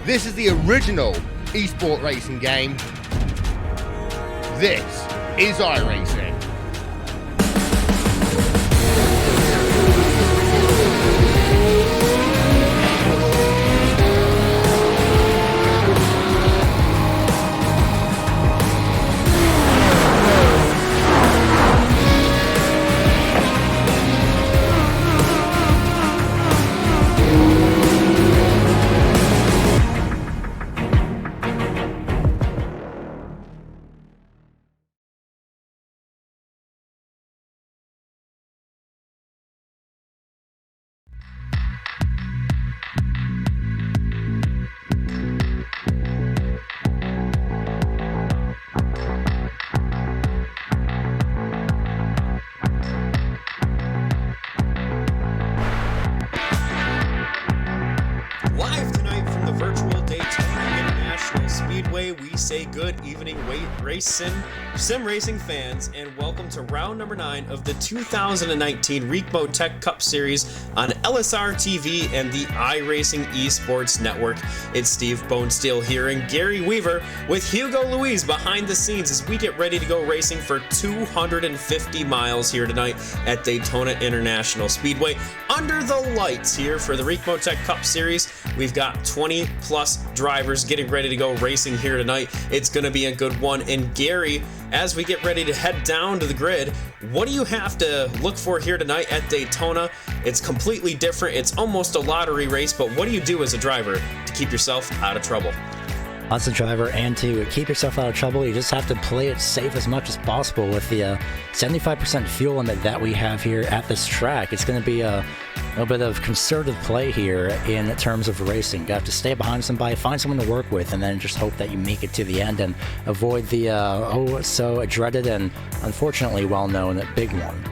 This is the original esport racing game. This is iRacing. Live tonight from the virtual Daytona International Speedway, we say good evening, sim racing fans, and welcome to round number 9 of the 2019 Ricmotech Cup Series on LSR TV and the iRacing Esports Network. It's Steve Bonesteel here and Gary Weaver with Hugo Louise behind the scenes as we get ready to go racing for 250 miles here tonight at Daytona International Speedway. Under the lights here for the Ricmotech Cup Series, we've got 20 plus drivers getting ready to go racing here tonight. It's going to be a good one. And Gary, as we get ready to head down to the grid, what do you have to look for here tonight at Daytona? It's completely different. It's almost a lottery race, but what do you do as a driver to keep yourself out of trouble? As a driver, and to keep yourself out of trouble, you just have to play it safe as much as possible with the 75% fuel limit that we have here at this track. It's going to be a little bit of conservative play here in terms of racing. You have to stay behind somebody, find someone to work with, and then just hope that you make it to the end and avoid the so dreaded and unfortunately well-known big one.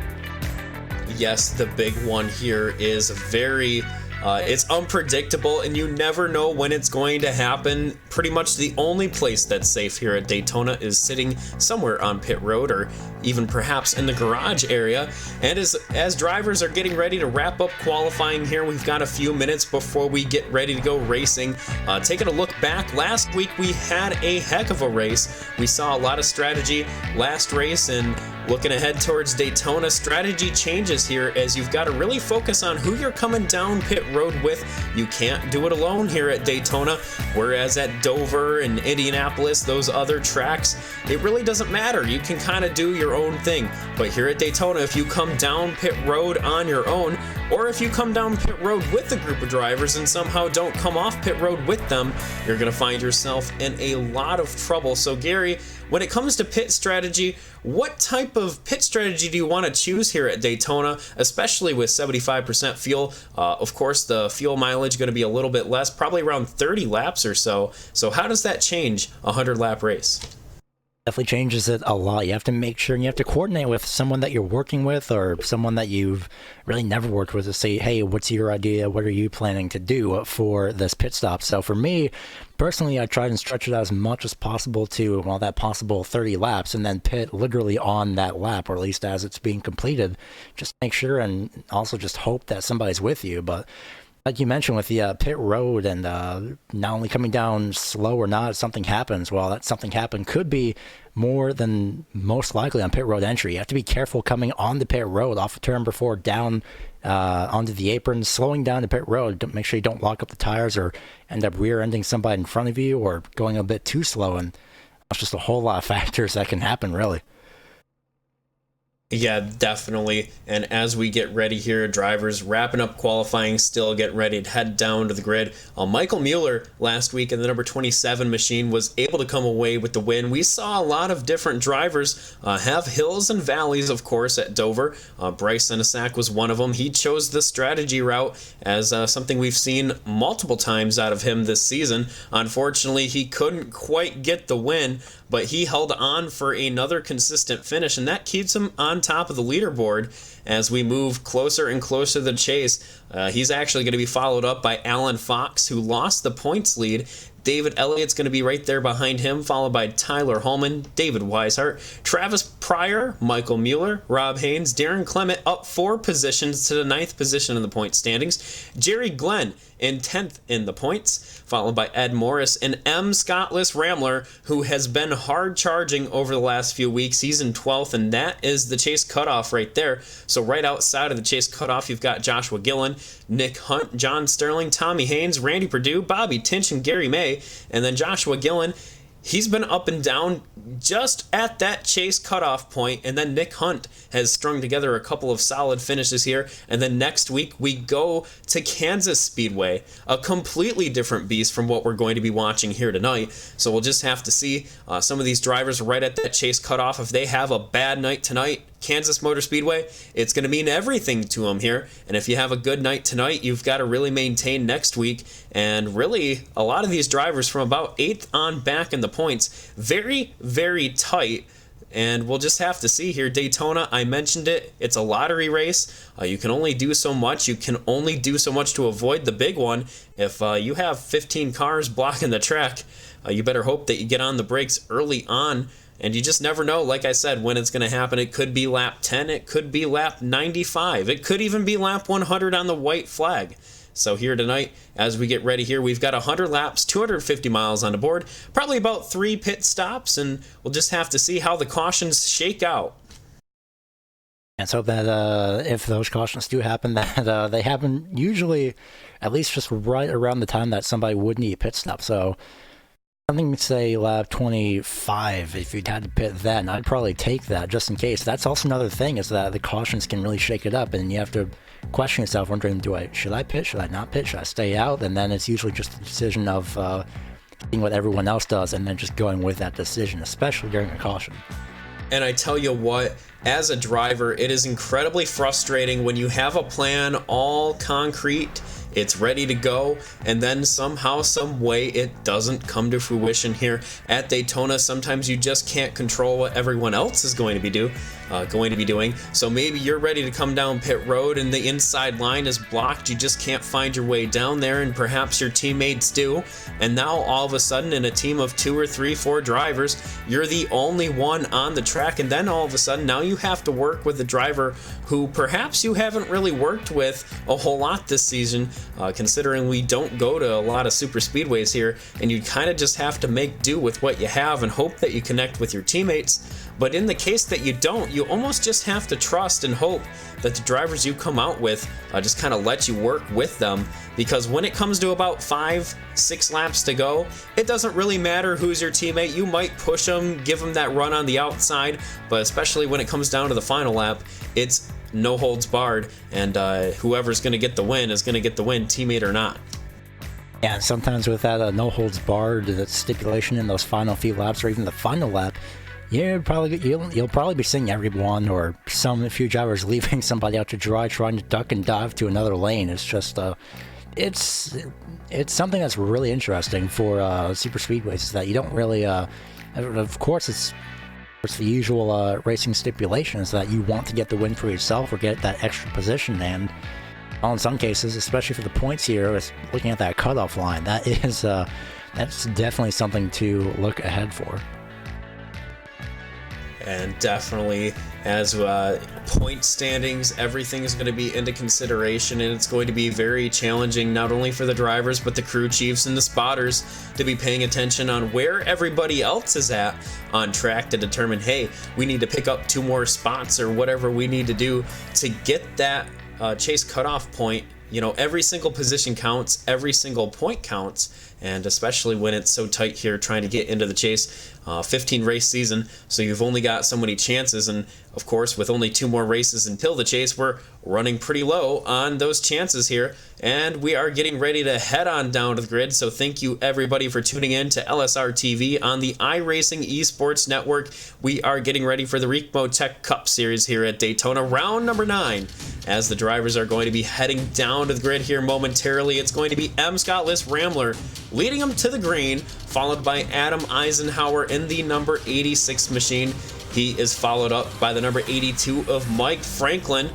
Yes, the big one here is very... it's unpredictable and you never know when it's going to happen. Pretty much the only place that's safe here at Daytona is sitting somewhere on pit road or even perhaps in the garage area. And as drivers are getting ready to wrap up qualifying here, we've got a few minutes before we get ready to go racing. Taking a look back, last week we had a heck of a race. We saw a lot of strategy last race, and looking ahead towards Daytona, strategy changes here as you've got to really focus on who you're coming down pit road with. You can't do it alone here at Daytona, whereas at Dover and Indianapolis, those other tracks, it really doesn't matter. You can kind of do your own thing. But here at Daytona, if you come down pit road on your own, or if you come down pit road with a group of drivers and somehow don't come off pit road with them, you're going to find yourself in a lot of trouble. So Gary, when it comes to pit strategy, what type of pit strategy do you want to choose here at Daytona, especially with 75% fuel? Of course, the fuel mileage going to be a little bit less, probably around 30 laps or so. So how does that change a 100-lap race? Definitely changes it a lot. You have to make sure, and you have to coordinate with someone that you're working with or someone that you've really never worked with to say, hey, what's your idea? What are you planning to do for this pit stop? So for me, personally, I tried and stretch it out as much as possible to, well, that possible 30 laps and then pit literally on that lap, or at least as it's being completed. Just make sure and also just hope that somebody's with you. But like you mentioned with the pit road and not only coming down slow or not, if something happens, well, that something happened could be more than most likely on pit road entry. You have to be careful coming on the pit road off of turn number 4 down onto the apron, slowing down the pit road. Don't, make sure you don't lock up the tires or end up rear-ending somebody in front of you or going a bit too slow. And it's just a whole lot of factors that can happen, really. Yeah, definitely. And as we get ready here, drivers wrapping up qualifying, still getting ready to head down to the grid. Michael Mueller last week in the number 27 machine was able to come away with the win. We saw a lot of different drivers have hills and valleys, of course, at Dover. Bryce Senesac was one of them. He chose the strategy route as something we've seen multiple times out of him this season. Unfortunately, he couldn't quite get the win, but he held on for another consistent finish, and that keeps him on top of the leaderboard as we move closer and closer to the chase. He's actually going to be followed up by Alan Fox, who lost the points lead. David Elliott's going to be right there behind him, followed by Tyler Holman, David Weishart, Travis Pryor, Michael Mueller, Rob Haynes, Darren Clement up 4 positions to the 9th position in the point standings. Jerry Glenn in 10th in the points, followed by Ed Morris and M. Scottless Rambler, who has been hard charging over the last few weeks. He's in 12th, and that is the chase cutoff right there. So right outside of the chase cutoff, you've got Joshua Gillen, Nick Hunt, John Sterling, Tommy Haynes, Randy Perdue, Bobby Tinch, and Gary May. And then Joshua Gillen, he's been up and down just at that chase cutoff point, and then Nick Hunt has strung together a couple of solid finishes here. And then next week we go to Kansas Speedway, a completely different beast from what we're going to be watching here tonight. So we'll just have to see some of these drivers right at that chase cutoff. If they have a bad night tonight, Kansas Motor Speedway, it's going to mean everything to them here. And if you have a good night tonight, you've got to really maintain next week. And really, a lot of these drivers from about 8th on back in the points, very, very tight. And we'll just have to see here. Daytona, I mentioned it. It's a lottery race. You can only do so much. You can only do so much to avoid the big one. If you have 15 cars blocking the track, you better hope that you get on the brakes early on. And you just never know, like I said, when it's going to happen. It could be lap 10. It could be lap 95. It could even be lap 100 on the white flag. So here tonight, as we get ready here, we've got 100 laps, 250 miles on the board, probably about 3 pit stops, and we'll just have to see how the cautions shake out. And so that if those cautions do happen, that they happen usually at least just right around the time that somebody would need a pit stop. So something, say, lap 25, if you'd had to pit then, I'd probably take that just in case. That's also another thing, is that the cautions can really shake it up, and you have to question yourself, wondering, should I pit, should I not pit, should I stay out? And then it's usually just a decision of seeing what everyone else does and then just going with that decision, especially during a caution. And I tell you what, as a driver, it is incredibly frustrating when you have a plan all concrete, it's ready to go, and then somehow, some way, it doesn't come to fruition here at Daytona. Sometimes you just can't control what everyone else is going to be doing. So maybe you're ready to come down pit road and the inside line is blocked. You just can't find your way down there, and perhaps your teammates do. And now all of a sudden, in a team of 2 or 3, 4 drivers, you're the only one on the track. And then all of a sudden, now you have to work with a driver who perhaps you haven't really worked with a whole lot this season, considering we don't go to a lot of super speedways here, and you kind of just have to make do with what you have and hope that you connect with your teammates. But in the case that you don't, you almost just have to trust and hope that the drivers you come out with just kind of let you work with them, because when it comes to about 5-6 laps to go, it doesn't really matter who's your teammate. You might push them, give them that run on the outside, but especially when it comes down to the final lap, it's no holds barred, and whoever's going to get the win is going to get the win, teammate or not. Yeah, and sometimes with that no holds barred, that stipulation in those final few laps, or even the final lap, you'll probably be seeing everyone or a few drivers leaving somebody out to dry, trying to duck and dive to another lane. It's just it's something that's really interesting for super speedways, is that you don't really of course it's the usual racing stipulations that you want to get the win for yourself or get that extra position, and in some cases, especially for the points here, looking at that cutoff line, that's definitely something to look ahead for. And definitely, as point standings, everything is going to be into consideration, and it's going to be very challenging, not only for the drivers, but the crew chiefs and the spotters, to be paying attention on where everybody else is at on track to determine, hey, we need to pick up 2 more spots or whatever we need to do to get that chase cutoff point. You know, every single position counts, every single point counts, and especially when it's so tight here trying to get into the chase. 15 race season, so you've only got so many chances, and of course with only 2 more races until the chase, we're running pretty low on those chances here, and we are getting ready to head on down to the grid. So thank you everybody for tuning in to LSR TV on the iRacing Esports Network. We are getting ready for the Ricmotech Cup Series here at Daytona, round number 9, as the drivers are going to be heading down to the grid here momentarily. It's going to be M. Scottless Rambler leading them to the green, followed by Adam Eisenhower in the number 86 machine. He is followed up by the number 82 of Mike Franklin.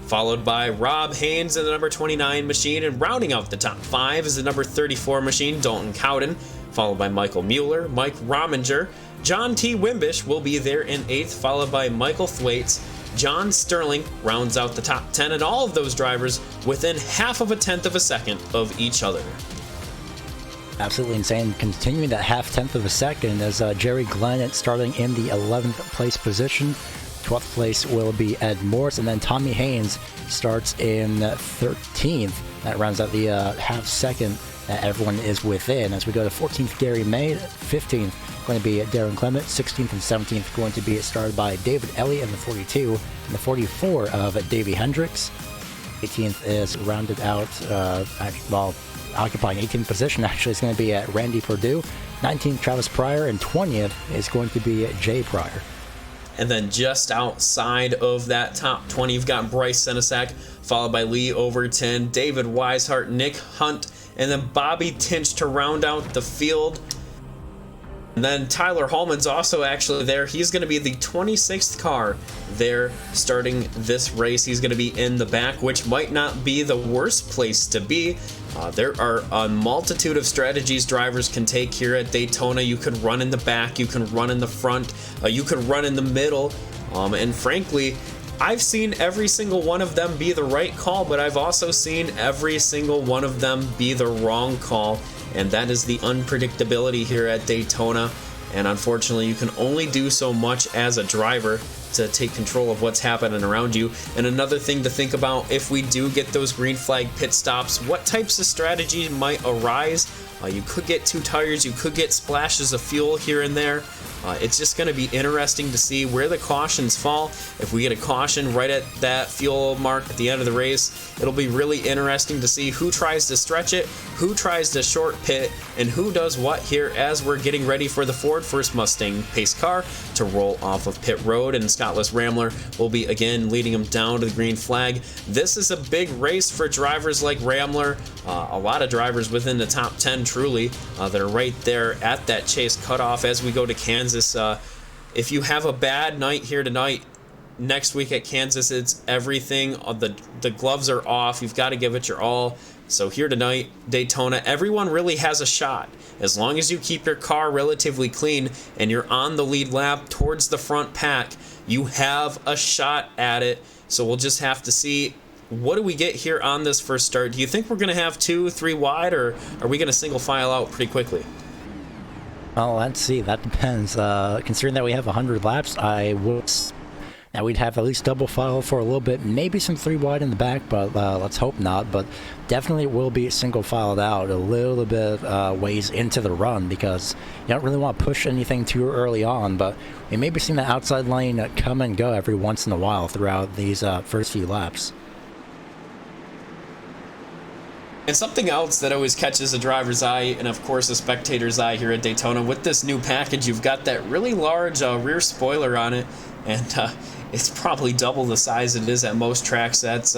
followed by Rob Haynes in the number 29 machine, and rounding out the top 5 is the number 34 machine, Dalton Cowden, followed by Michael Mueller, Mike Rominger. John T. Wimbish will be there in 8th, followed by Michael Thwaites. John Sterling rounds out the top 10, and all of those drivers within half of a tenth of a second of each other. Absolutely insane. Continuing that half-tenth of a second as Jerry Glenn starting in the 11th place position. 12th place will be Ed Morse, and then Tommy Haynes starts in 13th. That rounds out the half second that everyone is within. As we go to 14th, Gary May. 15th, going to be Darren Clement. 16th and 17th going to be started by David Elliott in the 42 and the 44 of Davey Hendricks. 18th is rounded out, occupying 18th position actually is going to be Randy Perdue. 19th, Travis Pryor, and 20th is going to be Jay Pryor. And then just outside of that top 20, you've got Bryce Senesac, followed by Lee Overton, David Weishart, Nick Hunt, and then Bobby Tinch to round out the field. And then Tyler Hallman's also actually there. He's going to be the 26th car there starting this race. He's going to be in the back, which might not be the worst place to be. There are a multitude of strategies drivers can take here at Daytona. You could run in the back, you can run in the front, you could run in the middle, and frankly, I've seen every single one of them be the right call, but I've also seen every single one of them be the wrong call, and that is the unpredictability here at Daytona. And unfortunately, you can only do so much as a driver to take control of what's happening around you. And another thing to think about, if we do get those green flag pit stops, what types of strategies might arise? You could get 2 tires, you could get splashes of fuel here and there. It's just going to be interesting to see where the cautions fall. If we get a caution right at that fuel mark at the end of the race, it'll be really interesting to see who tries to stretch it, who tries to short pit, and who does what here as we're getting ready for the Ford First Mustang pace car to roll off of pit road. And Scottless Rambler will be again leading them down to the green flag. This is a big race for drivers like Rambler. A lot of drivers within the top 10 truly that are right there at that chase cutoff as we go to Kansas. If you have a bad night here tonight, next week at Kansas, it's everything. The gloves are off. You've got to give it your all. So here tonight, Daytona, everyone really has a shot. As long as you keep your car relatively clean and you're on the lead lap towards the front pack, you have a shot at it. So we'll just have to see, what do we get here on this first start? Do you think we're going to have 2, 3 wide, or are we going to single file out pretty quickly? Well, let's see. That depends. Considering that we have 100 laps, I would. Now we'd have at least double file for a little bit, maybe some 3 wide in the back, but let's hope not. But definitely will be single filed out a little bit ways into the run, because you don't really want to push anything too early on. But we may be seeing the outside lane come and go every once in a while throughout these first few laps. And something else that always catches a driver's eye, and of course a spectator's eye here at Daytona, with this new package, you've got that really large rear spoiler on it, and it's probably double the size it is at most tracks. That's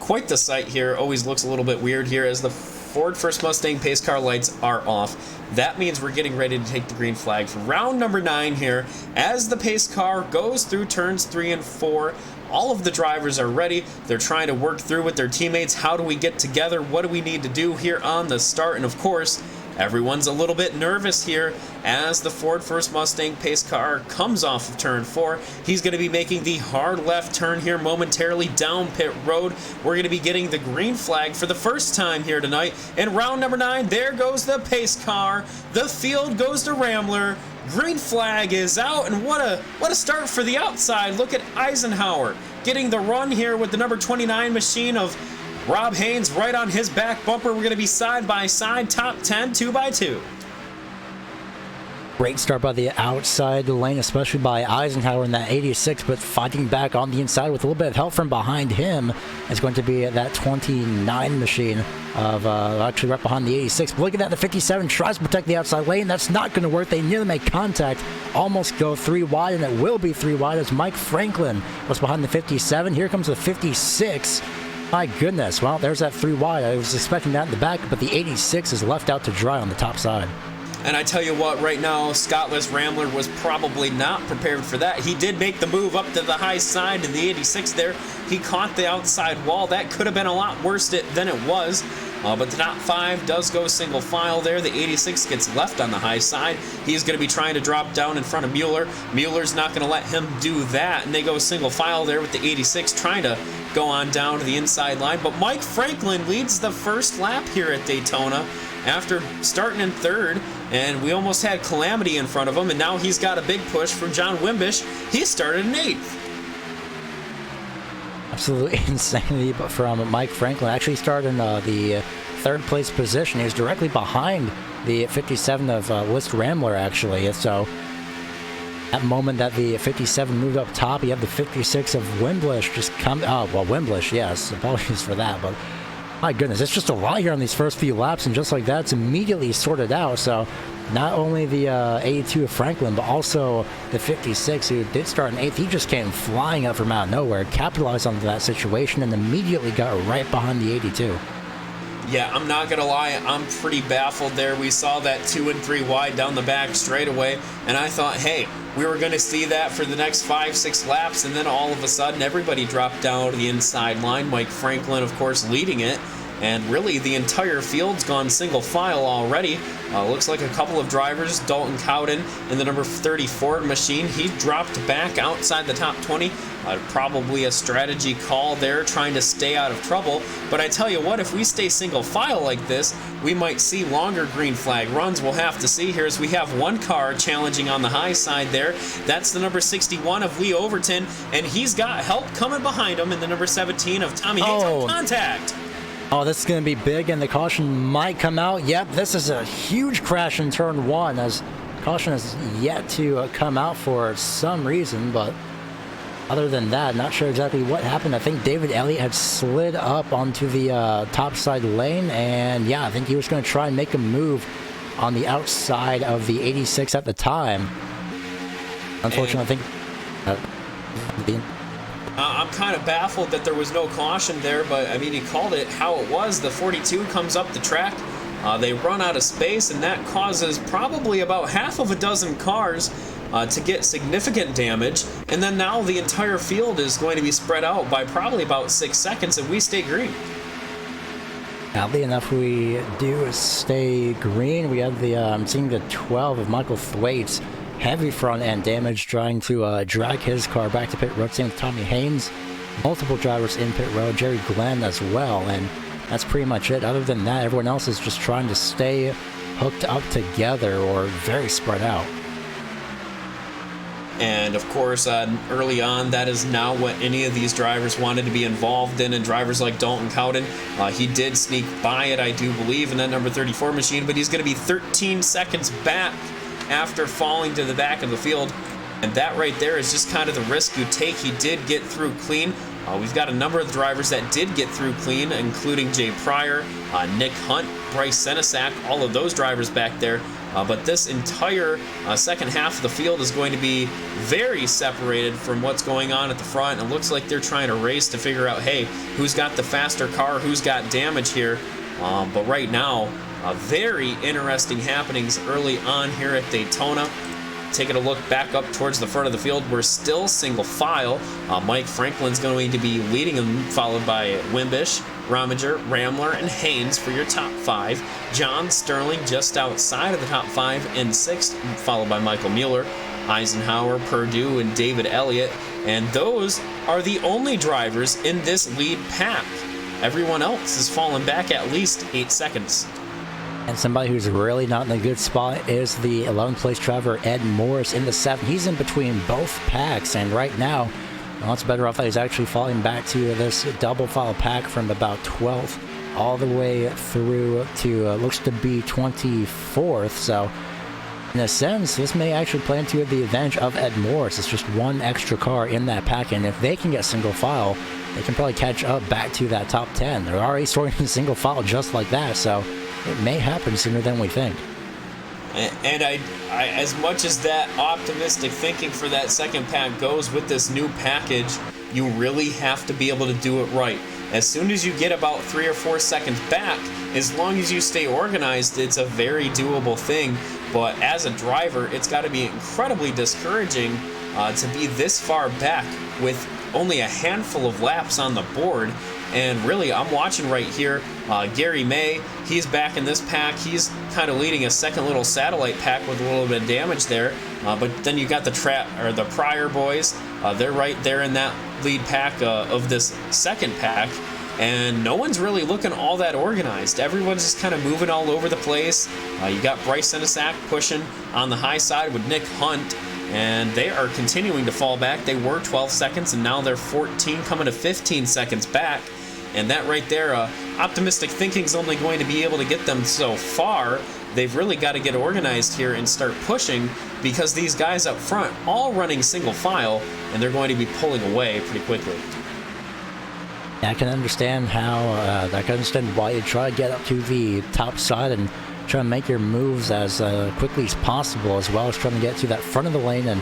quite the sight here. Always looks a little bit weird here as the Ford First Mustang pace car lights are off. That means we're getting ready to take the green flag for round number 9 here as the pace car goes through turns 3 and 4. All of the drivers are ready. They're trying to work through with their teammates. How do we get together? What do we need to do here on the start? And of course, everyone's a little bit nervous here as the Ford First Mustang pace car comes off of turn 4. He's going to be making the hard left turn here momentarily down pit road. We're going to be getting the green flag for the first time here tonight. In round number 9, there goes the pace car. The field goes to Rambler. Green flag is out, and what a start for the outside. Look at Eisenhower getting the run here with the number 29 machine of Rob Haynes right on his back bumper. We're going to be side by side, top 10, 2 by 2. Great start by the outside lane, especially by Eisenhower in that 86, but fighting back on the inside with a little bit of help from behind him is going to be that 29 machine of actually right behind the 86. But look at that, the 57 tries to protect the outside lane. That's not going to work. They nearly make contact, almost go 3 wide, and it will be 3 wide as Mike Franklin was behind the 57. Here comes the 56. My goodness. Well, there's that 3 wide. I was expecting that in the back, but the 86 is left out to dry on the top side. And I tell you what, right now, Scottless Rambler was probably not prepared for that. He did make the move up to the high side in the 86 there. He caught the outside wall. That could have been a lot worse than it was. But the top 5 does go single file there. The 86 gets left on the high side. He's going to be trying to drop down in front of Mueller. Mueller's not going to let him do that, and they go single file there with the 86 trying to go on down to the inside line. But Mike Franklin leads the first lap here at Daytona after starting in 3rd, and we almost had calamity in front of him, and now he's got a big push from John Wimbish. He started in 8th. Absolutely insanity, but from Mike Franklin. Actually started in the 3rd place position. He was directly behind the 57 of List Rambler, actually. So that moment that the 57 moved up top, you have the 56 of Wimblish just come. Oh, well, Wimblish, yes. Apologies for that, but my goodness, it's just a lot here on these first few laps, and just like that, it's immediately sorted out. So not only the 82 of Franklin, but also the 56 who did start in 8th. He just came flying up from out of nowhere, capitalized on that situation, and immediately got right behind the 82. Yeah, I'm not going to lie, I'm pretty baffled there. We saw that 2 and 3 wide down the back straightaway, and I thought, hey, we were going to see that for the next 5-6 laps, and then all of a sudden everybody dropped down to the inside line. Mike Franklin, of course, leading it. And really, the entire field's gone single file already. Looks like a couple of drivers, Dalton Cowden in the number 30 Ford machine, he dropped back outside the top 20. Probably a strategy call there, trying to stay out of trouble. But I tell you what, if we stay single file like this, we might see longer green flag runs. We'll have to see here as we have one car challenging on the high side there. That's the number 61 of Lee Overton, and he's got help coming behind him in the number 17 of Tommy Hayes on contact. Oh, this is going to be big, and the caution might come out. Yep, this is a huge crash in turn 1, as caution has yet to come out for some reason, but other than that, not sure exactly what happened. I think David Elliott had slid up onto the top side lane, and yeah, I think he was going to try and make a move on the outside of the 86 at the time. Unfortunately, I think I'm kind of baffled that there was no caution there, but I mean, he called it how it was. The 42 comes up the track. They run out of space, and that causes probably about half of a dozen cars to get significant damage. And then now the entire field is going to be spread out by probably about 6 seconds, and we stay green. Oddly enough, we do stay green. We have the, I'm seeing the 12 of Michael Thwaites. Heavy front end damage, trying to drag his car back to pit road. Same with Tommy Haynes. Multiple drivers in pit road. Jerry Glenn as well. And that's pretty much it. Other than that, everyone else is just trying to stay hooked up together or very spread out. And of course, early on, that is not what any of these drivers wanted to be involved in. And drivers like Dalton Cowden, he did sneak by it, I do believe, in that number 34 machine. But he's going to be 13 seconds back after falling to the back of the field, and that right there is just kind of the risk you take. He did get through clean. We've got a number of drivers that did get through clean, including Jay Pryor, Nick Hunt, Bryce Senesac, all of those drivers back there. But this entire second half of the field is going to be very separated from what's going on at the front. It looks like they're trying to race to figure out, hey, who's got the faster car, who's got damage here. But right now, very interesting happenings early on here at Daytona. Taking a look back up towards the front of the field, we're still single file. Mike Franklin's going to be leading him, followed by Wimbish, Rominger, Rambler, and Haynes for your top 5. John Sterling just outside of the top 5 in 6th, followed by Michael Mueller, Eisenhower, Perdue, and David Elliott. And those are the only drivers in this lead pack. Everyone else is falling back at least 8 seconds. And somebody who's really not in a good spot is the 11th place driver, Ed Morris, in the 7th. He's in between both packs, and right now, well, it's better off that he's actually falling back to this double file pack from about 12th all the way through to, looks to be 24th. So, in a sense, this may actually play into the advantage of Ed Morris. It's just one extra car in that pack, and if they can get single file, they can probably catch up back to that top 10. They're already sorting in single file just like that, so it may happen sooner than we think. And I, as much as that optimistic thinking for that second pack goes with this new package, you really have to be able to do it right. As soon as you get about 3 or 4 seconds back, as long as you stay organized, it's a very doable thing. But as a driver, it's got to be incredibly discouraging to be this far back with only a handful of laps on the board. And really, I'm watching right here, Gary May, he's back in this pack. He's kind of leading a second little satellite pack with a little bit of damage there. But then you got the Pryor boys. They're right there in that lead pack of this second pack. And no one's really looking all that organized. Everyone's just kind of moving all over the place. You got Bryce Senesac pushing on the high side with Nick Hunt. And they are continuing to fall back. They were 12 seconds, and now they're 14, coming to 15 seconds back. And that right there, optimistic thinking is only going to be able to get them so far. They've really got to get organized here and start pushing, because these guys up front all running single file, and they're going to be pulling away pretty quickly. I can understand why you try to get up to the top side and try to make your moves as quickly as possible, as well as trying to get to that front of the lane. And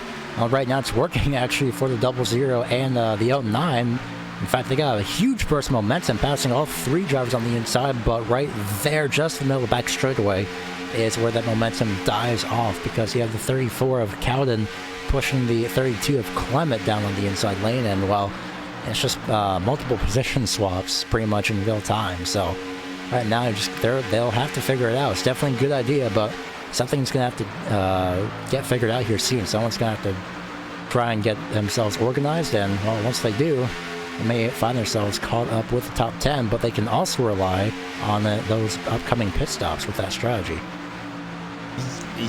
right now it's working actually for the 00 and the 09. In fact, they got a huge burst of momentum, passing all three drivers on the inside, but right there, just in the middle of the back straightaway, is where that momentum dies off, because you have the 34 of Cowden pushing the 32 of Clement down on the inside lane, and well, it's just multiple position swaps pretty much in real time. So right now, they'll have to figure it out. It's definitely a good idea, but something's going to have to get figured out here soon. Someone's going to have to try and get themselves organized, and well, once they do, they may find themselves caught up with the top 10, but they can also rely on those upcoming pit stops with that strategy.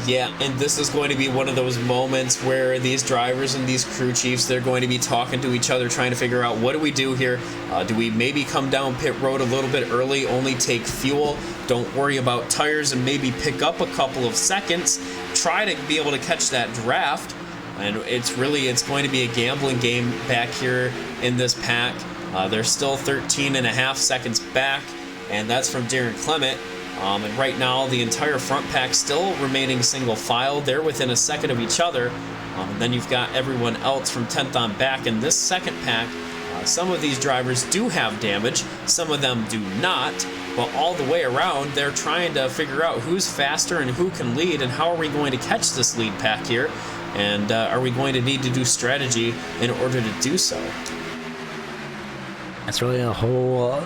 Yeah, and this is going to be one of those moments where these drivers and these crew chiefs, they're going to be talking to each other, trying to figure out, what do we do here? Do we maybe come down pit road a little bit early, only take fuel, don't worry about tires, and maybe pick up a couple of seconds, try to be able to catch that draft? And it's going to be a gambling game back here in this pack. They're still 13 and a half seconds back, and that's from Darren Clement. And right now, the entire front pack still remaining single file. They're within a second of each other. And then you've got everyone else from 10th on back. In this second pack, some of these drivers do have damage. Some of them do not. But all the way around, they're trying to figure out who's faster and who can lead, and how are we going to catch this lead pack here. And are we going to need to do strategy in order to do so? That's really a whole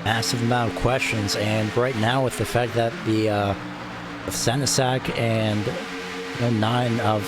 massive amount of questions, and right now with the fact that the Senesac and the 09 of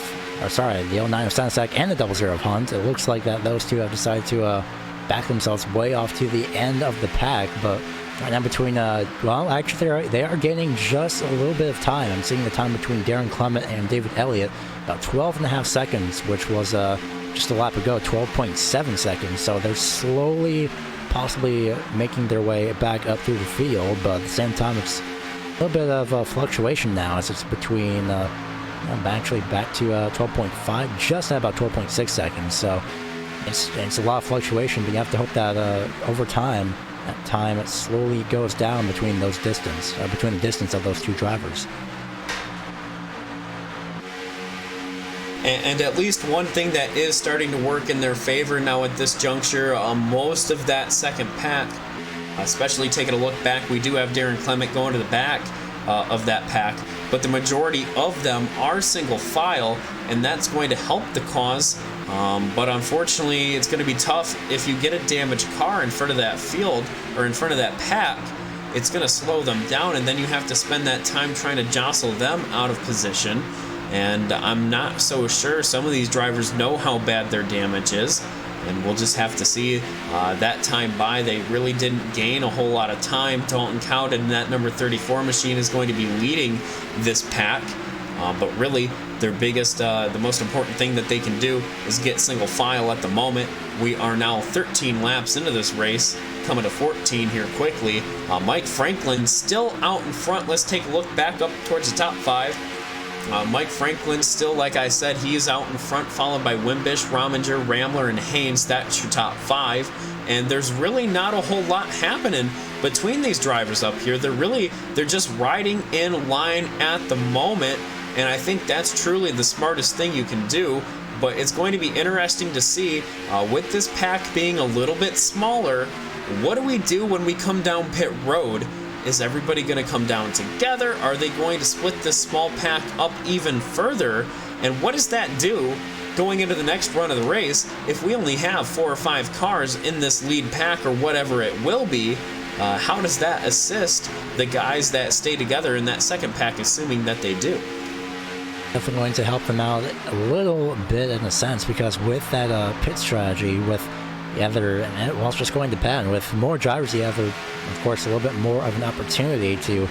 Senesac and the 00 of Hunt, it looks like that those two have decided to back themselves way off to the end of the pack. But right now between actually they are gaining just a little bit of time. I'm seeing the time between Darren Clement and David Elliott about 12 and a half seconds, which was just a lap ago, 12.7 seconds. So they're slowly possibly making their way back up through the field, but at the same time it's a little bit of a fluctuation now, as it's between actually back to 12.5, just at about 12.6 seconds. So it's a lot of fluctuation, but you have to hope that over time, that time it slowly goes down between the distance of those two drivers. And at least one thing that is starting to work in their favor now at this juncture, most of that second pack, especially taking a look back, we do have Darren Clement going to the back of that pack, but the majority of them are single file, and that's going to help the cause. But unfortunately, it's going to be tough if you get a damaged car in front of that field or in front of that pack. It's going to slow them down, and then you have to spend that time trying to jostle them out of position. And I'm not so sure some of these drivers know how bad their damage is, and we'll just have to see that time by. They really didn't gain a whole lot of time. Dalton Cowden, that number 34 machine, is going to be leading this pack, but really their biggest, the most important thing that they can do is get single file at the moment. We are now 13 laps into this race, coming to 14 here quickly. Mike Franklin still out in front. Let's take a look back up towards the top 5. Mike Franklin still, like I said, he is out in front, followed by Wimbish, Rominger, Ramler, and Haynes. That's your top 5. And there's really not a whole lot happening between these drivers up here. They're just riding in line at the moment, and I think that's truly the smartest thing you can do. But it's going to be interesting to see, with this pack being a little bit smaller, what do we do when we come down pit road? Is everybody going to come down together? Are they going to split this small pack up even further? And what does that do going into the next run of the race if we only have 4 or 5 cars in this lead pack or whatever it will be? How does that assist the guys that stay together in that second pack, assuming that they do? Definitely going to help them out a little bit in a sense, because with that pit strategy, with well, it's just going to depend. With more drivers, you have, of course, a little bit more of an opportunity to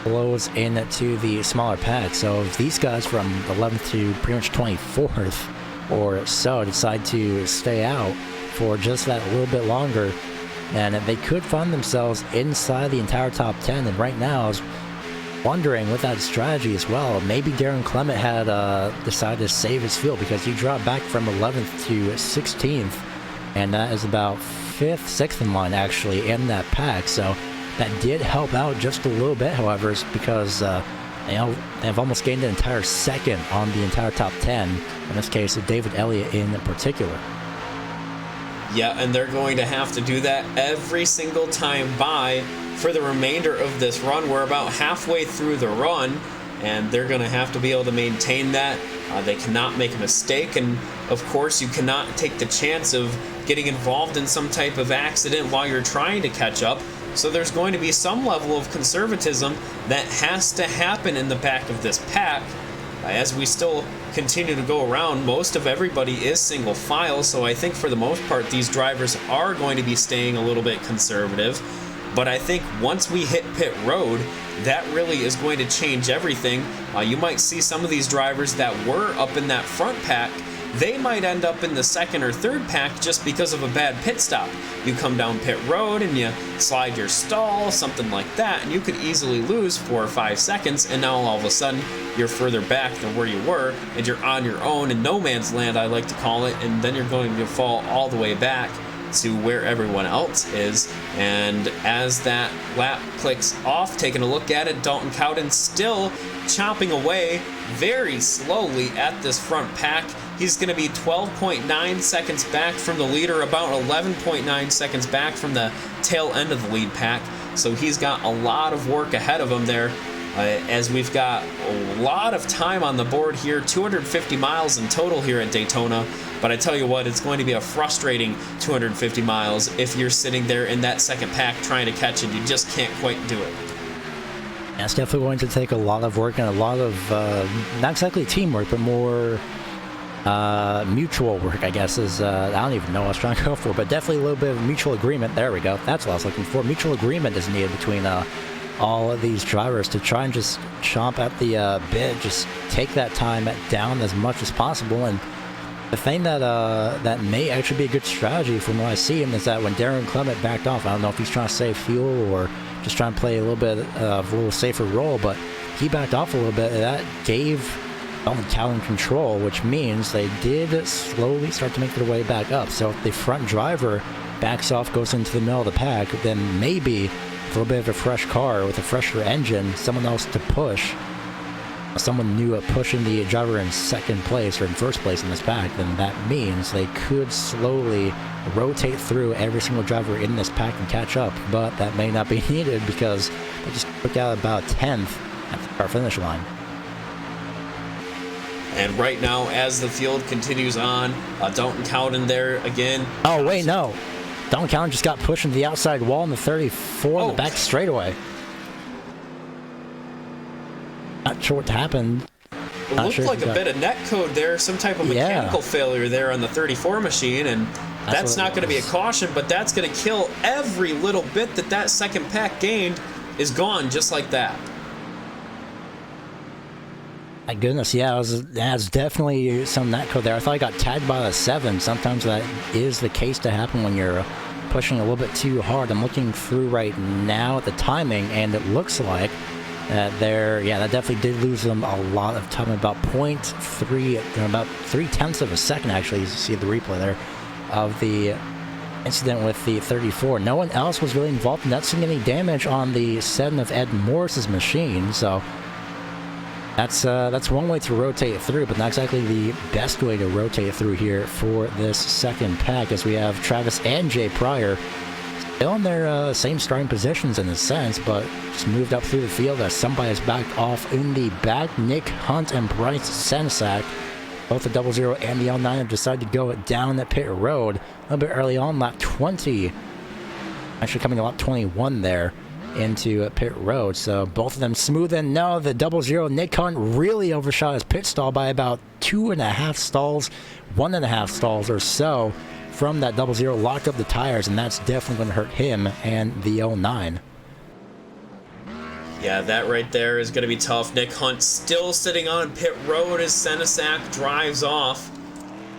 close into the smaller pack. So if these guys from 11th to pretty much 24th or so decide to stay out for just that a little bit longer, and they could find themselves inside the entire top 10. And right now, I was wondering with that strategy as well, maybe Darren Clement had decided to save his field, because he dropped back from 11th to 16th, and that is about 5th, 6th in line actually in that pack. So that did help out just a little bit, however, because they've almost gained an entire second on the entire top 10, in this case David Elliott in particular. Yeah, and they're going to have to do that every single time by for the remainder of this run. We're about halfway through the run, and they're going to have to be able to maintain that. They cannot make a mistake, and of course you cannot take the chance of getting involved in some type of accident while you're trying to catch up. So there's going to be some level of conservatism that has to happen in the back of this pack. As we still continue to go around, most of everybody is single file, so I think for the most part these drivers are going to be staying a little bit conservative. But I think once we hit pit road, that really is going to change everything. You might see some of these drivers that were up in that front pack, they might end up in the second or third pack just because of a bad pit stop. You come down pit road and you slide your stall, something like that, and you could easily lose 4 or 5 seconds, and now all of a sudden you're further back than where you were, and you're on your own in no man's land, I like to call it, and then you're going to fall all the way back to where everyone else is. And as that lap clicks off, taking a look at it, Dalton Cowden still chopping away very slowly at this front pack. He's going to be 12.9 seconds back from the leader, about 11.9 seconds back from the tail end of the lead pack. So he's got a lot of work ahead of him there, as we've got a lot of time on the board here, 250 miles in total here at Daytona. But I tell you what, it's going to be a frustrating 250 miles if you're sitting there in that second pack trying to catch it. You just can't quite do it. Yeah, it's definitely going to take a lot of work and a lot of, not exactly teamwork, but more mutual work, I guess, is, I don't even know what I was trying to go for, but definitely a little bit of mutual agreement. There we go. That's what I was looking for. Mutual agreement is needed between all of these drivers to try and just chomp at the bit, just take that time down as much as possible. And the thing that that may actually be a good strategy from what I see him is that when Darren Clement backed off, I don't know if he's trying to save fuel or just trying to play a little bit of a little safer role, but he backed off a little bit, and that gave Dalton Cowden control, which means they did slowly start to make their way back up. So if the front driver backs off, goes into the middle of the pack, then maybe a little bit of a fresh car with a fresher engine, someone else to push, someone new at pushing the driver in second place or in first place in this pack, then that means they could slowly rotate through every single driver in this pack and catch up. But that may not be needed because they just took out about 10th at the start finish line. And right now, as the field continues on, Dalton Cowden there again. Oh, wait, no. Dalton Cowden just got pushed into the outside wall in the 34 in the back straightaway. Not sure what happened. It looked like a bit of net code there, some type of mechanical failure there on the 34 machine, and that's not going to be a caution, but that's going to kill every little bit that second pack gained is gone just like that. My goodness, yeah, that's definitely some net code there. I thought I got tagged by a 7. Sometimes that is the case to happen when you're pushing a little bit too hard. I'm looking through right now at the timing, and it looks like that that definitely did lose them a lot of time, about 0.3, about 0.3 of a second, actually, as you see the replay there, of the incident with the 34. No one else was really involved in not seeing any damage on the 7 of Ed Morris's machine, so that's one way to rotate through, but not exactly the best way to rotate through here for this second pack, as we have Travis and Jay Pryor Still in their same starting positions in a sense, but just moved up through the field as somebody has backed off in the back. Nick Hunt and Bryce Senesac, both the 00 and the L9, have decided to go down the pit road a little bit early on, lap 20. Actually coming to lap 21 there into pit road. So both of them smooth in. No, the 00 Nick Hunt really overshot his pit stall by about 2.5 stalls, 1.5 stalls or so from that 00, locked up the tires, and that's definitely going to hurt him and the 09. Yeah, that right there is going to be tough. Nick Hunt still sitting on pit road as Senesac drives off.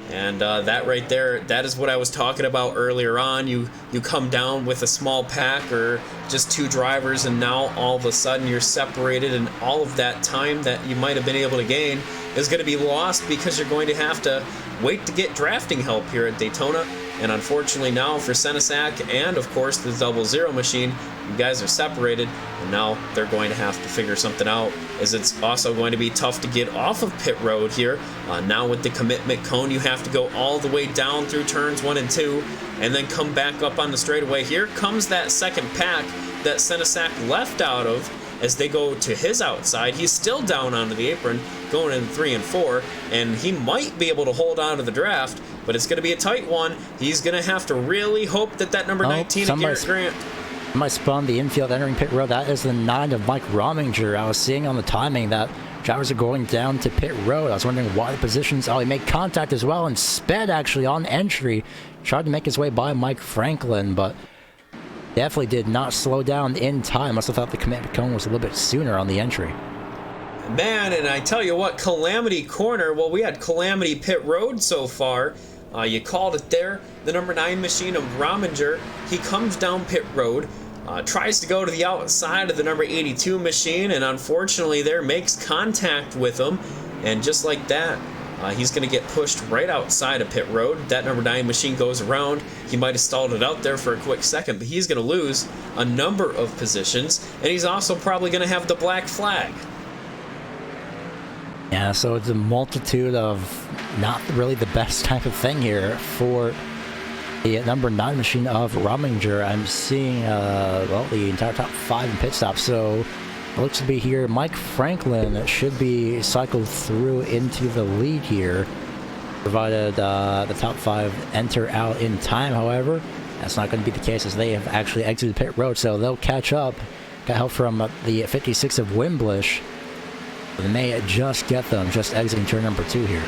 And that right there, that is what I was talking about earlier on. You come down with a small pack or just 2 drivers, and now all of a sudden you're separated, and all of that time that you might have been able to gain is going to be lost because you're going to have to wait to get drafting help here at Daytona. And unfortunately now for Senesac and of course the 00 machine, you guys are separated, and now they're going to have to figure something out, as it's also going to be tough to get off of pit road here. Now with the commitment cone, you have to go all the way down through turns 1 and 2 and then come back up on the straightaway. Here comes that second pack that Senesac left out of as they go to his outside. He's still down onto the apron going in 3 and 4, and he might be able to hold on to the draft, but it's going to be a tight one. He's going to have to really hope that number 19 of Garrett Grant. Somebody spun the infield entering pit road. That is the 9 of Mike Rominger. I was seeing on the timing that drivers are going down to pit road. I was wondering why the positions. Oh, he made contact as well and sped actually on entry. Tried to make his way by Mike Franklin, but definitely did not slow down in time. Must have thought the commitment cone was a little bit sooner on the entry. Man, and I tell you what, Calamity Corner, well, we had Calamity Pit Road so far. You called it there. The number 9 machine of Rominger, he comes down pit road, tries to go to the outside of the number 82 machine, and unfortunately there makes contact with him. And just like that, he's going to get pushed right outside of pit road. That number 9 machine goes around. He might have stalled it out there for a quick second, but he's going to lose a number of positions, and he's also probably going to have the black flag. Yeah, so it's a multitude of not really the best type of thing here for the number 9 machine of Rominger. I'm seeing, the entire top 5 in pit stops. So it looks to be here. Mike Franklin should be cycled through into the lead here, provided the top 5 enter out in time. However, that's not going to be the case as they have actually exited pit road, so they'll catch up. Got help from the 56 of Wimblish. They may just get them just exiting turn number 2 here.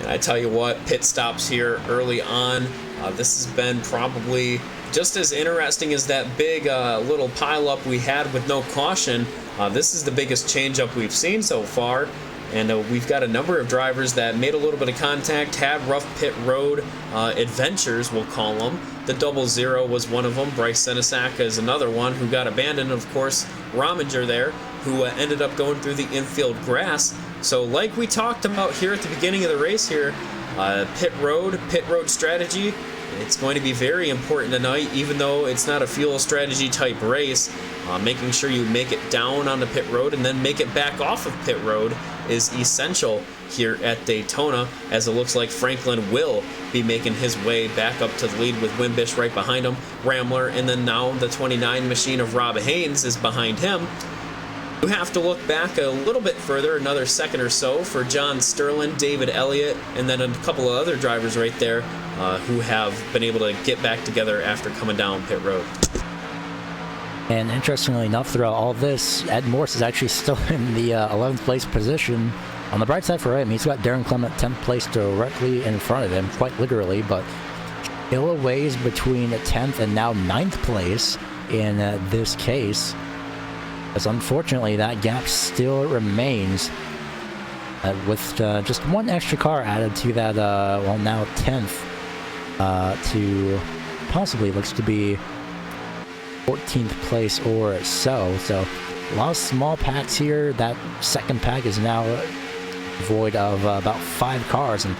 And I tell you what, pit stops here early on. This has been probably just as interesting as that big little pileup we had with no caution. This is the biggest changeup we've seen so far. And we've got a number of drivers that made a little bit of contact, had rough pit road adventures, we'll call them. The 00 was one of them. Bryce Senesac is another one who got abandoned. Of course, Rominger there, who ended up going through the infield grass. So like we talked about here at the beginning of the race here, pit road strategy, it's going to be very important tonight, even though it's not a fuel strategy type race. Making sure you make it down on the pit road and then make it back off of pit road is essential here at Daytona, as it looks like Franklin will be making his way back up to the lead with Wimbish right behind him, Ramler, and then now the 29 machine of Rob Haynes is behind him. You have to look back a little bit further, another second or so, for John Sterling, David Elliott, and then a couple of other drivers right there who have been able to get back together after coming down pit road. And interestingly enough, throughout all this, Ed Morse is actually still in the 11th place position. On the bright side for him, he's got Darren Clement 10th place directly in front of him, quite literally, but still a ways between 10th and now 9th place in this case. As unfortunately, that gap still remains with just one extra car added to that, now 10th to possibly looks to be 14th place or so. So a lot of small packs here. That second pack is now void of about 5 cars and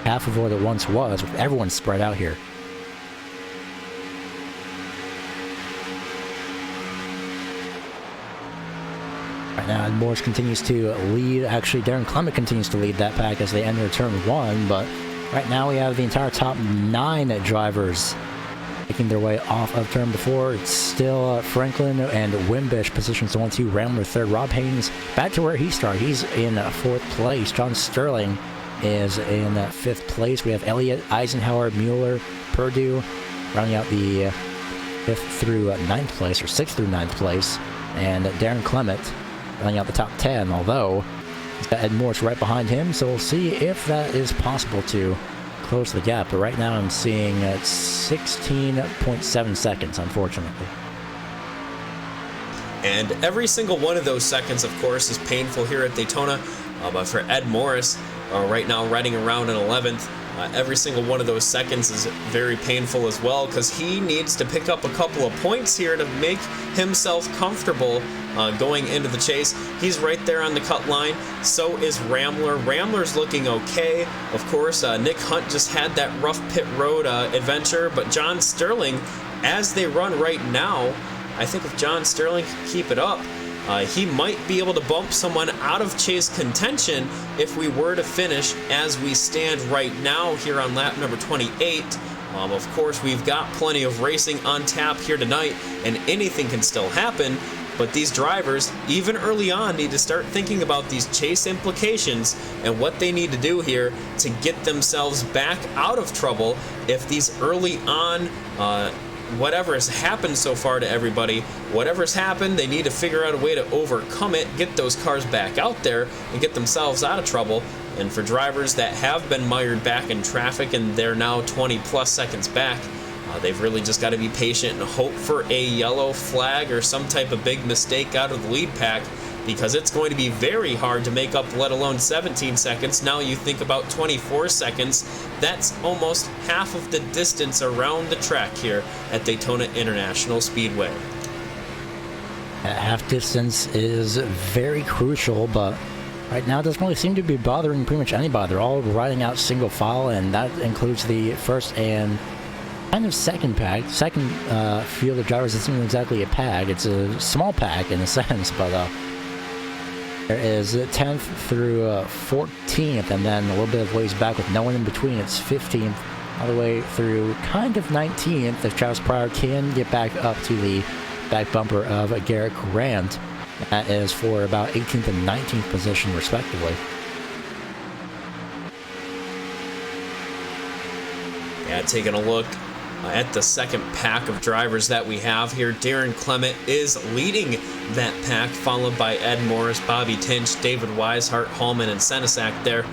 half of what it once was, with everyone spread out here. Right now, Ed Morse continues to lead. Actually, Darren Clement continues to lead that pack as they enter turn 1, but right now we have the entire top 9 drivers making making their way off of turn before. It's still Franklin and Wimbish positions 1-2. Rambler third. Rob Haynes back to where he started. He's in fourth place. John Sterling is in fifth place. We have Elliott, Eisenhower, Mueller, Purdue rounding out the fifth through ninth place, or sixth through ninth place, and Darren Clement rounding out the top 10, although he's got Ed Morris right behind him, so we'll see if that is possible to close the gap. But right now I'm seeing 16.7 seconds, unfortunately. And every single one of those seconds, of course, is painful here at Daytona. But for Ed Morris, right now riding around in 11th, every single one of those seconds is very painful as well, because he needs to pick up a couple of points here to make himself comfortable going into the chase. He's right there on the cut line. So is Rambler. Rambler's looking okay. Of course, Nick Hunt just had that rough pit road adventure, but John Sterling, as they run right now, I think if John Sterling can keep it up, he might be able to bump someone out of chase contention if we were to finish as we stand right now here on lap number 28. Of course, we've got plenty of racing on tap here tonight, and anything can still happen, but these drivers, even early on, need to start thinking about these chase implications and what they need to do here to get themselves back out of trouble if these early on whatever has happened so far to everybody, whatever's happened, they need to figure out a way to overcome it, get those cars back out there, and get themselves out of trouble. And for drivers that have been mired back in traffic and they're now 20 plus seconds back, they've really just got to be patient and hope for a yellow flag or some type of big mistake out of the lead pack, because it's going to be very hard to make up, let alone 17 seconds. Now you think about 24 seconds, that's almost half of the distance around the track here at Daytona International Speedway. That half distance is very crucial, but right now it doesn't really seem to be bothering pretty much anybody. They're all riding out single file, and that includes the first and kind of second pack. Second field of drivers isn't exactly a pack. It's a small pack in a sense, but there is 10th through 14th, and then a little bit of ways back with no one in between. It's 15th all the way through kind of 19th if Travis Pryor can get back up to the back bumper of Garrett Grant. That is for about 18th and 19th position respectively. Yeah, taking a look at the second pack of drivers that we have here, Darren Clement is leading that pack, followed by Ed Morris, Bobby Tinch, David Weishart, Hallman, and Senesac there.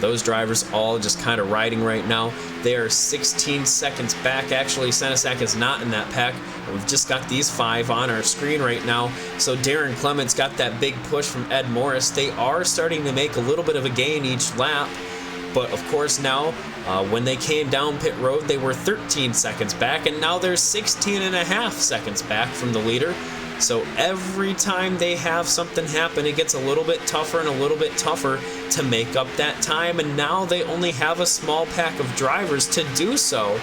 Those drivers all just kind of riding right now. They are 16 seconds back. Actually, Senesac is not in that pack. We've just got these five on our screen right now. So Darren Clement's got that big push from Ed Morris. They are starting to make a little bit of a gain each lap. But of course now, when they came down pit road, they were 13 seconds back, and now they're 16 and a half seconds back from the leader. So every time they have something happen, it gets a little bit tougher and a little bit tougher to make up that time, and now they only have a small pack of drivers to do so.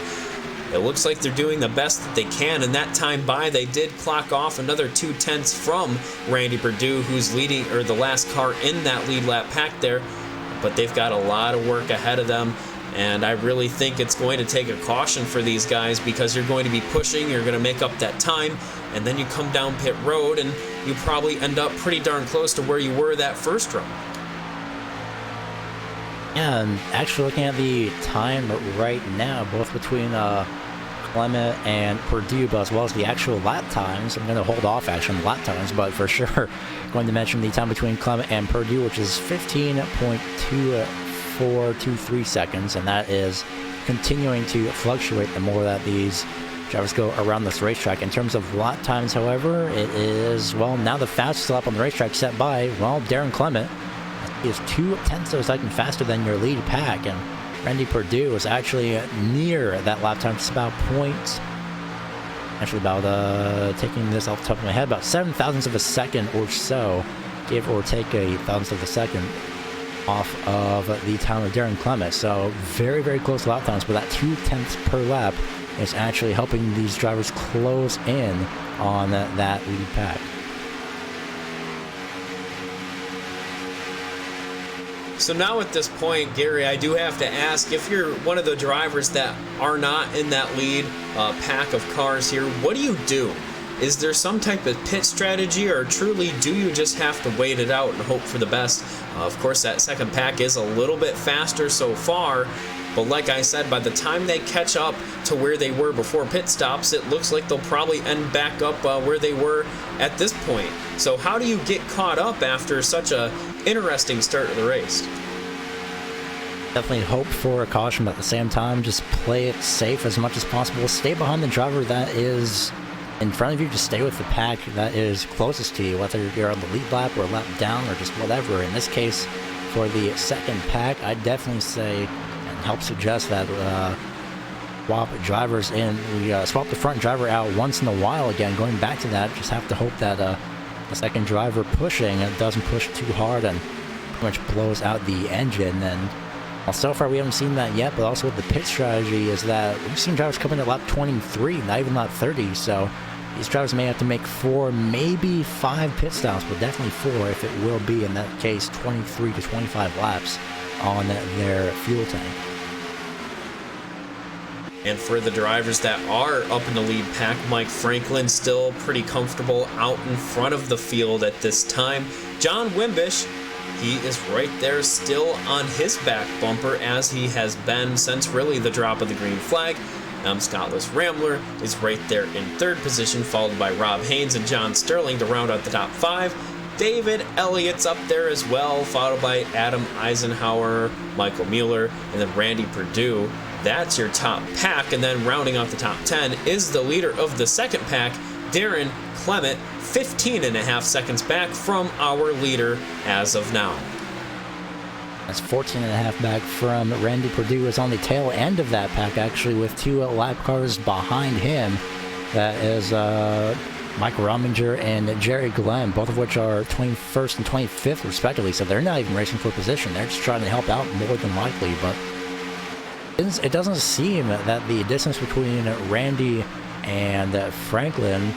It looks like they're doing the best that they can, and that time by, they did clock off another 2/10 from Randy Perdue, who's leading, or the last car in that lead lap pack there. But they've got a lot of work ahead of them, and I really think it's going to take a caution for these guys, because you're going to be pushing, you're going to make up that time, and then you come down pit road and you probably end up pretty darn close to where you were that first run. Yeah, and actually looking at the time right now, both between Clement and Purdue, but as well as the actual lap times, I'm going to hold off actually on the lap times, but for sure going to mention the time between Clement and Purdue, which is 15.2423 seconds, and that is continuing to fluctuate the more that these drivers go around this racetrack. In terms of lap times, however, it is, well, now the fastest lap on the racetrack set by, well, Darren Clement. He is 0.2 of a second faster than your lead pack, and Randy Perdue was actually near that lap time. It's about taking this off the top of my head, about 7 thousandths of a second or so, give or take a thousandth of a second off of the time of Darren Clement. So very, very close lap times, but that 0.2 per lap is actually helping these drivers close in on that lead pack. So now at this point, Gary, I do have to ask, if you're one of the drivers that are not in that lead pack of cars here, what do you do? Is there some type of pit strategy, or truly do you just have to wait it out and hope for the best? Of course, that second pack is a little bit faster so far, but like I said, by the time they catch up to where they were before pit stops, it looks like they'll probably end back up where they were at this point. So how do you get caught up after such a interesting start of the race? Definitely hope for a caution, but at the same time, just play it safe as much as possible. Stay behind the driver that is in front of you. Just stay with the pack that is closest to you, whether you're on the lead lap or a lap down or just whatever. In this case, for the second pack, I'd definitely say and help suggest that swap drivers in. We swap the front driver out once in a while again. Going back to that, just have to hope that the second driver pushing doesn't push too hard and pretty much blows out the engine. And well, so far we haven't seen that yet, but also with the pit strategy is that we've seen drivers come in at lap 23, not even lap 30, so these drivers may have to make 4, maybe 5 pit stops, but definitely 4 if it will be, in that case, 23 to 25 laps on their fuel tank. And for the drivers that are up in the lead pack, Mike Franklin still pretty comfortable out in front of the field at this time. John Wimbish, he is right there still on his back bumper, as he has been since really the drop of the green flag. Scottless Rambler is right there in third position, followed by Rob Haynes and John Sterling to round out the top 5. David Elliott's up there as well, followed by Adam Eisenhower, Michael Mueller, and then Randy Perdue. That's your top pack, and then rounding off the top 10 is the leader of the second pack, Darren Clement, 15.5 seconds back from our leader as of now. That's 14.5 back from Randy Perdue, is on the tail end of that pack, actually, with 2 lap cars behind him. That is Mike Rominger and Jerry Glenn, both of which are 21st and 25th respectively, so they're not even racing for position. They're just trying to help out more than likely, but it doesn't seem that the distance between Randy and Franklin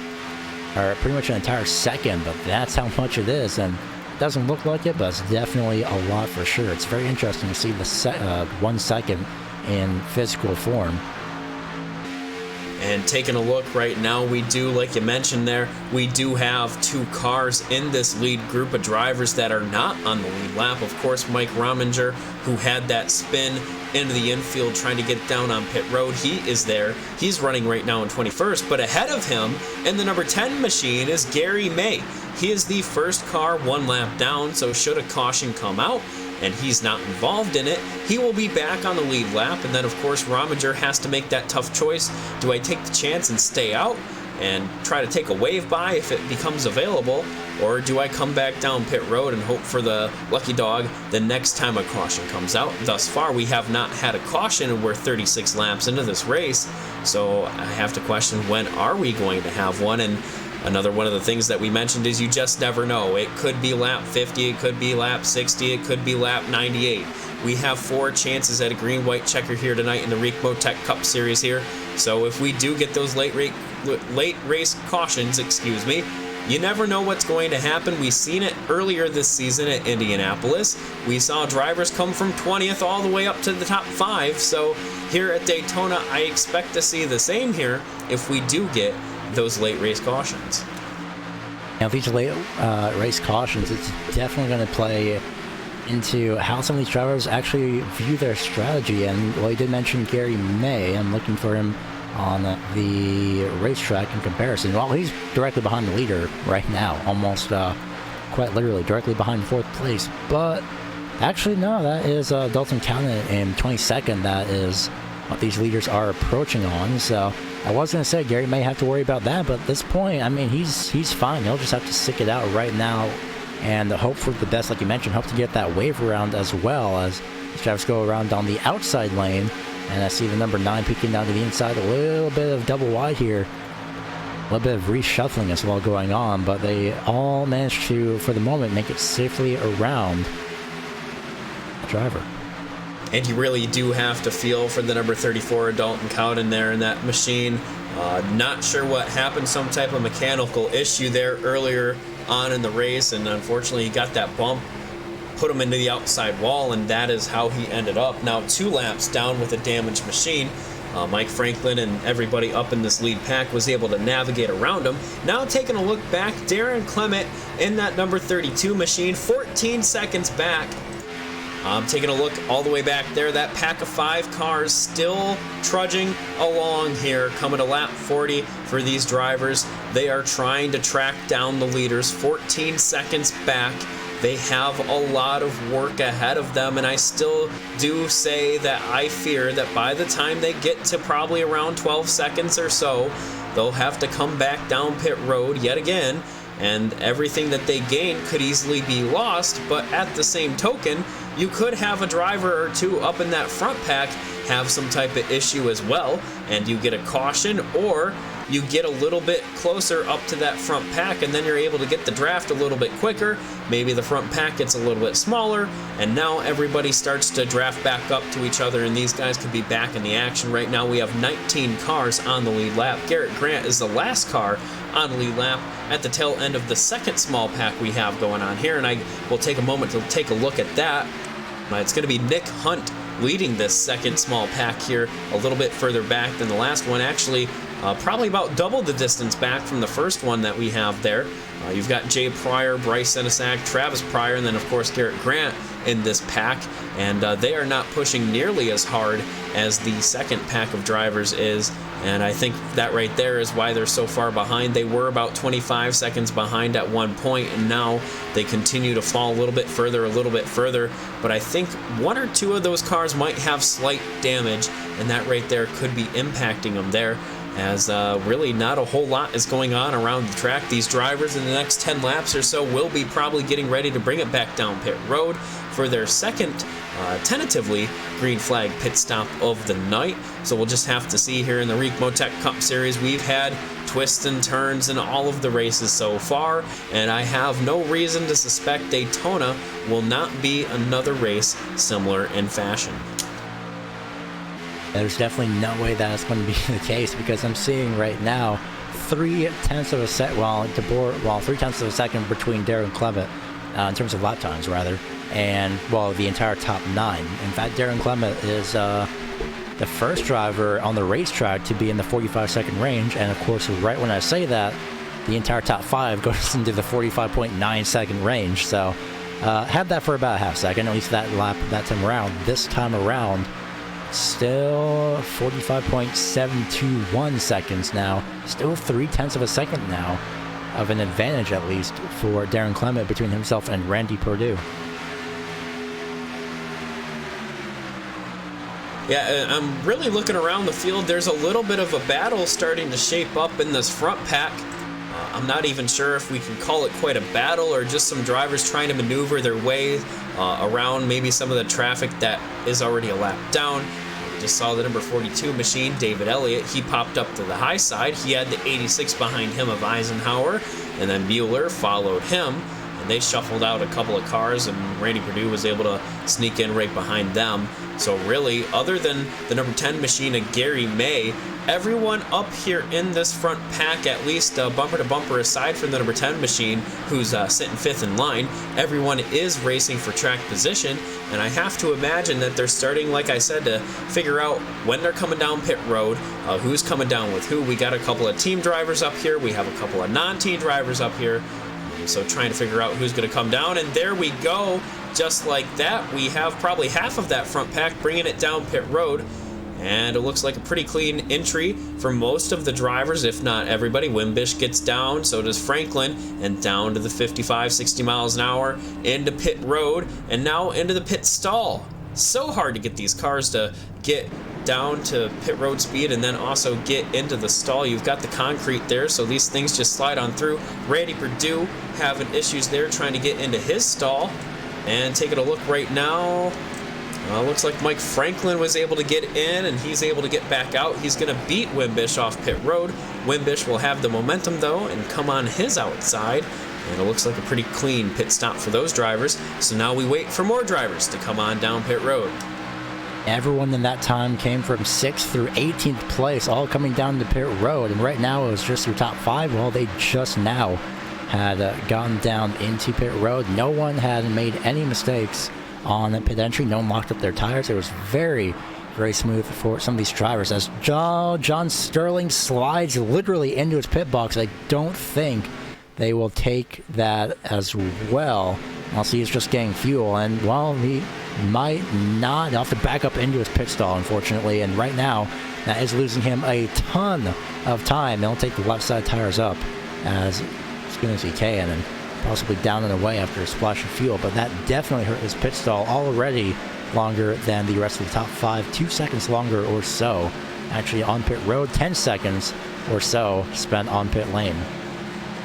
are pretty much an entire second, but that's how much it is, and it doesn't look like it, but it's definitely a lot for sure. It's very interesting to see the 1 second in physical form. And taking a look right now, we do, like you mentioned there, we do have 2 cars in this lead group of drivers that are not on the lead lap. Of course, Mike Rominger, who had that spin into the infield trying to get down on pit road, he is there. He's running right now in 21st, but ahead of him in the number 10 machine is Gary May. He is the first car 1 lap down, so should a caution come out and he's not involved in it, he will be back on the lead lap. And then of course Rominger has to make that tough choice. Do I take the chance and stay out and try to take a wave by if it becomes available, or do I come back down pit road and hope for the lucky dog the next time a caution comes out? Thus far we have not had a caution, and we're 36 laps into this race, so I have to question, when are we going to have one? And another one of the things that we mentioned is you just never know. It could be lap 50, it could be lap 60, it could be lap 98. We have 4 chances at a green-white checker here tonight in the Ricmotech Cup Series here. So if we do get those late race cautions, you never know what's going to happen. We've seen it earlier this season at Indianapolis. We saw drivers come from 20th all the way up to the top 5. So here at Daytona, I expect to see the same here if we do get those late race cautions. Now, these late race cautions, it's definitely going to play into how some of these drivers actually view their strategy. And well, he did mention Gary May. I'm looking for him on the racetrack in comparison. Well, he's directly behind the leader right now, almost quite literally directly behind 4th place. But actually, no, that is Dalton County in 22nd. That is what these leaders are approaching on. So I was going to say Gary may have to worry about that, but at this point, I mean, he's fine. He'll just have to stick it out right now and hope for the best, like you mentioned, hope to get that wave around as well, as these drivers go around on the outside lane. And I see the number 9 peeking down to the inside, a little bit of double wide here, a little bit of reshuffling as well going on, but they all managed to, for the moment, make it safely around the driver. And you really do have to feel for the number 34 Dalton Cowden there in that machine. Not sure what happened, some type of mechanical issue there earlier on in the race, and unfortunately he got that bump put him into the outside wall, and that is how he ended up. Now 2 laps down with a damaged machine. Mike Franklin and everybody up in this lead pack was able to navigate around him. Now taking a look back, Darren Clement in that number 32 machine, 14 seconds back. Taking a look all the way back there, that pack of 5 cars still trudging along here, coming to lap 40 for these drivers. They are trying to track down the leaders, 14 seconds back. They have a lot of work ahead of them, and I still do say that I fear that by the time they get to probably around 12 seconds or so, they'll have to come back down pit road yet again, and everything that they gain could easily be lost. But at the same token, you could have a driver or two up in that front pack have some type of issue as well, and you get a caution, or you get a little bit closer up to that front pack, and then you're able to get the draft a little bit quicker. Maybe the front pack gets a little bit smaller, and now everybody starts to draft back up to each other, and these guys could be back in the action. Right now we have 19 cars on the lead lap. Garrett Grant is the last car on the lead lap at the tail end of the second small pack we have going on here, and I will take a moment to take a look at that. It's going to be Nick Hunt leading this second small pack here, a little bit further back than the last one. Actually, probably about double the distance back from the first one that we have there. You've got Jay Pryor, Bryce Senesac, Travis Pryor, and then of course Garrett Grant in this pack, and they are not pushing nearly as hard as the second pack of drivers is, and I think that right there is why they're so far behind. They were about 25 seconds behind at one point, and now they continue to fall a little bit further, but I think 1 or 2 of those cars might have slight damage, and that right there could be impacting them there, as really not a whole lot is going on around the track. These drivers in the next 10 laps or so will be probably getting ready to bring it back down pit road for their second, tentatively, green flag pit stop of the night. So we'll just have to see here in the Ricmotech Cup Series. We've had twists and turns in all of the races so far, and I have no reason to suspect Daytona will not be another race similar in fashion. There's definitely no way that's going to be the case, because I'm seeing right now 3/10 of a second, 3/10 of a second between Darren Clement, in terms of lap times rather, and the entire top 9. In fact, Darren Clement is the first driver on the racetrack to be in the 45-second range, and of course, right when I say that, the entire top 5 goes into the 45.9-second range. So, had that for about a half second, at least that lap, that time around. This time around, still 45.721 seconds now, still 3/10 of a second now of an advantage, at least for Darren Clement, between himself and Randy Perdue. Yeah, I'm really looking around the field. There's a little bit of a battle starting to shape up in this front pack. I'm not even sure if we can call it quite a battle, or just some drivers trying to maneuver their way around maybe some of the traffic that is already a lap down. We just saw the number 42 machine, David Elliott. He popped up to the high side. He had the 86 behind him of Eisenhower, and then Mueller followed him, and they shuffled out a couple of cars, and Randy Perdue was able to sneak in right behind them. So really, other than the number 10 machine of Gary May, everyone up here in this front pack, at least bumper to bumper, aside from the number 10 machine, who's sitting 5th in line, everyone is racing for track position, and I have to imagine that they're starting, like I said, to figure out when they're coming down pit road, who's coming down with who. We got a couple of team drivers up here, we have a couple of non-team drivers up here, so trying to figure out who's going to come down, and there we go. Just like that, we have probably half of that front pack bringing it down pit road, and it looks like a pretty clean entry for most of the drivers, if not everybody. Wimbish gets down, so does Franklin, and down to the 55, 60 miles an hour into pit road, and now into the pit stall. So hard to get these cars to get down to pit road speed and then also get into the stall. You've got the concrete there, so these things just slide on through. Randy Perdue having issues there trying to get into his stall. And taking a look right now, looks like Mike Franklin was able to get in, and he's able to get back out. He's going to beat Wimbish off pit road. Wimbish will have the momentum, though, and come on his outside. And it looks like a pretty clean pit stop for those drivers. So now we wait for more drivers to come on down pit road. Everyone in that time came from 6th through 18th place, all coming down to pit road. And right now it was just your top 5. Well, they just now had gotten down into pit road. No one had made any mistakes on pit entry. No one locked up their tires. It was very, very smooth for some of these drivers. As John Sterling slides literally into his pit box, I don't think they will take that as well. Also, he's just getting fuel, and while he might not, he'll have to back up into his pit stall, unfortunately, and right now, that is losing him a ton of time. He'll take the left side tires up as soon as he can, and possibly down and away after a splash of fuel, but that definitely hurt his pit stall already longer than the rest of the top 5, 2 seconds longer or so. Actually, on pit road, 10 seconds or so spent on pit lane.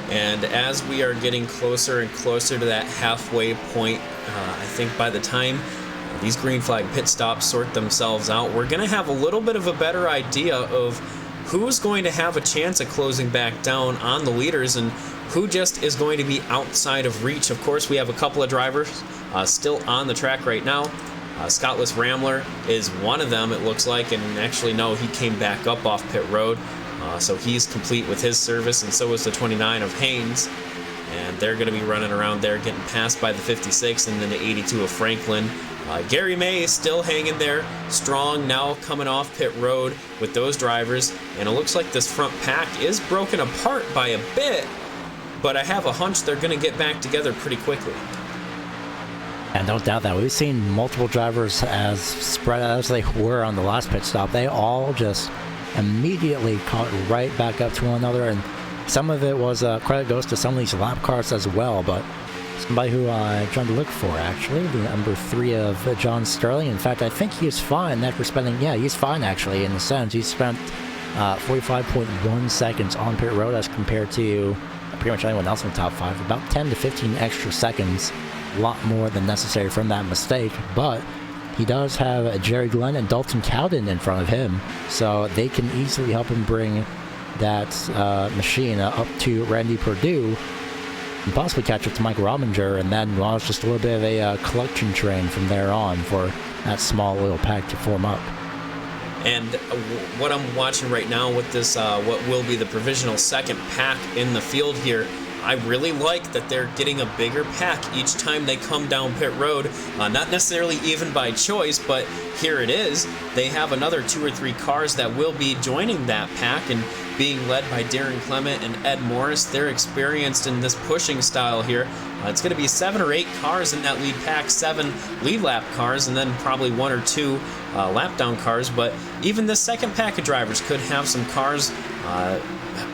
And as we are getting closer and closer to that halfway point, I think by the time these green flag pit stops sort themselves out, we're going to have a little bit of a better idea of who's going to have a chance of closing back down on the leaders and who just is going to be outside of reach. Of course, we have a couple of drivers still on the track right now. Scottless Rambler is one of them, it looks like, and actually, no, he came back up off pit road. So he's complete with his service, and so is the 29 of Haynes. And they're going to be running around there, getting passed by the 56 and then the 82 of Franklin. Gary May is still hanging there, strong, now coming off pit road with those drivers. And it looks like this front pack is broken apart by a bit, but I have a hunch they're going to get back together pretty quickly. And don't doubt that. We've seen multiple drivers as spread out as they were on the last pit stop. They all just immediately caught right back up to one another, and some of it was credit goes to some of these lap cars as well, but somebody who I'm trying to look for, actually, the number 3 of John Sterling. In fact, I think he was fine after spending, he's fine actually, in a sense. He spent 45.1 seconds on pit road as compared to pretty much anyone else in the top 5, about 10 to 15 extra seconds, a lot more than necessary from that mistake, but he does have Jerry Glenn and Dalton Cowden in front of him, so they can easily help him bring that machine up to Randy Perdue and possibly catch up to Mike Rominger, and then it's just a little bit of a collection train from there on for that small little pack to form up. And what I'm watching right now with this, what will be the provisional second pack in the field here, I really like that they're getting a bigger pack each time they come down pit road. Not necessarily even by choice, but here it is. They have another 2 or 3 cars that will be joining that pack and being led by Darren Clement and Ed Morris. They're experienced in this pushing style here. It's going to be 7 or 8 cars in that lead pack, 7 lead lap cars, and then probably 1 or 2 lap down cars. But even this second pack of drivers could have some cars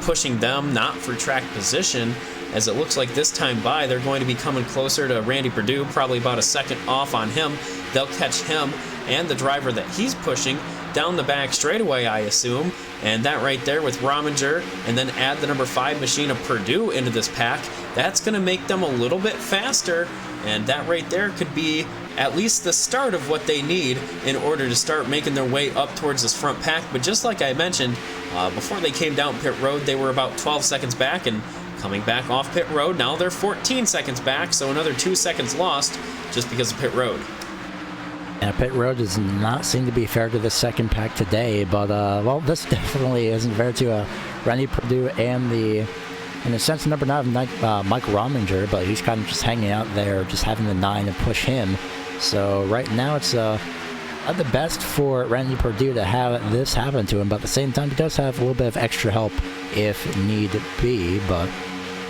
pushing them, not for track position, as it looks like this time by they're going to be coming closer to Randy Perdue, probably about a second off on him. They'll catch him and the driver that he's pushing down the back straightaway, I assume, and that right there with Rominger, and then add the number 5 machine of Perdue into this pack, that's going to make them a little bit faster, and that right there could be at least the start of what they need in order to start making their way up towards this front pack. But just like I mentioned, before they came down pit road, they were about 12 seconds back, and coming back off pit road, now they're 14 seconds back, so another 2 seconds lost just because of pit road. Yeah, pit road does not seem to be fair to the second pack today, but, this definitely isn't fair to Randy Perdue and in a sense, number 9, Mike Rominger, but he's kind of just hanging out there, just having the 9 to push him. So right now it's not the best for Randy Perdue to have this happen to him, but at the same time, he does have a little bit of extra help if need be, but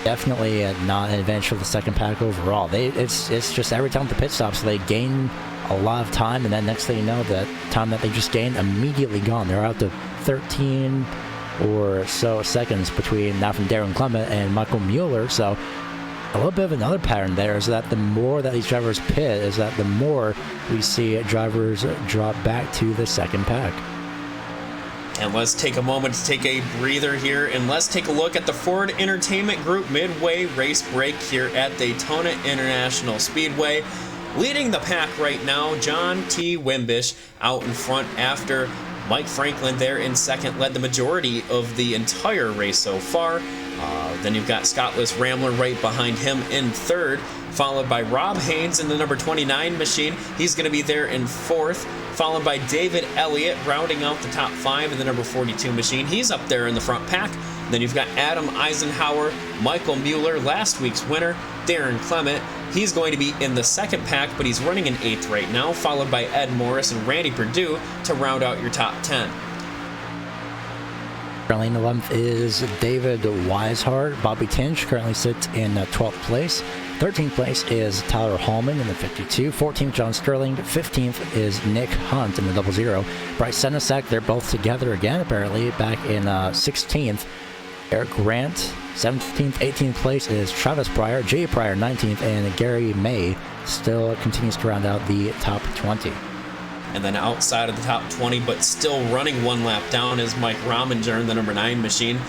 definitely not an advantage for the second pack overall. It's just every time at the pit stops, they gain a lot of time, and then next thing you know, that time that they just gained immediately gone. They're out to 13 or so seconds between now from Darren Clement and Michael Mueller, so a little bit of another pattern there is that the more that these drivers pit, is that the more we see drivers drop back to the second pack. And let's take a moment to take a breather here, and let's take a look at the Ford Entertainment Group Midway race break here at Daytona International Speedway. Leading the pack right now, John T. Wimbish out in front after Mike Franklin there in second, led the majority of the entire race so far. Then you've got Scottless Rambler right behind him in third, followed by Rob Haynes in the number 29 machine. He's going to be there in fourth, followed by David Elliott rounding out the top 5 in the number 42 machine. He's up there in the front pack. Then you've got Adam Eisenhower, Michael Mueller, last week's winner, Darren Clement. He's going to be in the second pack, but he's running in 8th right now, followed by Ed Morris and Randy Perdue to round out your top 10. Currently in 11th is David Weishart. Bobby Tinch currently sits in 12th place. 13th place is Tyler Hallman in the 52. 14th, John Sterling. 15th is Nick Hunt in the 00. Bryce Senesek, they're both together again, apparently, back in 16th. Eric Grant, 17th. 18th place is Travis Pryor. Jay Pryor, 19th. And Gary May still continues to round out the top 20. And then outside of the top 20, but still running one lap down, is Mike Rominger in the number 9 machine.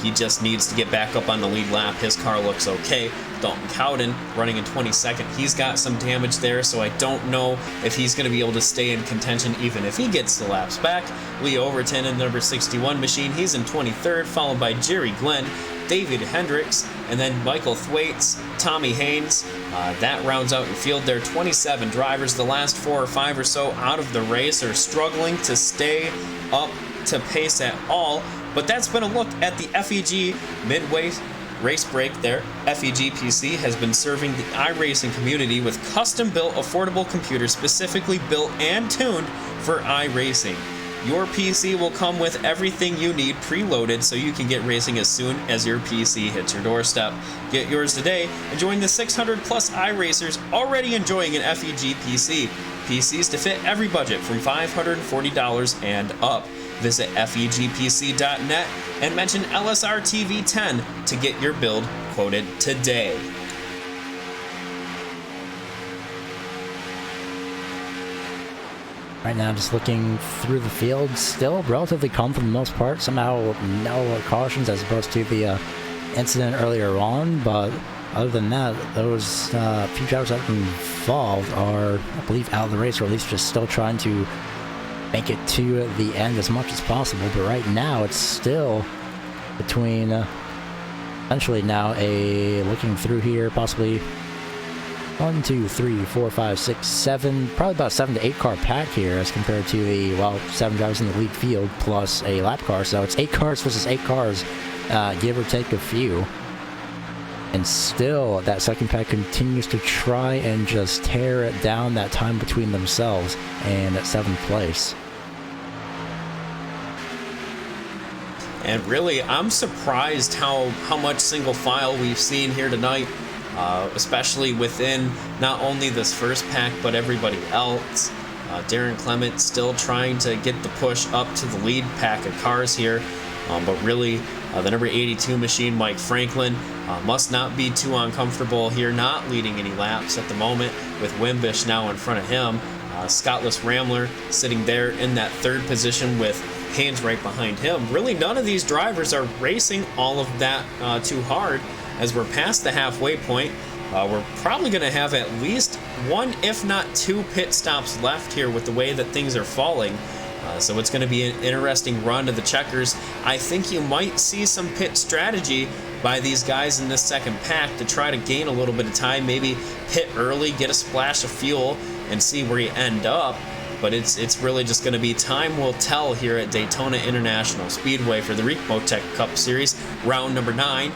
He just needs to get back up on the lead lap. His car looks okay. Dalton Cowden running in 22nd. He's got some damage there, so I don't know if he's going to be able to stay in contention even if he gets the laps back. Lee Overton in the number 61 machine. He's in 23rd, followed by Jerry Glenn, David Hendricks, and then Michael Thwaites, Tommy Haynes. That rounds out your field there. 27 drivers. The last 4 or 5 or so out of the race are struggling to stay up to pace at all. But that's been a look at the FEG Midway race break there. FEG PC has been serving the iRacing community with custom-built, affordable computers specifically built and tuned for iRacing. Your PC will come with everything you need preloaded so you can get racing as soon as your PC hits your doorstep. Get yours today and join the 600 plus iRacers already enjoying an FEG PC. PCs to fit every budget from $540 and up. Visit fegpc.net and mention LSRTV10 to get your build quoted today. Right now, just looking through the field, still relatively calm for the most part. Somehow, no cautions as opposed to the incident earlier on. But other than that, those few drivers that have been involved are, I believe, out of the race, or at least just still trying to make it to the end as much as possible. But right now, it's still between, essentially now looking through here, possibly 1, 2, 3, 4, 5, 6, 7, probably about 7 to 8 car pack here as compared to the, 7 drivers in the lead field plus a lap car. So it's 8 cars versus 8 cars, give or take a few. And still, that second pack continues to try and just tear it down that time between themselves and at 7th place. And really, I'm surprised how much single file we've seen here tonight, especially within not only this first pack, but everybody else. Darren Clement still trying to get the push up to the lead pack of cars here. But really, the number 82 machine, Mike Franklin, must not be too uncomfortable here, not leading any laps at the moment, with Wimbish now in front of him. Scottless Ramler sitting there in that 3rd position with Haynes right behind him. Really, none of these drivers are racing all of that too hard. As we're past the halfway point, we're probably going to have at least 1, if not 2 pit stops left here with the way that things are falling. So it's going to be an interesting run to the checkers. I think you might see some pit strategy by these guys in this second pack to try to gain a little bit of time, maybe pit early, get a splash of fuel, and see where you end up. But it's really just going to be time will tell here at Daytona International Speedway for the Ricmotech Cup Series, round number 9.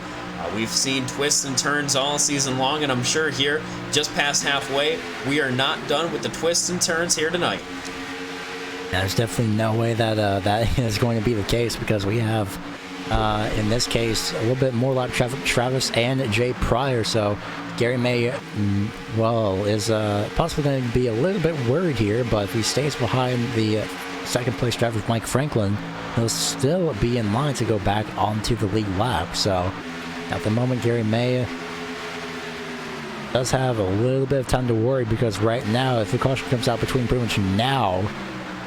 We've seen twists and turns all season long, and I'm sure here, just past halfway, we are not done with the twists and turns here tonight. Yeah, there's definitely no way that that is going to be the case, because we have, in this case, a little bit more lap traffic, Travis and Jay Pryor. So Gary May, is possibly going to be a little bit worried here, but if he stays behind the second place driver, Mike Franklin, he'll still be in line to go back onto the lead lap. So at the moment, Gary May does have a little bit of time to worry, because right now, if the caution comes out between pretty much now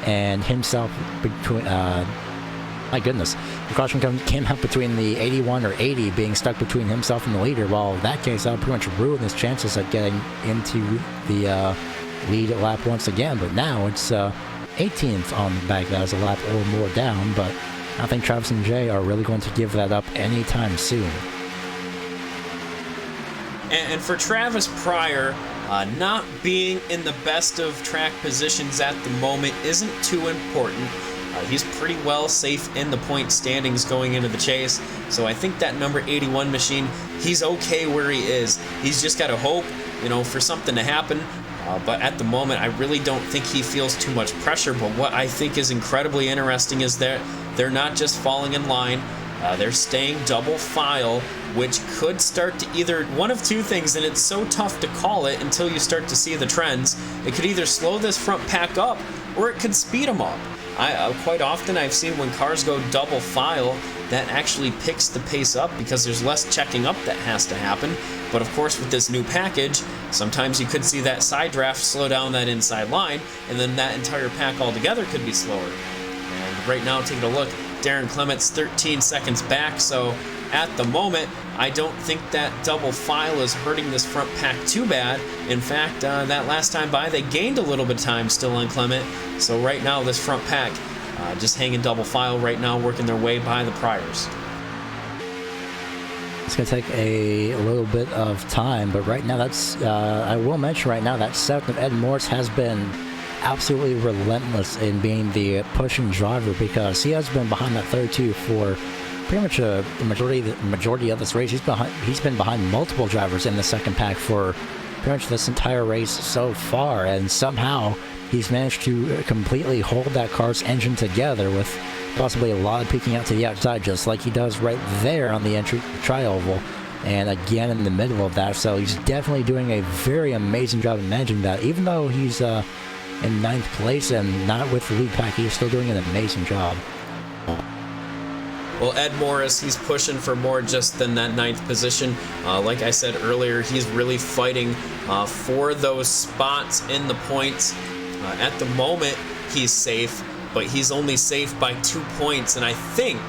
and himself, between my goodness, the caution came out between the 81 or 80 being stuck between himself and the leader. Well, in that case, that would pretty much ruin his chances at getting into the lead lap once again. But now it's 18th on the back. That is a lap or more down, but I think Travis and Jay are really going to give that up anytime soon. And for Travis Pryor, not being in the best of track positions at the moment isn't too important. He's pretty well safe in the point standings going into the chase. So I think that number 81 machine, he's okay where he is. He's just got to hope, for something to happen. But at the moment, I really don't think he feels too much pressure. But what I think is incredibly interesting is that they're not just falling in line. They're staying double file, which could start to either one of two things, and it's so tough to call it until you start to see the trends. It could either slow this front pack up, or it could speed them up. Quite often I've seen when cars go double file, that actually picks the pace up because there's less checking up that has to happen. But of course, with this new package, sometimes you could see that side draft slow down that inside line, and then that entire pack altogether could be slower. And right now, taking a look, Darren Clement's 13 seconds back, so at the moment, I don't think that double file is hurting this front pack too bad. In fact, that last time by, they gained a little bit of time still on Clement. So right now, this front pack just hanging double file right now, working their way by the priors. It's going to take a little bit of time, but right now I will mention right now that second Ed Morris has been absolutely relentless in being the pushing driver, because he has been behind that 32 for pretty much the majority of this race. He's been behind multiple drivers in the second pack for pretty much this entire race so far, and somehow he's managed to completely hold that car's engine together with possibly a lot of peeking out to the outside, just like he does right there on the entry tri-oval, and again in the middle of that. So he's definitely doing a very amazing job of managing that. Even though he's in 9th place and not with the lead pack, he's still doing an amazing job. Well, Ed Morris, he's pushing for more just than that 9th position. Like I said earlier, he's really fighting for those spots in the points. At the moment, he's safe, but he's only safe by 2 points. And I think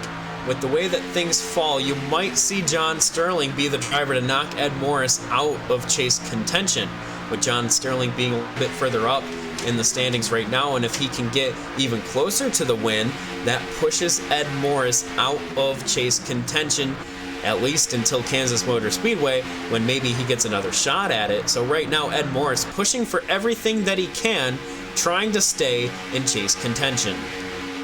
with the way that things fall, you might see John Sterling be the driver to knock Ed Morris out of chase contention, with John Sterling being a bit further up in the standings right now. And if he can get even closer to the win, that pushes Ed Morris out of chase contention, at least until Kansas Motor Speedway, when maybe he gets another shot at it. So right now, Ed Morris pushing for everything that he can, trying to stay in chase contention.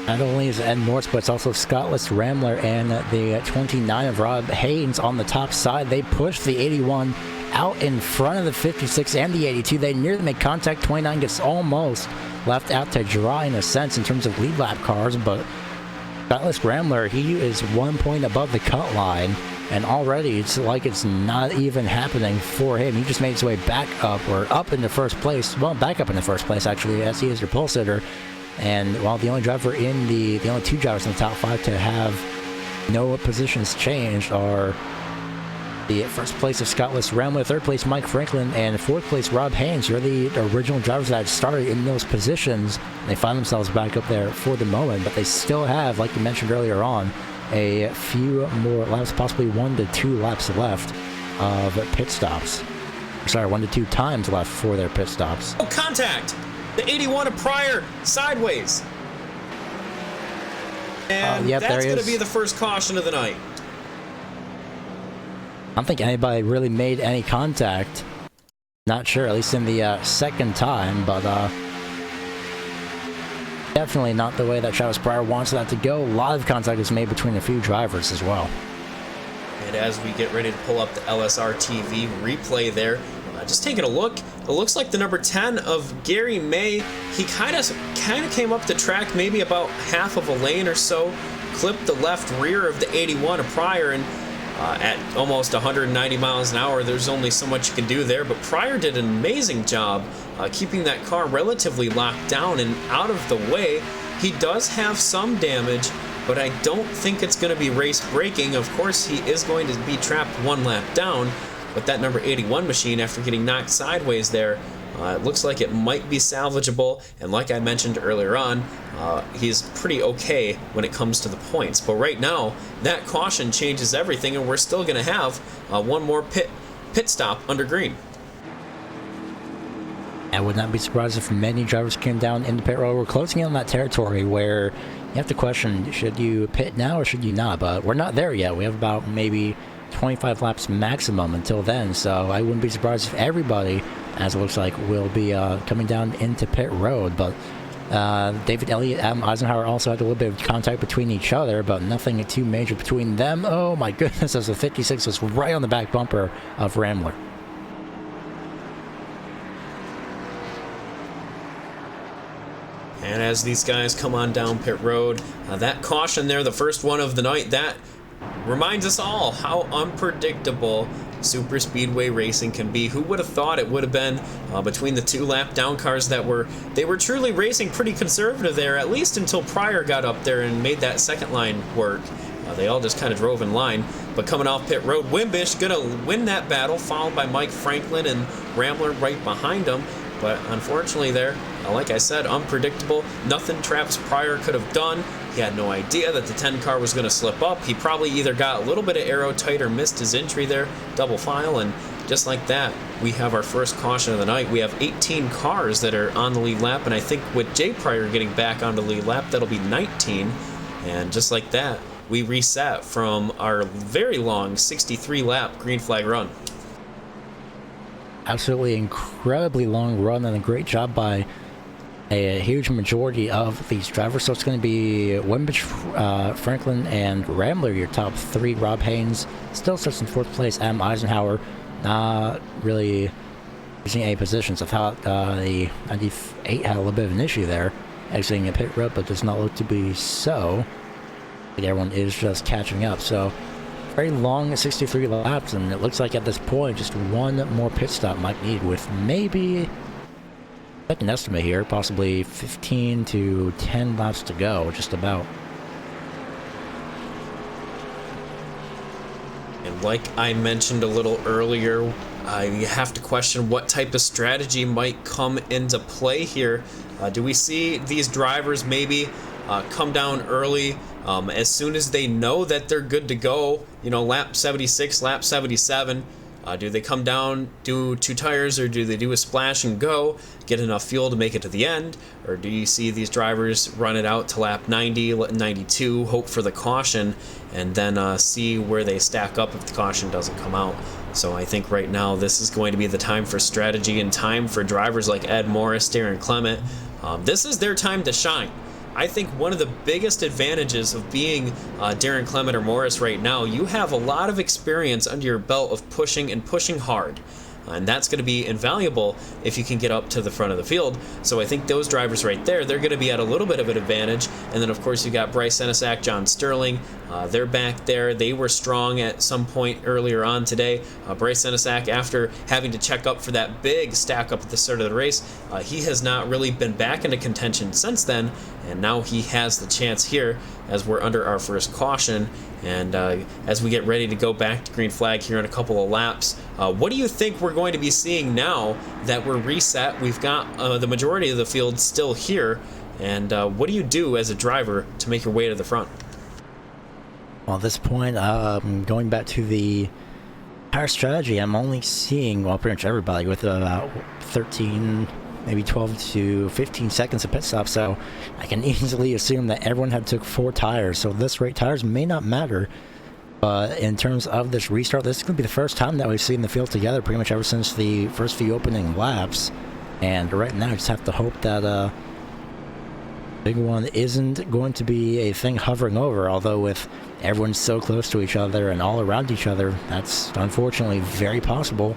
Not only is it Ed Morris, but it's also Scottless Rambler and the 29 of Rob Haynes on the top side. They push the 81 out in front of the 56 and the 82. They nearly make contact. 29 gets almost left out to dry in a sense in terms of lead lap cars, but Scottless Rambler, he is 1 point above the cut line, and already it's like it's not even happening for him. He just made his way back up, or up into first place. Well, back up in the first place, actually, as he is your pole sitter. And while the only driver in the only two drivers in the top 5 to have no positions changed are the first place of Scottless Rambler, third place Mike Franklin, and fourth place Rob Haynes. You're the original drivers that started in those positions. They find themselves back up there for the moment, but they still have, like you mentioned earlier on, a few more laps, possibly 1 to 2 laps left of pit stops. Sorry, 1 to 2 times left for their pit stops. Oh, contact! The 81 of Pryor, sideways. And yep, that's going to be the first caution of the night. I don't think anybody really made any contact. Not sure, at least in the second time, but definitely not the way that Travis Pryor wants that to go. A lot of contact was made between a few drivers as well. And as we get ready to pull up the LSR TV replay there, just taking a look, it looks like the number 10 of Gary May, he kind of came up the track maybe about half of a lane or so, clipped the left rear of the 81 of Pryor, and at almost 190 miles an hour, there's only so much you can do there. But Pryor did an amazing job keeping that car relatively locked down and out of the way. He does have some damage, but I don't think it's going to be race breaking. Of course, he is going to be trapped 1 lap down, but that number 81 machine, after getting knocked sideways there, it looks like it might be salvageable, and like I mentioned earlier on, he's pretty okay when it comes to the points. But right now, that caution changes everything, and we're still going to have one more pit stop under green. I would not be surprised if many drivers came down in the pit road. We're closing in on that territory where you have to question, should you pit now or should you not? But we're not there yet. We have about maybe 25 laps maximum until then, so I wouldn't be surprised if everybody, as it looks like, will be coming down into pit road. But David Elliott, Adam Eisenhower also had a little bit of contact between each other, but nothing too major between them. Oh my goodness, as the 56 was right on the back bumper of Rambler. And as these guys come on down pit road, that caution there, the first one of the night, that reminds us all how unpredictable super speedway racing can be. Who would have thought it would have been between the 2 lap down cars that were truly racing pretty conservative there, at least until Pryor got up there and made that second line work. They all just kind of drove in line. But coming off pit road, Wimbish gonna win that battle, followed by Mike Franklin and Rambler right behind him. But unfortunately there, like I said, unpredictable. Nothing Travis Pryor could have done. He had no idea that the 10 car was going to slip up. He probably either got a little bit of aero tight or missed his entry there, double file, and just like that, we have our first caution of the night. We have 18 cars that are on the lead lap, and I think with Jay Pryor getting back on the lead lap, that'll be 19. And just like that, we reset from our very long 63 lap green flag run. Absolutely incredibly long run, and a great job by a huge majority of these drivers. So it's going to be Wimbish, Franklin, and Rambler, your top 3. Rob Haynes still sits in 4th place. Adam Eisenhower not really using any positions. I thought the 98 had a little bit of an issue there, exiting a pit road, but does not look to be so. I think everyone is just catching up. So very long 63 laps, and it looks like at this point just one more pit stop might need, with maybe, I can estimate here, possibly 15 to 10 laps to go, just about. And like I mentioned a little earlier, I have to question what type of strategy might come into play here. Do we see these drivers maybe come down early as soon as they know that they're good to go? You know, lap 76, lap 77. Do they come down, do 2 tires, or do they do a splash and go, get enough fuel to make it to the end? Or do you see these drivers run it out to lap 90, 92, hope for the caution, and then see where they stack up if the caution doesn't come out? So I think right now this is going to be the time for strategy and time for drivers like Ed Morris, Darren Clement. This is their time to shine. I think one of the biggest advantages of being Darren Clement or Morris right now, you have a lot of experience under your belt of pushing and pushing hard. And that's going to be invaluable if you can get up to the front of the field. So I think those drivers right there, they're going to be at a little bit of an advantage. And then, of course, you got Bryce Senesac, John Sterling. They're back there. They were strong at some point earlier on today. Bryce Senesac, after having to check up for that big stack up at the start of the race, he has not really been back into contention since then. And now he has the chance here as we're under our first caution. And as we get ready to go back to green flag here in a couple of laps, what do you think we're going to be seeing now that we're reset? We've got the majority of the field still here. And what do you do as a driver to make your way to the front? Well, at this point, going back to the tire strategy, I'm only seeing, well, pretty much everybody with about 13, maybe 12 to 15 seconds of pit stop, so I can easily assume that everyone had took 4 tires, so this rate tires may not matter. But in terms of this restart, this is going to be the first time that we've seen the field together pretty much ever since the first few opening laps, and right now I just have to hope that big one isn't going to be a thing hovering over, although with everyone so close to each other and all around each other, that's unfortunately very possible.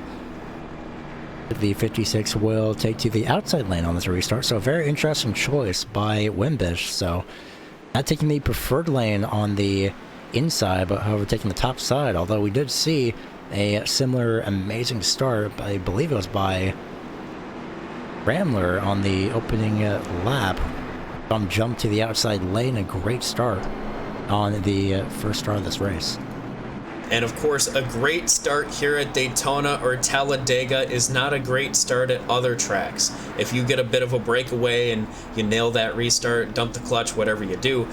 The 56 will take to the outside lane on this restart, so a very interesting choice by Wimbish. So not taking the preferred lane on the inside, but however taking the top side, although we did see a similar amazing start, I believe it was by Rambler on the opening lap. Jump to the outside lane, a great start on the first start of this race. And of course, a great start here at Daytona or Talladega is not a great start at other tracks. If you get a bit of a breakaway and you nail that restart, dump the clutch, whatever you do,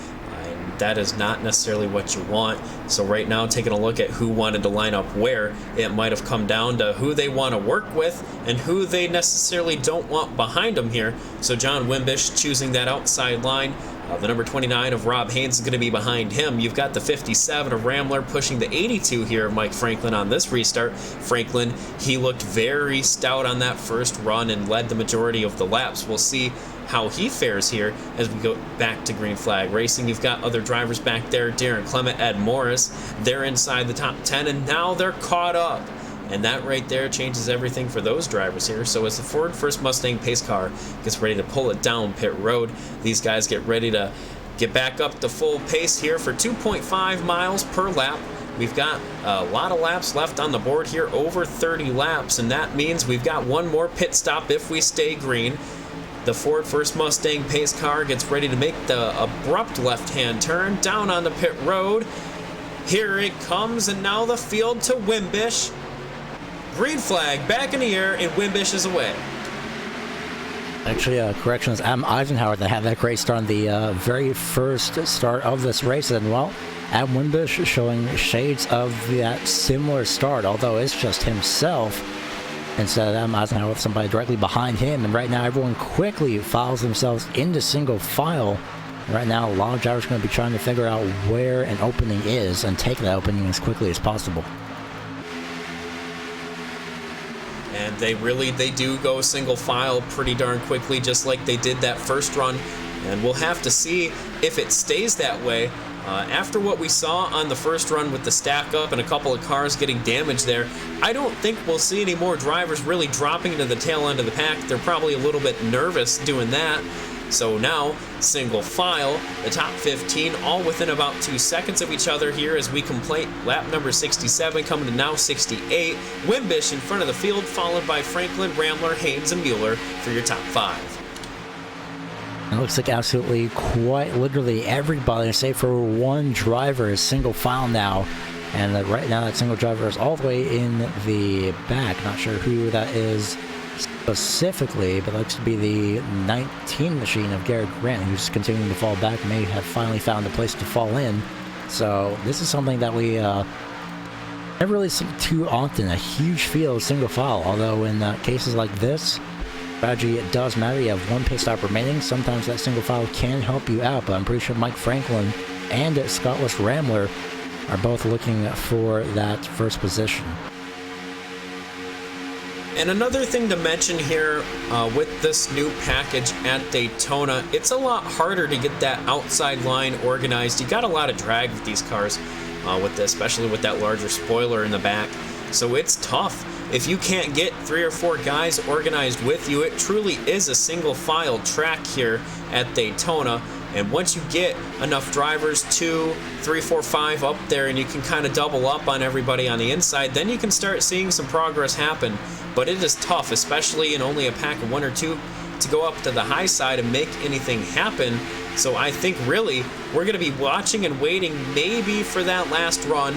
that is not necessarily what you want. So right now, taking a look at who wanted to line up where, it might have come down to who they want to work with and who they necessarily don't want behind them here. So John Wimbish choosing that outside line. The number 29 of Rob Haynes is going to be behind him. You've got the 57 of Rambler pushing the 82 here of Mike Franklin on this restart. Franklin, he looked very stout on that first run and led the majority of the laps. We'll see how he fares here as we go back to green flag racing. You've got other drivers back there, Darren Clement, Ed Morris. They're inside the top 10, and now they're caught up. And that right there changes everything for those drivers here. So as the Ford First Mustang pace car gets ready to pull it down pit road, these guys get ready to get back up to full pace here for 2.5 miles per lap. We've got a lot of laps left on the board here, over 30 laps, and that means we've got one more pit stop if we stay green. The Ford First Mustang pace car gets ready to make the abrupt left-hand turn down on the pit road. Here it comes, and now the field to Wimbish. Green flag back in the air, and Wimbish is away. Actually, corrections, Adam Eisenhower that had that great start on the very first start of this race, and well, Adam Wimbish showing shades of that similar start, although it's just himself instead of Adam Eisenhower with somebody directly behind him. And right now, everyone quickly files themselves into single file. Right now, a lot of drivers are going to be trying to figure out where an opening is and take that opening as quickly as possible. And they do go single file pretty darn quickly, just like they did that first run. And we'll have to see if it stays that way. After what we saw on the first run with the stack up and a couple of cars getting damaged there, I don't think we'll see any more drivers really dropping into the tail end of the pack. They're probably a little bit nervous doing that. So now, single file, the top 15, all within about 2 seconds of each other here as we complete lap number 67, coming to now 68. Wimbish in front of the field, followed by Franklin, Ramler, Haynes, and Mueller for your top 5. It looks like absolutely quite literally everybody, save for one driver, is single file now. And right now that single driver is all the way in the back. Not sure who that is specifically, but looks to be the 19 machine of Garrett Grant, who's continuing to fall back, may have finally found a place to fall in. So this is something that we never really see too often, a huge field single file, although in cases like this, strategy it does matter. You have one pit stop remaining. Sometimes that single file can help you out, but I'm pretty sure Mike Franklin and Scottless Ramler are both looking for that first position. And another thing to mention here with this new package at Daytona, it's a lot harder to get that outside line organized. You got a lot of drag with these cars, especially with that larger spoiler in the back. So it's tough. If you can't get 3 or 4 guys organized with you, it truly is a single file track here at Daytona. And once you get enough drivers, 2, 3, 4, 5 up there, and you can kind of double up on everybody on the inside, then you can start seeing some progress happen. But it is tough, especially in only a pack of 1 or 2, to go up to the high side and make anything happen. So I think really we're going to be watching and waiting maybe for that last run,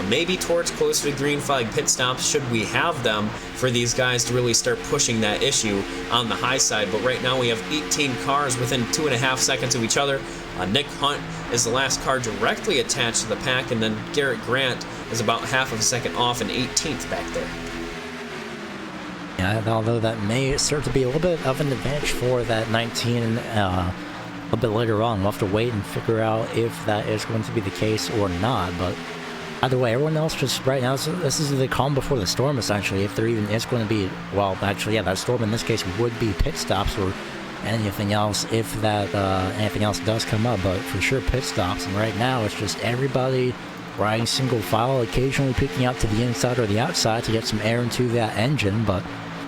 maybe towards closer to green flag pit stops should we have them, for these guys to really start pushing that issue on the high side. But right now we have 18 cars within 2.5 seconds of each other. Nick Hunt is the last car directly attached to the pack, and then Garrett Grant is about half of a second off and 18th back there. Yeah, although that may start to be a little bit of an advantage for that 19 a little bit later on. We'll have to wait and figure out if that is going to be the case or not. But either way, everyone else just right now, this is the calm before the storm, essentially. If there even is going to be, well, actually, yeah, that storm in this case would be pit stops or anything else if that anything else does come up. But for sure, pit stops. And right now, it's just everybody riding single file, occasionally peeking out to the inside or the outside to get some air into that engine. But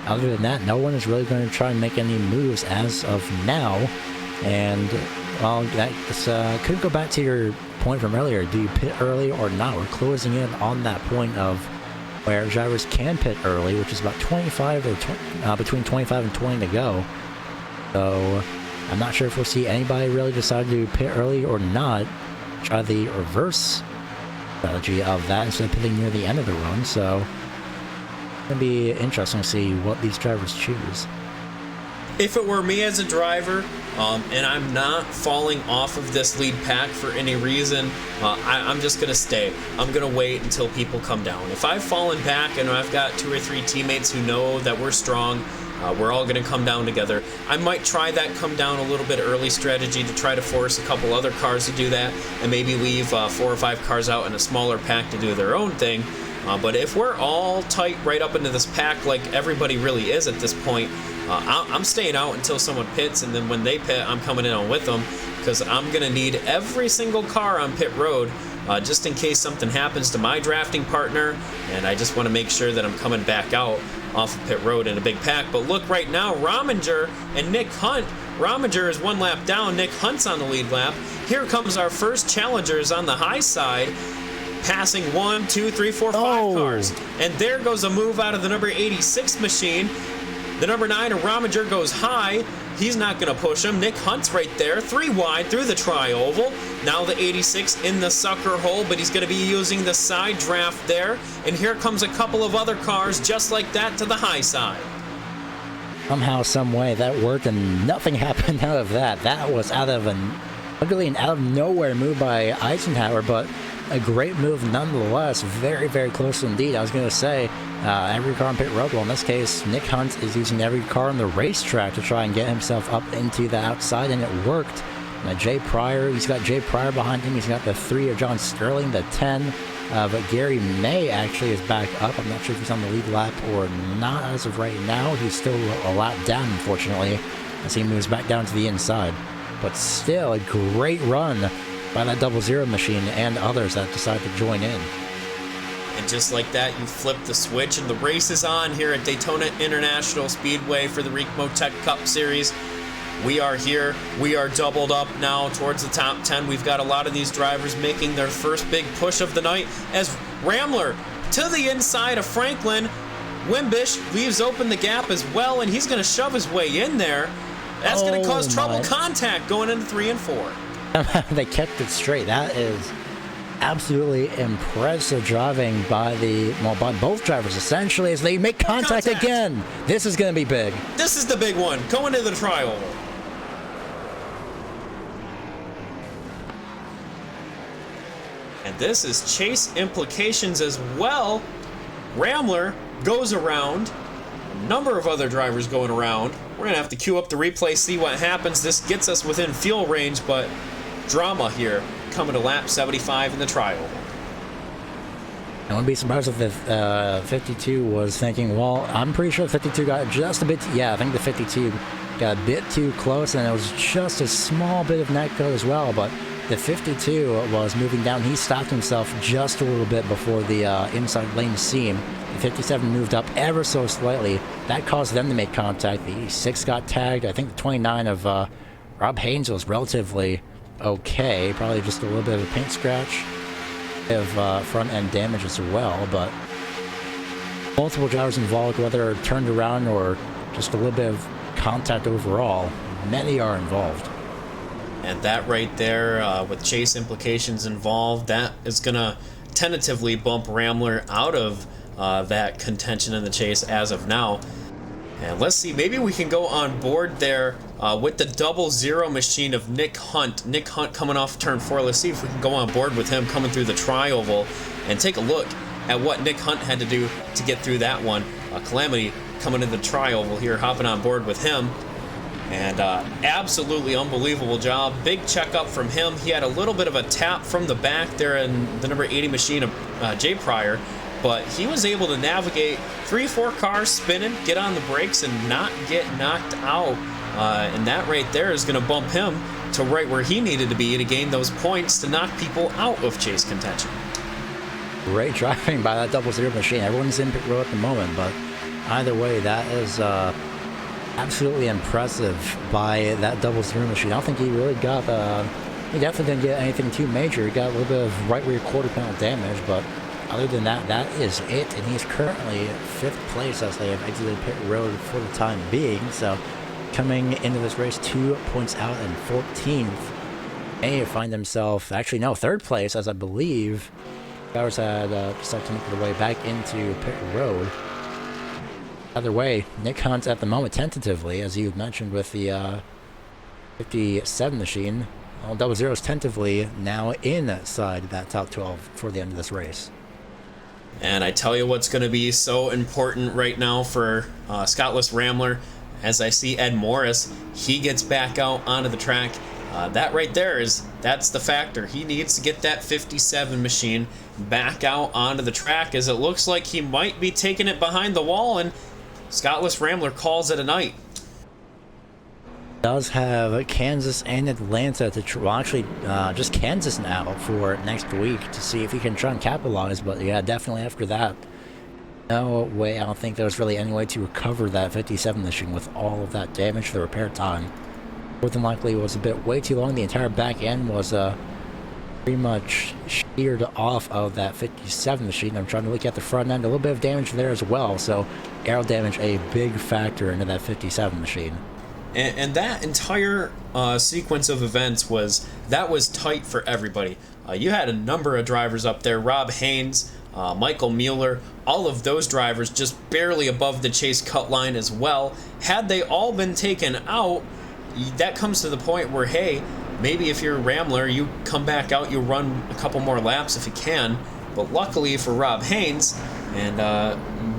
other than that, no one is really going to try and make any moves as of now. And, well, that could go back to your point from earlier. Do you pit early or not? We're closing in on that point of where drivers can pit early, which is about 25 or between 25 and 20 to go. So I'm not sure if we'll see anybody really decide to pit early or not. Try the reverse strategy of that instead of pitting near the end of the run. So it's going to be interesting to see what these drivers choose. If it were me as a driver, and I'm not falling off of this lead pack for any reason, I'm just going to stay. I'm going to wait until people come down. If I've fallen back and I've got 2 or 3 teammates who know that we're strong, we're all going to come down together, I might try that come down a little bit early strategy to try to force a couple other cars to do that, and maybe leave 4 or 5 cars out in a smaller pack to do their own thing. But if we're all tight right up into this pack like everybody really is at this point, I'm staying out until someone pits, and then when they pit, I'm coming in on with them, because I'm going to need every single car on pit road just in case something happens to my drafting partner, and I just want to make sure that I'm coming back out off of pit road in a big pack. But look right now, Rominger and Nick Hunt. Rominger is 1 lap down, Nick Hunt's on the lead lap. Here comes our first challengers on the high side, passing 1, 2, 3, 4, 5 cars. And there goes a move out of the number 86 machine. The number 9 of Rominger goes high. He's not going to push him. Nick Hunt's right there, 3 wide through the tri-oval. Now the 86 in the sucker hole, but he's going to be using the side draft there. And here comes a couple of other cars just like that to the high side. Somehow, some way, that worked, and nothing happened out of that. That was literally an out of nowhere move by Eisenhower, but a great move nonetheless. Very, very close indeed. I was going to say, every car on pit road, well, in this case, Nick Hunt is using every car on the racetrack to try and get himself up into the outside, and it worked. Jay Pryor, he's got Jay Pryor behind him. He's got the 3 of John Sterling, the 10. But Gary May actually is back up. I'm not sure if he's on the lead lap or not as of right now. He's still a lap down, unfortunately, as he moves back down to the inside. But still, a great run by that 00 machine and others that decide to join in. And just like that, you flip the switch and the race is on here at Daytona International Speedway for the Ricmotech Cup Series. We are here. We are doubled up now towards the top 10. We've got a lot of these drivers making their first big push of the night as Ramler to the inside of Franklin. Wimbish leaves open the gap as well, and he's going to shove his way in there. That's going to cause trouble contact going into 3 and 4. They kept it straight. That is absolutely impressive driving by both drivers, essentially, as they make contact again. This is going to be big. This is the big one going into the tri-oval. And this is chase implications as well. Ramler goes around. A number of other drivers going around. We're going to have to queue up the replay, see what happens. This gets us within fuel range, but drama here coming to lap 75 in the tri-oval. I wouldn't be surprised if the 52 was thinking, well, I'm pretty sure 52 got just a bit, I think the 52 got a bit too close, and it was just a small bit of netcode as well, but the 52 was moving down. He stopped himself just a little bit before the inside lane seam. The 57 moved up ever so slightly. That caused them to make contact. The 6 got tagged. I think the 29 of Rob Haynes was relatively okay. Probably just a little bit of a paint scratch of front end damage as well, but multiple drivers involved, whether turned around or just a little bit of contact overall. Many are involved. And that right there, with chase implications involved, that is going to tentatively bump Ramler out of that contention in the chase as of now. And let's see, maybe we can go on board there with the 00 machine of Nick Hunt. Nick Hunt coming off turn 4. Let's see if we can go on board with him coming through the tri-oval and take a look at what Nick Hunt had to do to get through that one. Calamity coming in the tri-oval here, hopping on board with him. And absolutely unbelievable job. Big checkup from him. He had a little bit of a tap from the back there in the number 80 machine of Jay Pryor, but he was able to navigate 3-4 cars spinning, get on the brakes, and not get knocked out. And that right there is going to bump him to right where he needed to be to gain those points to knock people out of chase contention. Great driving by that 00 machine. Everyone's in pit row at the moment, but either way, that is absolutely impressive by that 00 machine. I don't think he really got, he definitely didn't get anything too major. He got a little bit of right rear quarter panel damage, but other than that, that is it. And he's currently 5th place as they have exited pit road for the time being. So coming into this race 2 points out and 14th. May find himself, actually no, 3rd place, as I believe Bowers had decided to make their way back into pit road. Either way, Nick Hunt at the moment tentatively, as you mentioned with the 57 machine, 00 is tentatively now inside that top 12 for the end of this race. And I tell you what's going to be so important right now for Scottless Ramler, as I see Ed Morris, he gets back out onto the track. That right there is That's the factor. He needs to get that 57 machine back out onto the track, as it looks like he might be taking it behind the wall, and Scottless Rambler calls it a night. Does have Kansas and Atlanta to well, actually just Kansas now for next week to see if he can try and capitalize. But yeah, definitely after that, no way. I don't think there's really any way to recover that 57 machine with all of that damage. The repair time more than likely was a bit way too long. The entire back end was pretty much sheared off of that 57 machine. I'm trying to look at the front end, a little bit of damage there as well. So aero damage a big factor into that 57 machine. And that entire sequence of events was tight for everybody. You had a number of drivers up there, Rob Haynes, Michael Mueller, all of those drivers just barely above the chase cut line as well. Had they all been taken out, that comes to the point where, hey, maybe if you're a Rambler, you come back out, you run a couple more laps if you can. But luckily for Rob Haynes and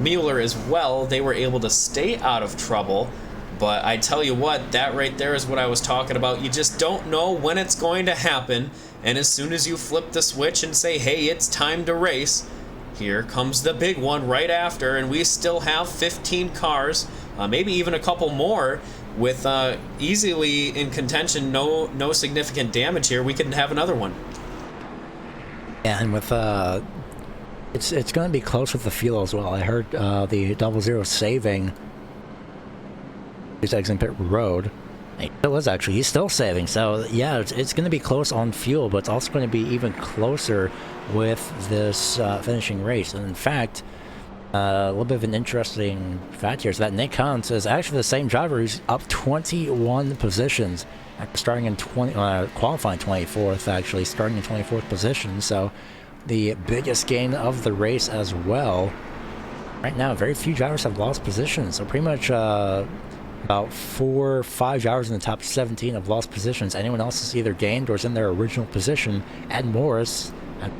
Mueller as well, they were able to stay out of trouble. But I tell you what, that right there is what I was talking about. You just don't know when it's going to happen. And as soon as you flip the switch and say, hey, it's time to race, here comes the big one right after. And we still have 15 cars, maybe even a couple more, with easily in contention, no significant damage here. We could have another one. Yeah, and with it's going to be close with the fuel as well. I heard the 00 saving. He's exiting pit road. He still is actually. He's still saving. So yeah, it's going to be close on fuel, but it's also going to be even closer with this finishing race. And in fact, a little bit of an interesting fact here is that Nick Hunt is actually the same driver who's up 21 positions after starting in qualifying 24th, actually starting in 24th position. So the biggest gain of the race as well. Right now, very few drivers have lost positions. So pretty much about 4 or 5 drivers in the top 17 have lost positions. Anyone else is either gained or is in their original position. Ed Morris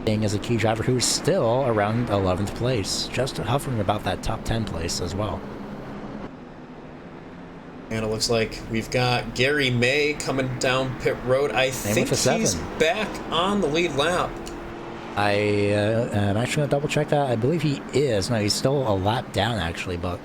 being as a key driver who's still around 11th place, just hovering about that top 10 place as well. And it looks like we've got Gary May coming down pit road. I think he's back on the lead lap. I am actually going to double check that. I believe he is. No, he's still a lap down actually, but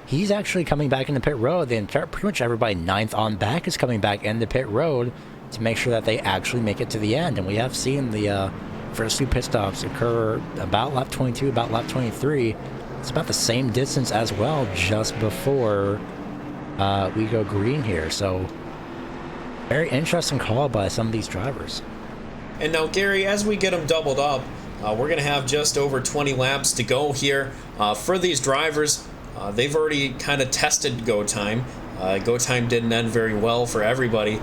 he's actually coming back into pit road. Pretty much everybody 9th on back is coming back into pit road to make sure that they actually make it to the end. And we have seen the first 2 pit stops occur about lap 22, about lap 23. It's about the same distance as well, just before we go green here. So very interesting call by some of these drivers. And now, Gary, as we get them doubled up, we're going to have just over 20 laps to go here. For these drivers, they've already kind of tested go time. Go time didn't end very well for everybody.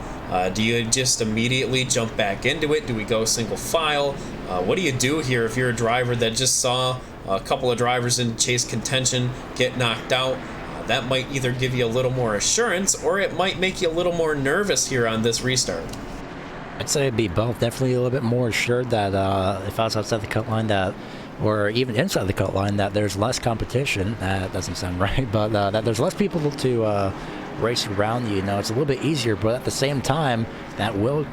Do you just immediately jump back into it? Do we go single file? What do you do here if you're a driver that just saw a couple of drivers in chase contention get knocked out? That might either give you a little more assurance, or it might make you a little more nervous here on this restart. I'd say it'd be both. Definitely a little bit more assured that if I was outside the cut line, that, or even inside the cut line, that there's less competition. That doesn't sound right, but that there's less people to race around you. You know, it's a little bit easier, but at the same time, that will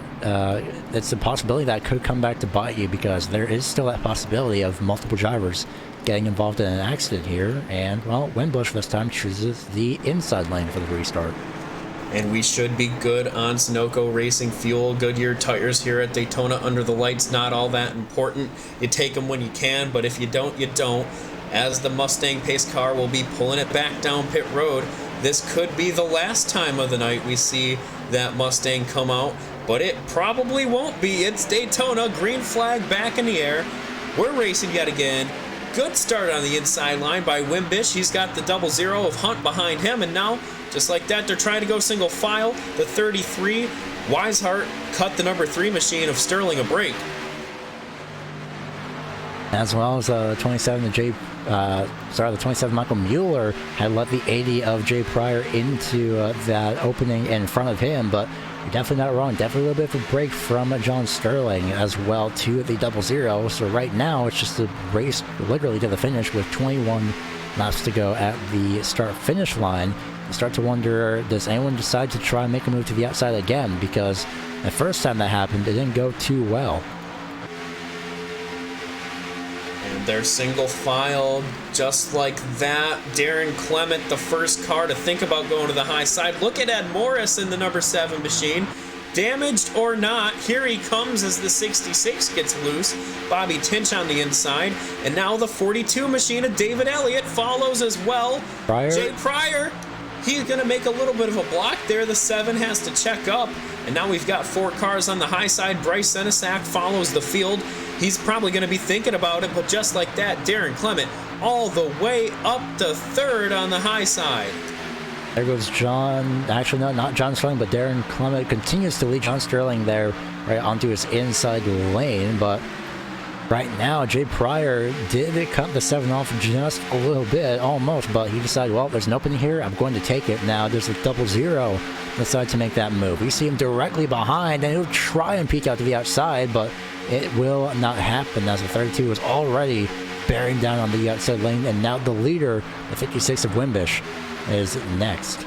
it's a possibility that could come back to bite you, because there is still that possibility of multiple drivers getting involved in an accident here. And well, Wimbush this time chooses the inside lane for the restart. And we should be good on Sunoco Racing Fuel. Goodyear tires here at Daytona under the lights, not all that important. You take them when you can, but if you don't, you don't. As the Mustang pace car will be pulling it back down pit road, this could be the last time of the night we see that Mustang come out, but it probably won't be. It's Daytona, green flag back in the air. We're racing yet again. Good start on the inside line by Wimbish. He's got the 00 of Hunt behind him, and now, just like that, they're trying to go single file. The 33, Weishart cut the number 3 machine of Sterling a break. As well as the 27, the 27 Michael Mueller had let the 80 of Jay Pryor into that opening in front of him, but you're definitely not wrong. Definitely a little bit of a break from John Sterling as well to the 00. So right now it's just a race literally to the finish with 21 laps to go at the start-finish line. You start to wonder, does anyone decide to try and make a move to the outside again? Because The first time that happened, it didn't go too well. And they're single file just like that. Darren Clement, the first car to think about going to the high side. Look at Ed Morris in the number 7 machine. Damaged or not, here he comes as the 66 gets loose. Bobby Tinch on the inside. And now the 42 machine of David Elliott follows as well. Jay Pryor, he's going to make a little bit of a block there. The 7 has to check up. And now we've got 4 cars on the high side. Bryce Senesac follows the field. He's probably going to be thinking about it, but just like that, Darren Clement all the way up to 3rd on the high side. There goes John, actually no, not John Sterling, but Darren Clement continues to lead John Sterling there right onto his inside lane, but right now Jay Pryor did cut the 7 off just a little bit, almost, but he decided, well, there's an opening here, I'm going to take it. Now there's a 00, decided to make that move. We see him directly behind, and he'll try and peek out to the outside, but it will not happen as the 32 is already bearing down on the outside lane, and now the leader, the 56 of Wimbish, is next.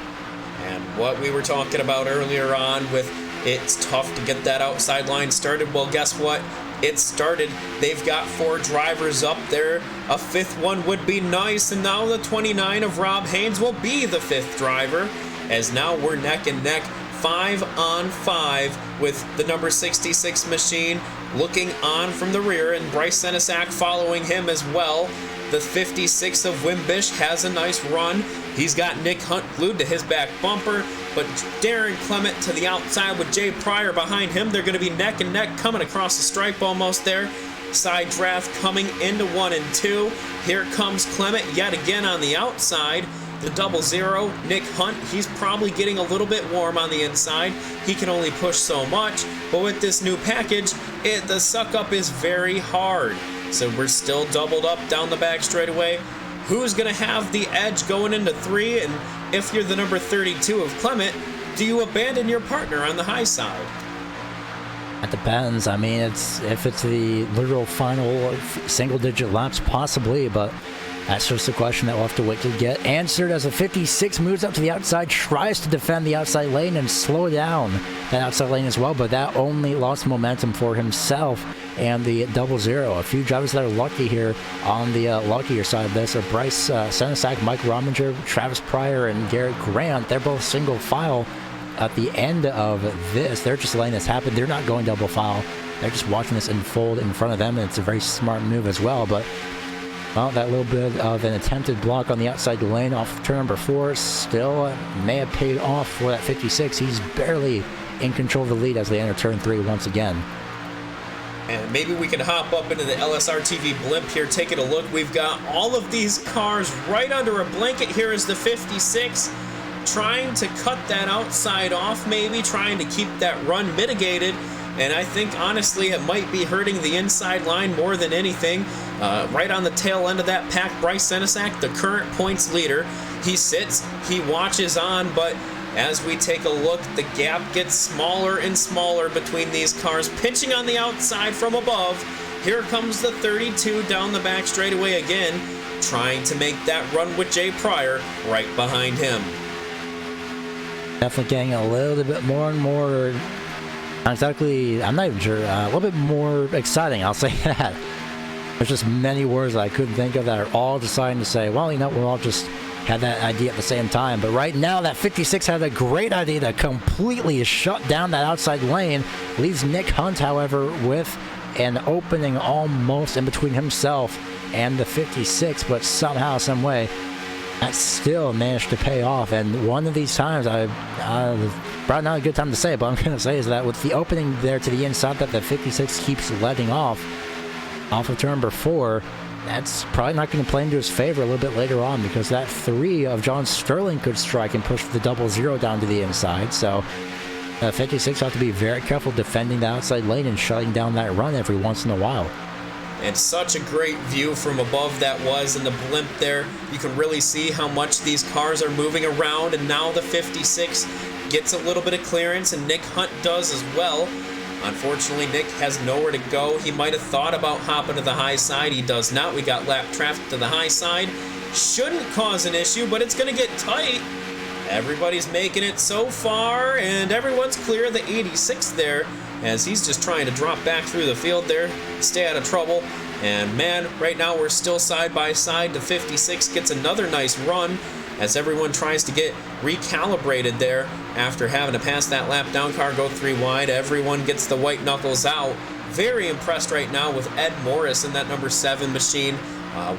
And what we were talking about earlier on with it's tough to get that outside line started, well, guess what? It started. They've got 4 drivers up there. A 5th one would be nice, and now the 29 of Rob Haynes will be the 5th driver, as now we're neck and neck, 5 on 5 with the number 66 machine looking on from the rear, and Bryce Senesac following him as well. The 56 of Wimbish has a nice run. He's got Nick Hunt glued to his back bumper, but Darren Clement to the outside with Jay Pryor behind him. They're going to be neck and neck coming across the stripe almost there. Side draft coming into 1 and 2. Here comes Clement yet again on the outside. The 00, Nick Hunt, he's probably getting a little bit warm on the inside. He can only push so much, but with this new package, the suck up is very hard. So we're still doubled up down the back straightaway. Who's going to have the edge going into 3? And if you're the number 32 of Clement, do you abandon your partner on the high side? It depends. I mean, if it's the literal final single-digit laps, possibly, but that's just a question that we'll have to wait to get answered as the 56 moves up to the outside, tries to defend the outside lane and slow down that outside lane as well, but that only lost momentum for himself and the 00. A few drivers that are lucky here on the luckier side of this are Bryce Senesac, Mike Rominger, Travis Pryor, and Garrett Grant. They're both single file at the end of this. They're just letting this happen. They're not going double file. They're just watching this unfold in front of them, and it's a very smart move as well, but well, that little bit of an attempted block on the outside lane off turn number 4 still may have paid off for that 56. He's barely in control of the lead as they enter turn 3 once again. And maybe we can hop up into the LSR TV blimp here, taking a look. We've got all of these cars right under a blanket. Here is the 56, trying to cut that outside off, maybe trying to keep that run mitigated. And I think, honestly, it might be hurting the inside line more than anything. Right on the tail end of that pack, Bryce Senesac, the current points leader. He sits, he watches on, but as we take a look, the gap gets smaller and smaller between these cars, pinching on the outside from above. Here comes the 32 down the back straightaway again, trying to make that run with Jay Pryor right behind him. Definitely getting a little bit more and more, exactly, I'm not even sure, a little bit more exciting, I'll say that. There's just many words that I couldn't think of that are all deciding to say, well, you know, we'll all just have that idea at the same time. But right now, that 56 had a great idea that completely shut down that outside lane. Leaves Nick Hunt, however, with an opening almost in between himself and the 56, but somehow, some way, that still managed to pay off. And one of these times, probably not a good time to say it, but I'm going to say is that with the opening there to the inside that the 56 keeps letting off of turn number 4, that's probably not going to play into his favor a little bit later on, because that 3 of John Sterling could strike and push the 00 down to the inside. So 56 have to be very careful defending the outside lane and shutting down that run every once in a while. And such a great view from above that was in the blimp there. You can really see how much these cars are moving around, and now the 56 gets a little bit of clearance, and Nick Hunt does as well. Unfortunately, Nick has nowhere to go. He might have thought about hopping to the high side. He does not. We got lap traffic to the high side. Shouldn't cause an issue, but it's going to get tight Everybody's making it so far, and everyone's clear of the 86 there, as he's just trying to drop back through the field there, stay out of trouble. And man, right now we're still side by side. The 56 gets another nice run as everyone tries to get recalibrated there after having to pass that lap down car, go 3 wide. Everyone gets the white knuckles out. Very impressed right now with Ed Morris in that number 7 machine.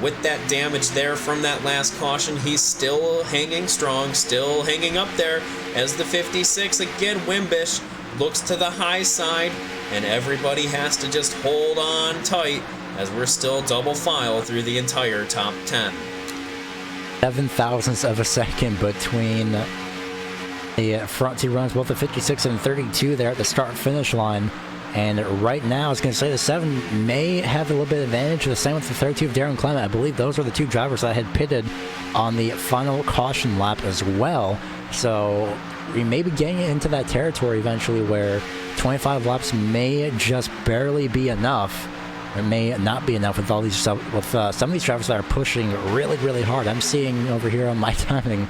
With that damage there from that last caution, he's still hanging strong, still hanging up there as the 56, again, Wimbish, looks to the high side, and everybody has to just hold on tight as we're still double file through the entire top 10. 7 thousandths of a second between the front 2 runs, both the 56 and 32 there at the start-finish line. And right now, I was going to say the 7 may have a little bit of advantage. The same with the 32 of Darren Clement. I believe those were the 2 drivers that had pitted on the final caution lap as well. So we may be getting into that territory eventually where 25 laps may just barely be enough. It may not be enough with all these some of these drivers that are pushing really, really hard. I'm seeing over here on my timing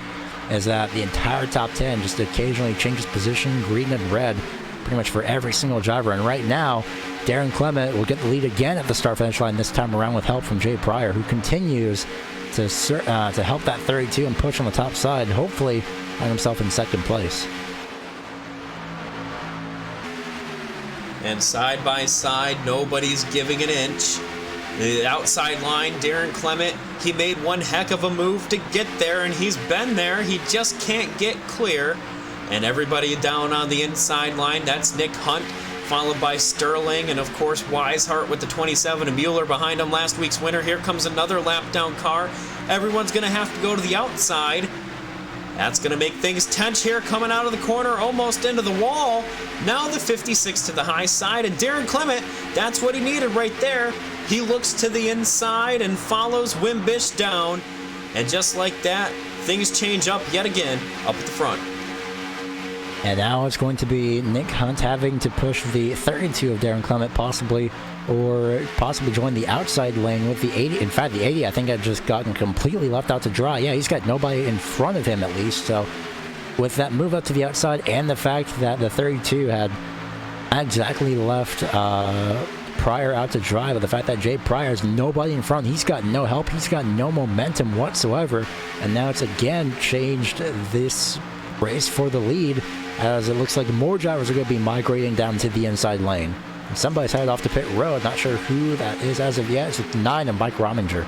is that the entire top 10 just occasionally changes position, green and red, pretty much for every single driver. And right now, Darren Clement will get the lead again at the start-finish line, this time around with help from Jay Pryor, who continues to help that 32 and push on the top side, hopefully find himself in second place. And side by side, nobody's giving an inch. The outside line, Darren Clement, he made one heck of a move to get there, and he's been there. He just can't get clear. And everybody down on the inside line, that's Nick Hunt, followed by Sterling, and of course Weishart with the 27, and Mueller behind him, last week's winner. Here comes another lap down car. Everyone's going to have to go to the outside. That's going to make things tense here, coming out of the corner, almost into the wall. Now the 56 to the high side, and Darren Clement, that's what he needed right there. He looks to the inside and follows Wimbish down. And just like that, things change up yet again up at the front. And now it's going to be Nick Hunt having to push the 32 of Darren Clement possibly join the outside lane with the 80. In fact, the 80 I think had just gotten completely left out to dry. Yeah, he's got nobody in front of him at least. So with that move up to the outside and the fact that the 32 had exactly left Pryor out to dry, but the fact that Jay Pryor has nobody in front, he's got no help, he's got no momentum whatsoever. And now it's again changed this race for the lead, as it looks like more drivers are going to be migrating down to the inside lane. And somebody's headed off to pit road. Not sure who that is as of yet. It's 9 of Mike Rominger.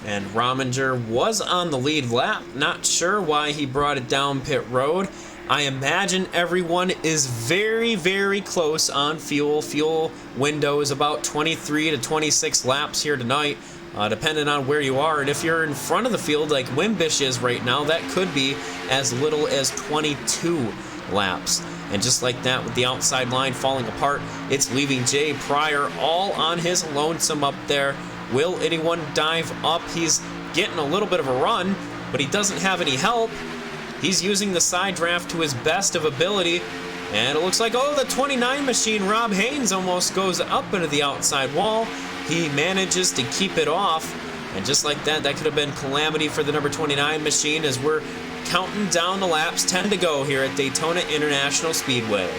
And Rominger was on the lead lap. Not sure why he brought it down pit road. I imagine everyone is very, very close on fuel. Fuel window is about 23 to 26 laps here tonight, depending on where you are. And if you're in front of the field like Wimbish is right now, that could be as little as 22 laps. And just like that, with the outside line falling apart, it's leaving Jay Pryor all on his lonesome up there. Will anyone dive up? He's getting a little bit of a run, but he doesn't have any help. He's using the side draft to his best of ability. And it looks like, the 29 machine, Rob Haynes, almost goes up into the outside wall. He manages to keep it off. And just like that, that could have been calamity for the number 29 machine, as we're counting down the laps, 10 to go here at Daytona International Speedway.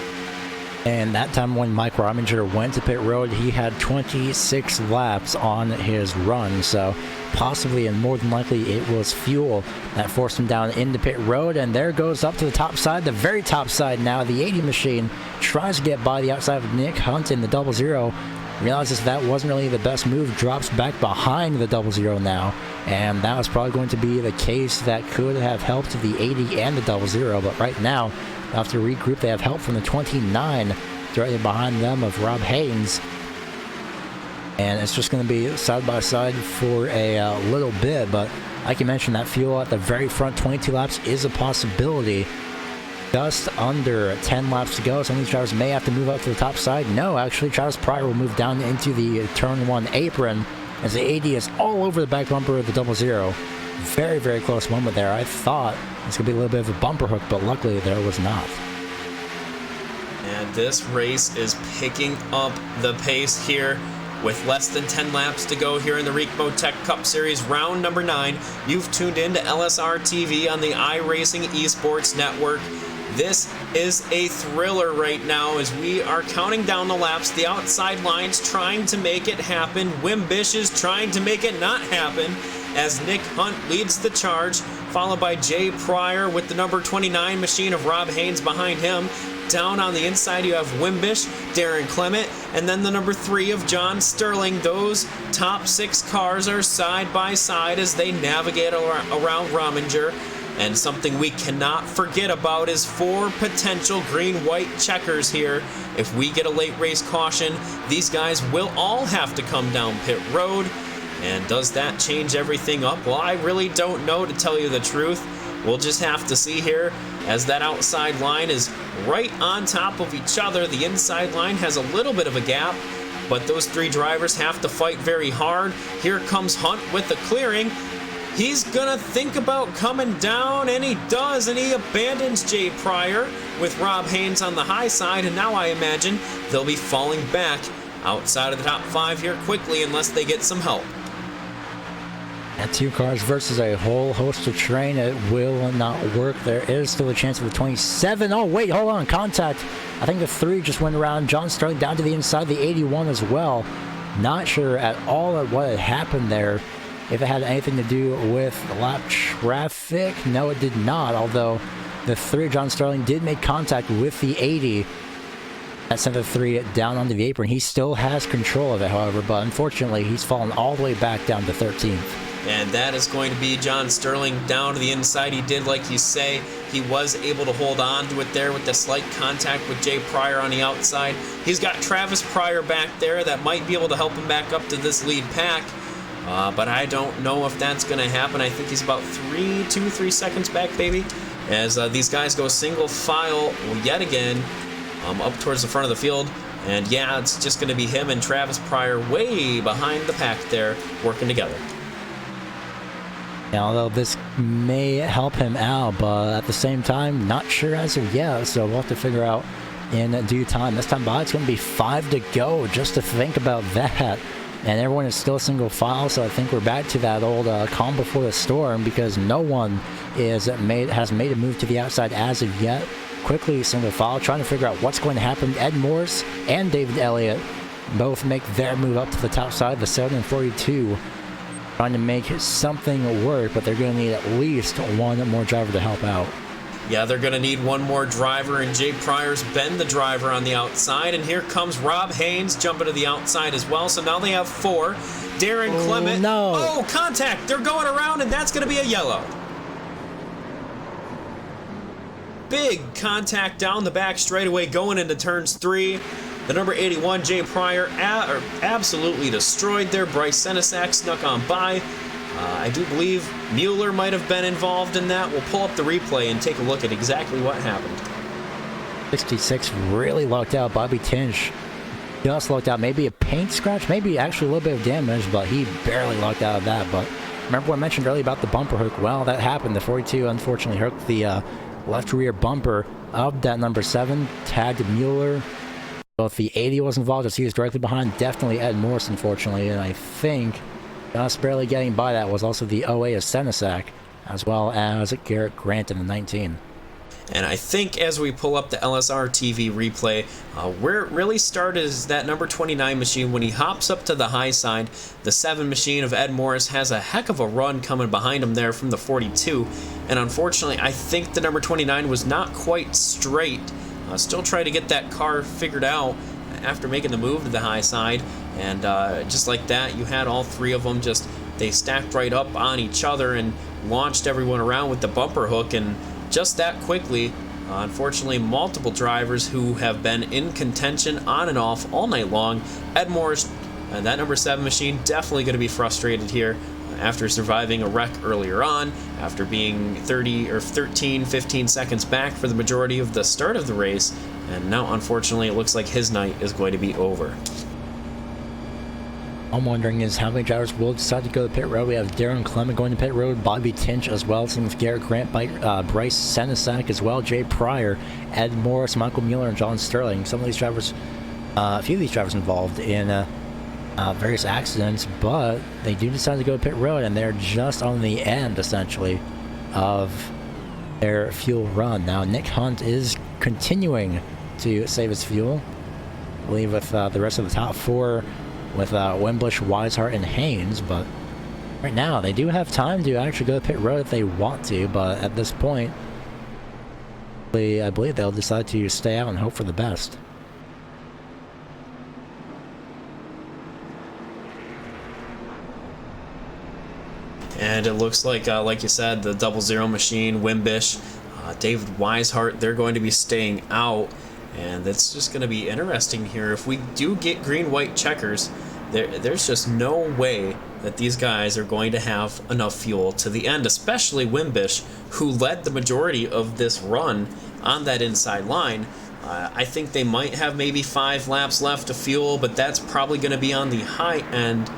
And that time when Mike Rominger went to pit road, he had 26 laps on his run. So possibly and more than likely it was fuel that forced him down into pit road. And there goes up to the top side, the very top side now. The 80 machine tries to get by the outside of Nick Hunt in the 00. Realizes that wasn't really the best move, drops back behind the 00 now, and that was probably going to be the case that could have helped the 80 and the 00, but right now, after regroup, they have help from the 29 directly behind them of Rob Haynes, and it's just going to be side by side for a little bit, but like you mentioned, that fuel at the very front 22 laps is a possibility. Just under 10 laps to go. Some of these drivers may have to move up to the top side. No, actually, Travis Pryor will move down into the turn 1 apron as the 80 is all over the back bumper of the 00. Very, very close moment there. I thought it's going to be a little bit of a bumper hook, but luckily there was not. And this race is picking up the pace here With less than 10 laps to go here in the Ricmotech Cup Series round number 9, you've tuned in to LSR TV on the iRacing Esports Network. This is a thriller right now as we are counting down the laps. The outside line's trying to make it happen. Wimbish is trying to make it not happen as Nick Hunt leads the charge, followed by Jay Pryor with the number 29 machine of Rob Haynes behind him. Down on the inside, you have Wimbish, Darren Clement, and then the number 3 of John Sterling. Those top 6 cars are side by side as they navigate around Rominger. And something we cannot forget about is 4 potential green-white checkers here. If we get a late race caution, these guys will all have to come down pit road. And does that change everything up? Well, I really don't know, to tell you the truth. We'll just have to see here as that outside line is right on top of each other. The inside line has a little bit of a gap, but those 3 drivers have to fight very hard. Here comes Hunt with the clearing. He's gonna think about coming down, and he does, and he abandons Jay Pryor with Rob Haynes on the high side, and now I imagine they'll be falling back outside of the top 5 here quickly unless they get some help. At 2 cars versus a whole host of terrain, it will not work. There is still a chance of the 27. Oh, wait, hold on. Contact. I think the 3 just went around. John Sterling down to the inside, the 81 as well. Not sure at all at what had happened there. If it had anything to do with lap traffic. No, it did not. Although the 3, John Sterling, did make contact with the 80. That sent the 3 down onto the apron. He still has control of it, however, but unfortunately, he's fallen all the way back down to 13th. And that is going to be John Sterling down to the inside. He did, like you say, he was able to hold on to it there with the slight contact with Jay Pryor on the outside. He's got Travis Pryor back there that might be able to help him back up to this lead pack. But I don't know if that's going to happen. I think he's about 3 seconds back, baby. As these guys go single file yet again up towards the front of the field. And yeah, it's just going to be him and Travis Pryor way behind the pack there working together. Now, although this may help him out, but at the same time, not sure as of yet, so we'll have to figure out in due time. This time by, it's going to be 5 to go, just to think about that. And everyone is still single file, so I think we're back to that old calm before the storm, because no one has made a move to the outside as of yet. Quickly single file, trying to figure out what's going to happen. Ed Morris and David Elliott both make their move up to the top side of the 7 and 42. Trying to make something work, but they're going to need at least one more driver to help out. Yeah, they're going to need one more driver, and Jay Pryor's been the driver on the outside, and here comes Rob Haynes jumping to the outside as well, so now they have 4. Darren Clement. No. Oh, contact! They're going around, and that's going to be a yellow. Big contact down the back straightaway going into turns 3. The number 81, Jay Pryor, absolutely destroyed there. Bryce Senesac snuck on by. I do believe Mueller might have been involved in that. We'll pull up the replay and take a look at exactly what happened. 66 really lucked out. Bobby Tinch just lucked out. Maybe a paint scratch, maybe actually a little bit of damage, but he barely lucked out of that. But remember what I mentioned earlier about the bumper hook? Well, that happened. The 42 unfortunately hooked the left rear bumper of that number 7, tagged Mueller. Both the 80 was involved as he was directly behind. Definitely Ed Morris, unfortunately. And I think just barely getting by that was also the 08 of Senesac, as well as Garrett Grant in the 19. And I think as we pull up the LSR TV replay, where it really started is that number 29 machine. When he hops up to the high side, the 7 machine of Ed Morris has a heck of a run coming behind him there from the 42. And unfortunately, I think the number 29 was not quite straight. Still trying to get that car figured out after making the move to the high side. And just like that, you had all 3 of them they stacked right up on each other and launched everyone around with the bumper hook. And just that quickly, unfortunately, multiple drivers who have been in contention on and off all night long. Ed Morris, that number 7 machine, definitely going to be frustrated here after surviving a wreck earlier on, after being 15 seconds back for the majority of the start of the race. And now, unfortunately, it looks like his night is going to be over. I'm wondering is how many drivers will decide to go to pit road. We have Darren Clement going to pit road, Bobby Tinch as well, same with Garrett Grant, Bryce Senesac as well, Jay Pryor, Ed Morris, Michael Mueller, and John Sterling. Some of these drivers, a few of these drivers involved in various accidents, but they do decide to go to pit road, and they're just on the end, essentially, of their fuel run. Now, Nick Hunt is continuing to save his fuel, I believe, with the rest of the top four, with Wimbush, Weishart, and Haynes, but right now they do have time to actually go to pit road if they want to, but at this point, I believe they'll decide to stay out and hope for the best. And it looks like you said, the 00 machine, Wimbish, David Weishart, they're going to be staying out. And it's just going to be interesting here. If we do get green-white checkers, there's just no way that these guys are going to have enough fuel to the end, especially Wimbish, who led the majority of this run on that inside line. I think they might have maybe 5 laps left of fuel, but that's probably going to be on the high end.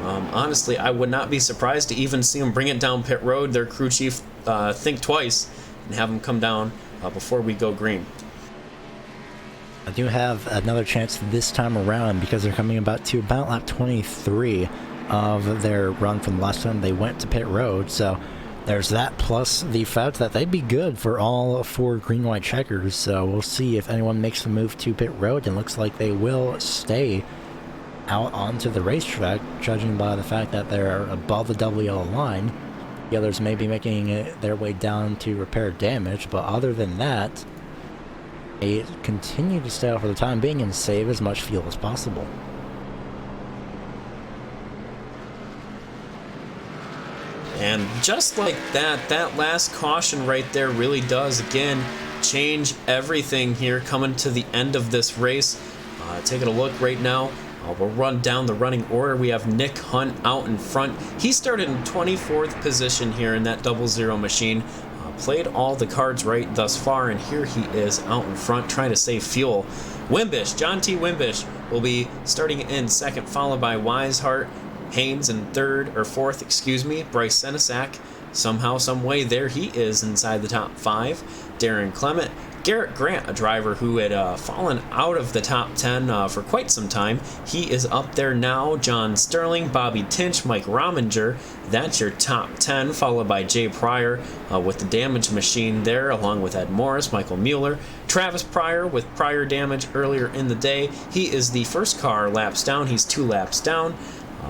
Honestly, I would not be surprised to even see them bring it down pit road, their crew chief think twice, and have them come down before we go green. I do have another chance this time around because they're coming to about lap 23 of their run from the last time they went to pit road. So there's that, plus the fact that they'd be good for all 4 green-white checkers. So we'll see if anyone makes the move to pit road, and looks like they will stay out onto the racetrack, judging by the fact that they're above the double yellow line. The others may be making their way down to repair damage, but other than that, they continue to stay out for the time being and save as much fuel as possible. And just like that, that last caution right there really does, again, change everything here coming to the end of this race. Taking a look right now, we'll run down the running order. We have Nick Hunt out in front. He started in 24th position here in that 00 machine. Played all the cards right thus far, and here he is out in front trying to save fuel. Wimbish, John T. Wimbish, will be starting in second, followed by Weishart, Haynes in fourth, Bryce Senesac. Somehow, some way, there he is inside the top 5. Darren Clement, Garrett Grant, a driver who had fallen out of the top 10 for quite some time. He is up there now. John Sterling, Bobby Tinch, Mike Rominger. That's your top 10, followed by Jay Pryor with the damage machine there, along with Ed Morris, Michael Mueller. Travis Pryor with prior damage earlier in the day. He is the first car laps down. He's 2 laps down.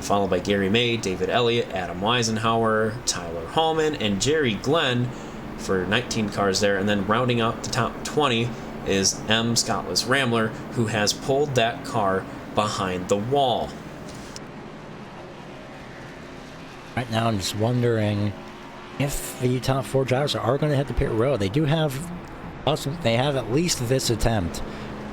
Followed by Gary May, David Elliott, Adam Weisenhower, Tyler Hallman, and Jerry Glenn for 19 cars there. And then rounding out the top 20 is M. Scottless Rambler, who has pulled that car behind the wall. Right now, I'm just wondering if the top 4 drivers are going to hit the pit road. They have at least this attempt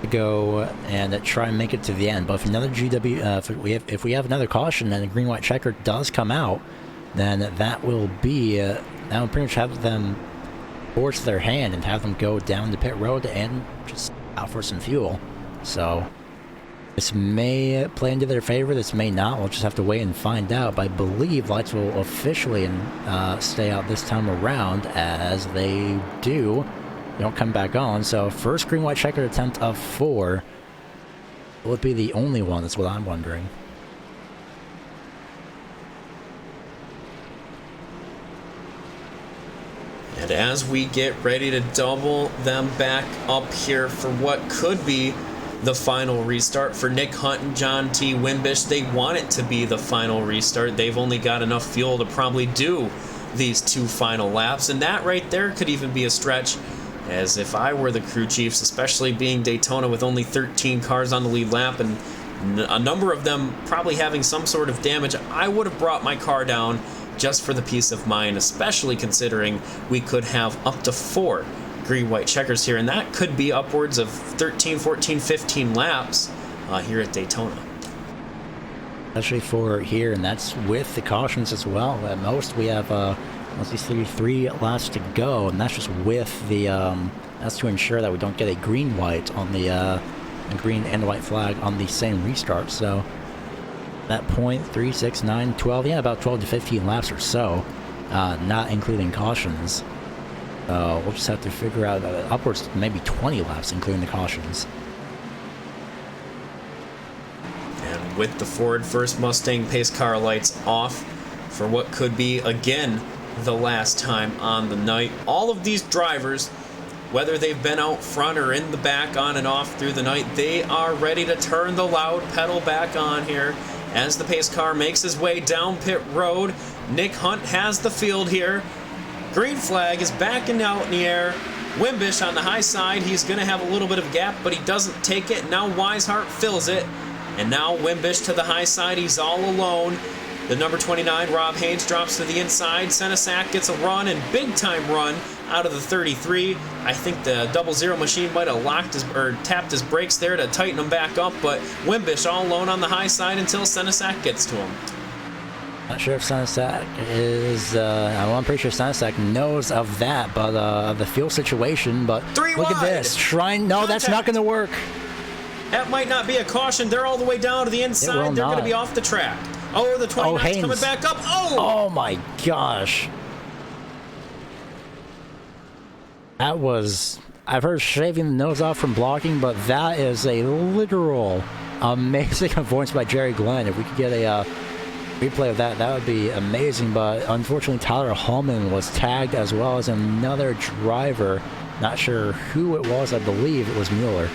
to go and try and make it to the end. But if another if we have another caution and a green-white checker does come out, then that will pretty much have them force their hand and have them go down the pit road and just out for some fuel. So this may play into their favor, this may not. We'll just have to wait and find out. But I believe lights will officially stay out this time around, as they don't come back on. So first green-white checker attempt of 4. Will it be the only one? That's what I'm wondering. And as we get ready to double them back up here for what could be the final restart for Nick Hunt and John T. Wimbish, they want it to be the final restart. They've only got enough fuel to probably do these 2 final laps, and that right there could even be a stretch. As if I were the crew chiefs, especially being Daytona with only 13 cars on the lead lap and a number of them probably having some sort of damage, I would have brought my car down just for the peace of mind, especially considering we could have up to 4 green-white checkers here, and that could be upwards of 13, 14, 15 laps here at Daytona. Especially for here, and that's with the cautions as well. At most, we have let's see, 3 laps to go, and that's just with the that's to ensure that we don't get a green-white on the green and white flag on the same restart. So that point, 3, 6, 9, 12, yeah, about 12 to 15 laps or so, not including cautions. We'll just have to figure out upwards to maybe 20 laps, including the cautions. And with the forward first Mustang pace car lights off for what could be, again, the last time on the night. All of these drivers, whether they've been out front or in the back on and off through the night, they are ready to turn the loud pedal back on here as the pace car makes his way down pit road. Nick Hunt has the field here. Green flag is backing out in the air. Wimbish on the high side. He's going to have a little bit of a gap, but he doesn't take it. Now Weishart fills it. And now Wimbish to the high side. He's all alone. The number 29, Rob Haynes, drops to the inside. Senesac gets a run, and big time run out of the 33. I think the 00 machine might have locked his or tapped his brakes there to tighten him back up, but Wimbish all alone on the high side until Senesac gets to him. Not sure if Senesac is, I'm pretty sure Senesac knows of that, but the fuel situation, but look at this. Shrine, no, that's not going to work. That might not be a caution. They're all the way down to the inside. They're going to be off the track. Oh, the 29's coming back up. Oh my gosh. That was, I've heard shaving the nose off from blocking, but that is a literal amazing avoidance by Jerry Glenn. If we could get a replay of that, that would be amazing. But unfortunately, Tyler Hallman was tagged as well as another driver. Not sure who it was. I believe it was Mueller.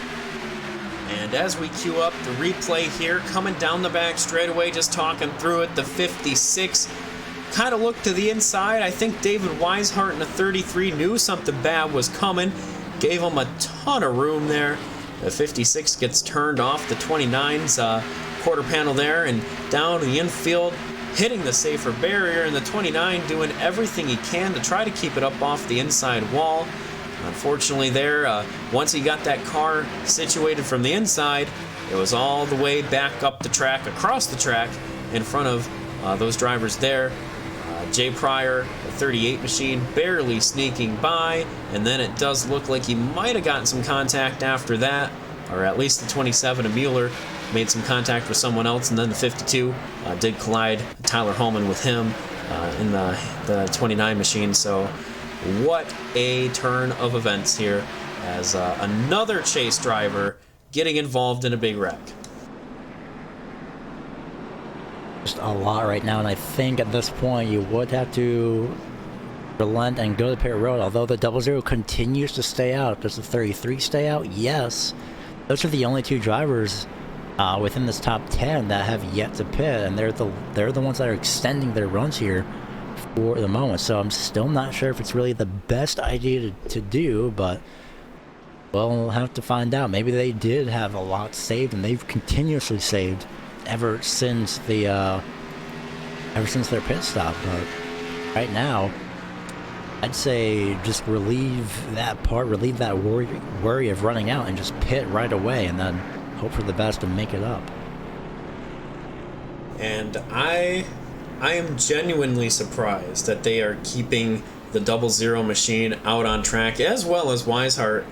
And as we queue up the replay here, coming down the back straightaway, just talking through it, the 56 kind of looked to the inside. I think David Weishart in the 33 knew something bad was coming, gave him a ton of room there. The 56 gets turned off the 29's quarter panel there and down to the infield, hitting the safer barrier, and the 29 doing everything he can to try to keep it up off the inside wall. Unfortunately there, once he got that car situated from the inside, it was all the way back up the track, across the track, in front of those drivers there. Jay Pryor, the 38 machine, barely sneaking by, and then it does look like he might have gotten some contact after that, or at least the 27 of Mueller made some contact with someone else, and then the 52 did collide Tyler Hallman with him in the 29 machine. So what a turn of events here as another chase driver getting involved in a big wreck. Just a lot right now, and I think at this point you would have to relent and go to pit road. Although the 00 continues to stay out, does the 33 stay out? Yes. Those are the only two drivers within this top 10 that have yet to pit, and they're the ones that are extending their runs here for the moment. So I'm still not sure if it's really the best idea to do, but well, we'll have to find out. Maybe they did have a lot saved, and they've continuously saved ever since their pit stop. But right now, I'd say just relieve that worry of running out and just pit right away, and then hope for the best and make it up. And I am genuinely surprised that they are keeping the 00 machine out on track, as well as Weishart.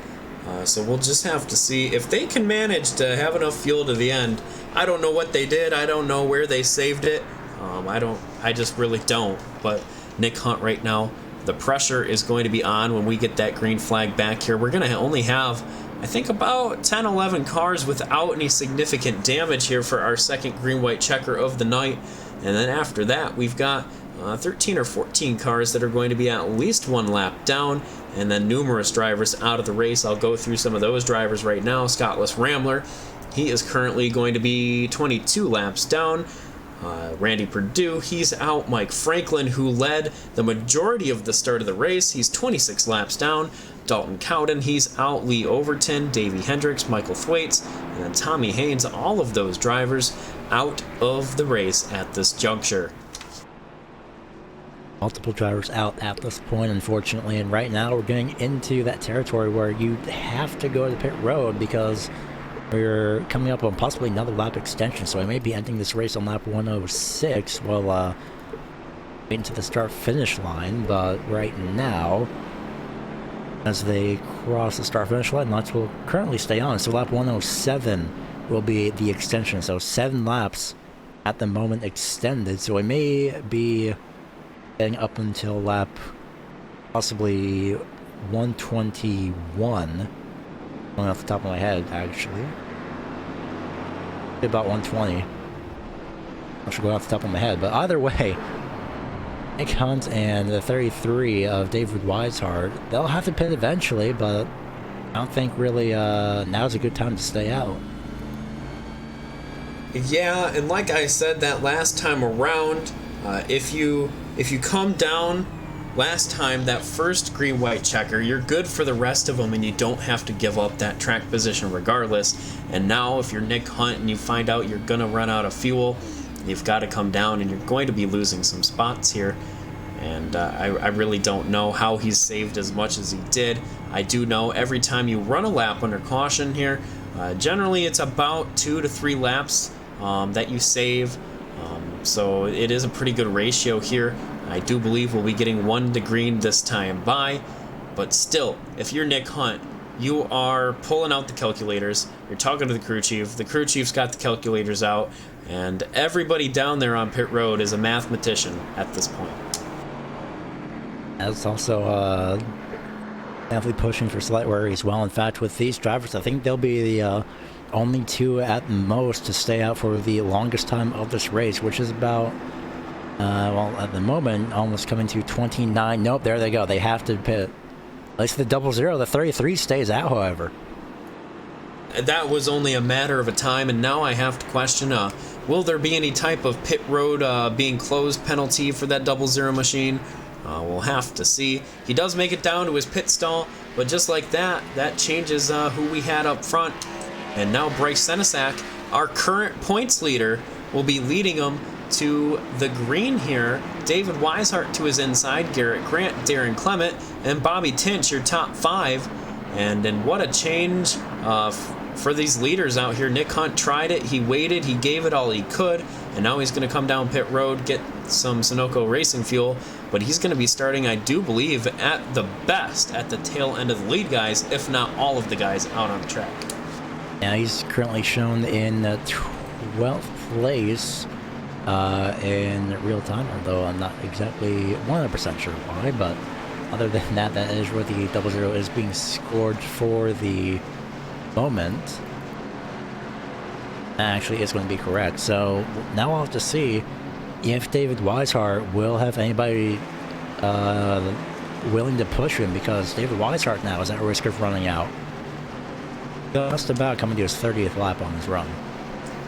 So we'll just have to see if they can manage to have enough fuel to the end. I don't know what they did. I don't know where they saved it. I just really don't. But Nick Hunt right now, the pressure is going to be on when we get that green flag back here. We're going to only have, I think, about 10, 11 cars without any significant damage here for our second green-white checker of the night. And then after that, we've got 13 or 14 cars that are going to be at least one lap down, and then numerous drivers out of the race. I'll go through some of those drivers right now. Scottless Rambler, he is currently going to be 22 laps down. Randy Perdue, he's out. Mike Franklin, who led the majority of the start of the race, he's 26 laps down. Dalton Cowden, he's out. Lee Overton, Davey Hendricks, Michael Thwaites, and then Tommy Haynes, all of those drivers out of the race at this juncture. Multiple drivers out at this point, unfortunately, and right now we're getting into that territory where you have to go to the pit road because we're coming up on possibly another lap extension, so I may be ending this race on lap 106 while waiting to the start-finish line. But right now, as they cross the start-finish line, laps will currently stay on, so lap 107 will be the extension, so 7 laps at the moment extended, so it may be getting up until lap possibly 121, going off the top of my head, actually. About 120. I should go off the top of my head, but either way, Nick Hunt and the 33 of David Weishart, they'll have to pit eventually, but I don't think really now's a good time to stay out. Yeah, and like I said that last time around, if you come down last time, that first green-white checker, you're good for the rest of them, and you don't have to give up that track position regardless. And now if you're Nick Hunt and you find out you're going to run out of fuel, you've got to come down, and you're going to be losing some spots here. And I really don't know how he's saved as much as he did. I do know every time you run a lap under caution here, generally it's about 2 to 3 laps that you save. So it is a pretty good ratio here. I do believe we'll be getting 1 to green this time by. But still, if you're Nick Hunt, you are pulling out the calculators. You're talking to the crew chief. The crew chief's got the calculators out. And everybody down there on pit road is a mathematician at this point. That's also definitely pushing for slight worry as well. In fact, with these drivers, I think they'll be the only 2 at most to stay out for the longest time of this race, which is about, well, at the moment, almost coming to 29. Nope, there they go. They have to pit. At least the 00. The 33 stays out, however. That was only a matter of a time, and now I have to question, will there be any type of pit road being closed penalty for that 00 machine? We'll have to see. He does make it down to his pit stall, but just like that, that changes who we had up front. And now Bryce Senesac, our current points leader, will be leading him to the green here. David Weishart to his inside, Garrett Grant, Darren Clement, and Bobby Tinch, your top 5. And what a change for these leaders out here. Nick Hunt tried it, he waited, he gave it all he could, and now he's going to come down pit road, get some Sunoco racing fuel, but he's going to be starting, I do believe, at the best at the tail end of the lead guys, if not all of the guys out on the track. Now he's currently shown in 12th place in real time, although I'm not exactly 100% sure why, but other than that, that is where the 00 is being scored for the moment. That actually is going to be correct. So now I'll have to see if David Weishart will have anybody willing to push him, because David Weishart now is at risk of running out. Just about coming to his 30th lap on his run.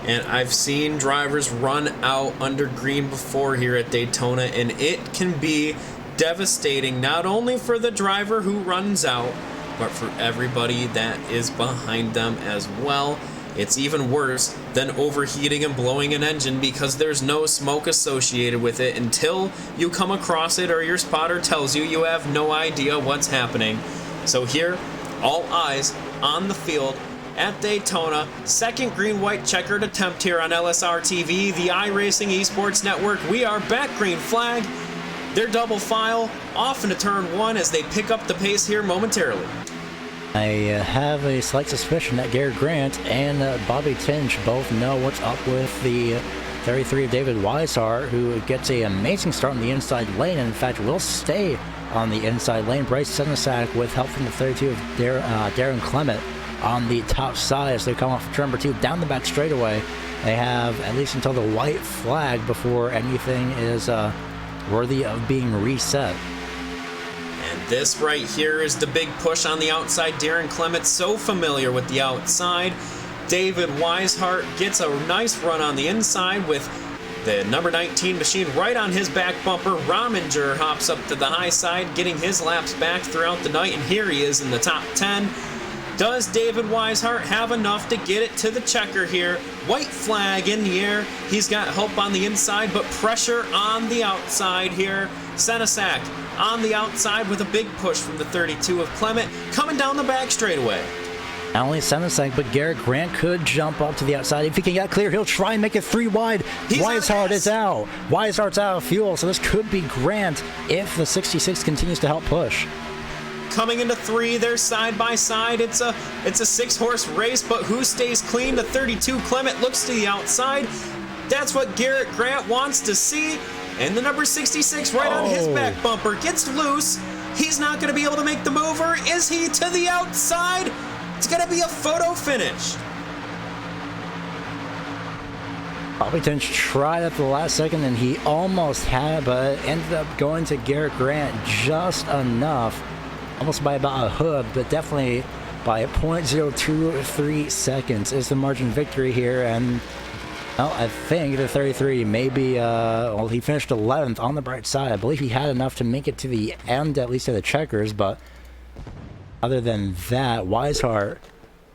And I've seen drivers run out under green before here at Daytona, and it can be devastating, not only for the driver who runs out, but for everybody that is behind them as well. It's even worse than overheating and blowing an engine, because there's no smoke associated with it until you come across it or your spotter tells you. You have no idea what's happening. So here, all eyes on the field at Daytona. Second green-white checkered attempt here on LSR TV, the iRacing Esports Network. We are back, green flag. They're double file off into turn 1 as they pick up the pace here momentarily. I have a slight suspicion that Garrett Grant and Bobby Tinch both know what's up with the 33 of David Weishart, who gets an amazing start on the inside lane, and in fact will stay on the inside lane. Bryce Senesac with help from the 32 of Darren Clement on the top side as they come off turn number 2 down the back straightaway. They have at least until the white flag before anything is worthy of being reset. And this right here is the big push on the outside. Darren Clement, so familiar with the outside. David Weishart gets a nice run on the inside with the number 19 machine right on his back bumper. Rominger hops up to the high side, getting his laps back throughout the night, and here he is in the top 10. Does David Weishart have enough to get it to the checker here? White flag in the air. He's got help on the inside, but pressure on the outside here. Senesac on the outside with a big push from the 32 of Clement, coming down the back straightaway. Not only Senesac, but Garrett Grant could jump up to the outside. If he can get clear, he'll try and make it 3 wide. Weishart is out. Weishart's out of fuel, so this could be Grant if the 66 continues to help push. Coming into 3, they're side by side. It's a 6-horse race, but who stays clean? The 32 Clement looks to the outside. That's what Garrett Grant wants to see. And the number 66 right on his back bumper gets loose. He's not going to be able to make the move, or is he to the outside? It's going to be a photo finish. Bobby Tinch tried at the last second, and he almost had it, but ended up going to Garrett Grant just enough. Almost by about a hood, but definitely by 0.023 seconds is the margin victory here. And well, I think the 33 maybe, well, he finished 11th on the bright side. I believe he had enough to make it to the end, at least of the checkers, but other than that, Weishart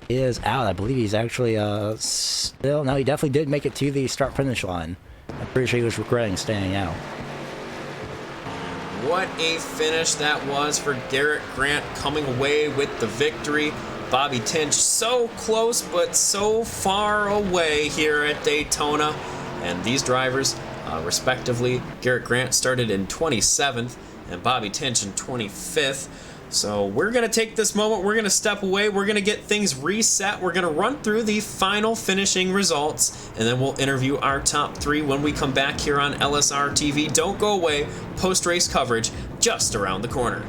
is out. I believe he's actually still, no, he definitely did make it to the start-finish line. I'm pretty sure he was regretting staying out. What a finish that was for Garrett Grant, coming away with the victory. Bobby Tinch so close but so far away here at Daytona. And these drivers, respectively, Garrett Grant started in 27th and Bobby Tinch in 25th. So we're going to take this moment, we're going to step away, we're going to get things reset, we're going to run through the final finishing results, and then we'll interview our top 3 when we come back here on LSR TV. Don't go away, post-race coverage just around the corner.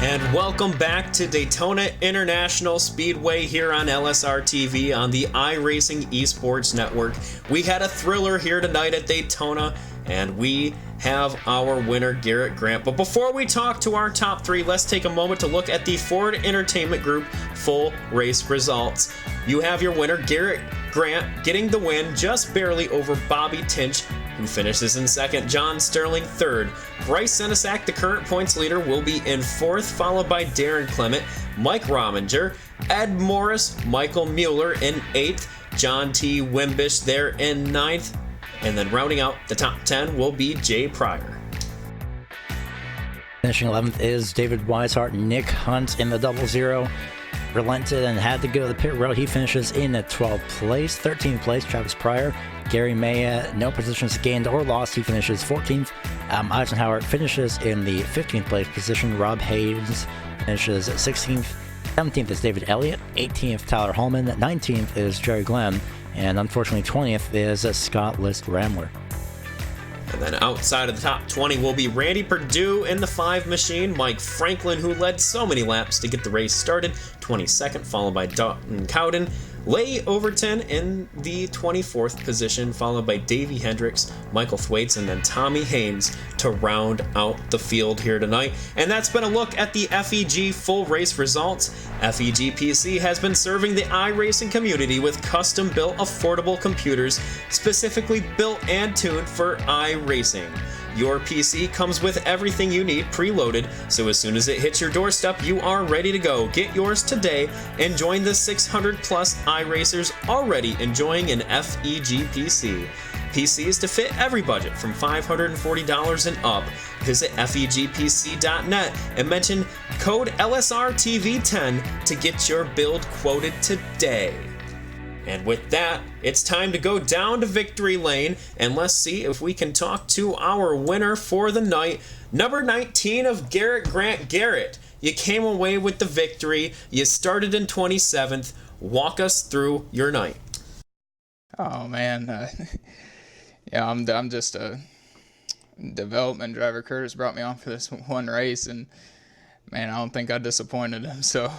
And welcome back to Daytona International Speedway here on LSR TV on the iRacing Esports Network. We had a thriller here tonight at Daytona, and we have our winner, Garrett Grant. But before we talk to our top 3, let's take a moment to look at the Ford Entertainment Group full race results. You have your winner, Garrett Grant, getting the win just barely over Bobby Tinch, who finishes in second. John Sterling third. Bryce Senesac, the current points leader, will be in fourth, followed by Darren Clement, Mike Rominger, Ed Morris, Michael Mueller in eighth, John T. Wimbish there in ninth, and then rounding out the top 10 will be Jay Pryor. Finishing 11th is David Weishart. Nick Hunt in the 00 relented and had to go to the pit road. He finishes in at 12th place. 13th place, Travis Pryor. Gary Maya, no positions gained or lost. He finishes 14th. Eisenhower finishes in the 15th place position. Rob Hayes finishes 16th. 17th is David Elliott. 18th, Tyler Holman. 19th is Jerry Glenn. And unfortunately, 20th is Scott List Ramler. And then outside of the top 20 will be Randy Perdue in the 5 machine, Mike Franklin, who led so many laps to get the race started, 22nd, followed by Dalton Cowden. Leigh Overton in the 24th position, followed by Davey Hendricks, Michael Thwaites, and then Tommy Haynes to round out the field here tonight. And that's been a look at the FEG full race results. FEG PC has been serving the iRacing community with custom-built affordable computers specifically built and tuned for iRacing. Your PC comes with everything you need preloaded, so as soon as it hits your doorstep, you are ready to go. Get yours today and join the 600 plus iRacers already enjoying an FEG PC. PCs to fit every budget from $540 and up. Visit FEGPC.net and mention code LSRTV10 to get your build quoted today. And with that, it's time to go down to victory lane and let's see if we can talk to our winner for the night, number 19 of Garrett Grant. Garrett, you came away with the victory. You started in 27th. Walk us through your night. Oh man, yeah, I'm just a development driver. Curtis brought me on for this one race, and man, I don't think I disappointed him. So,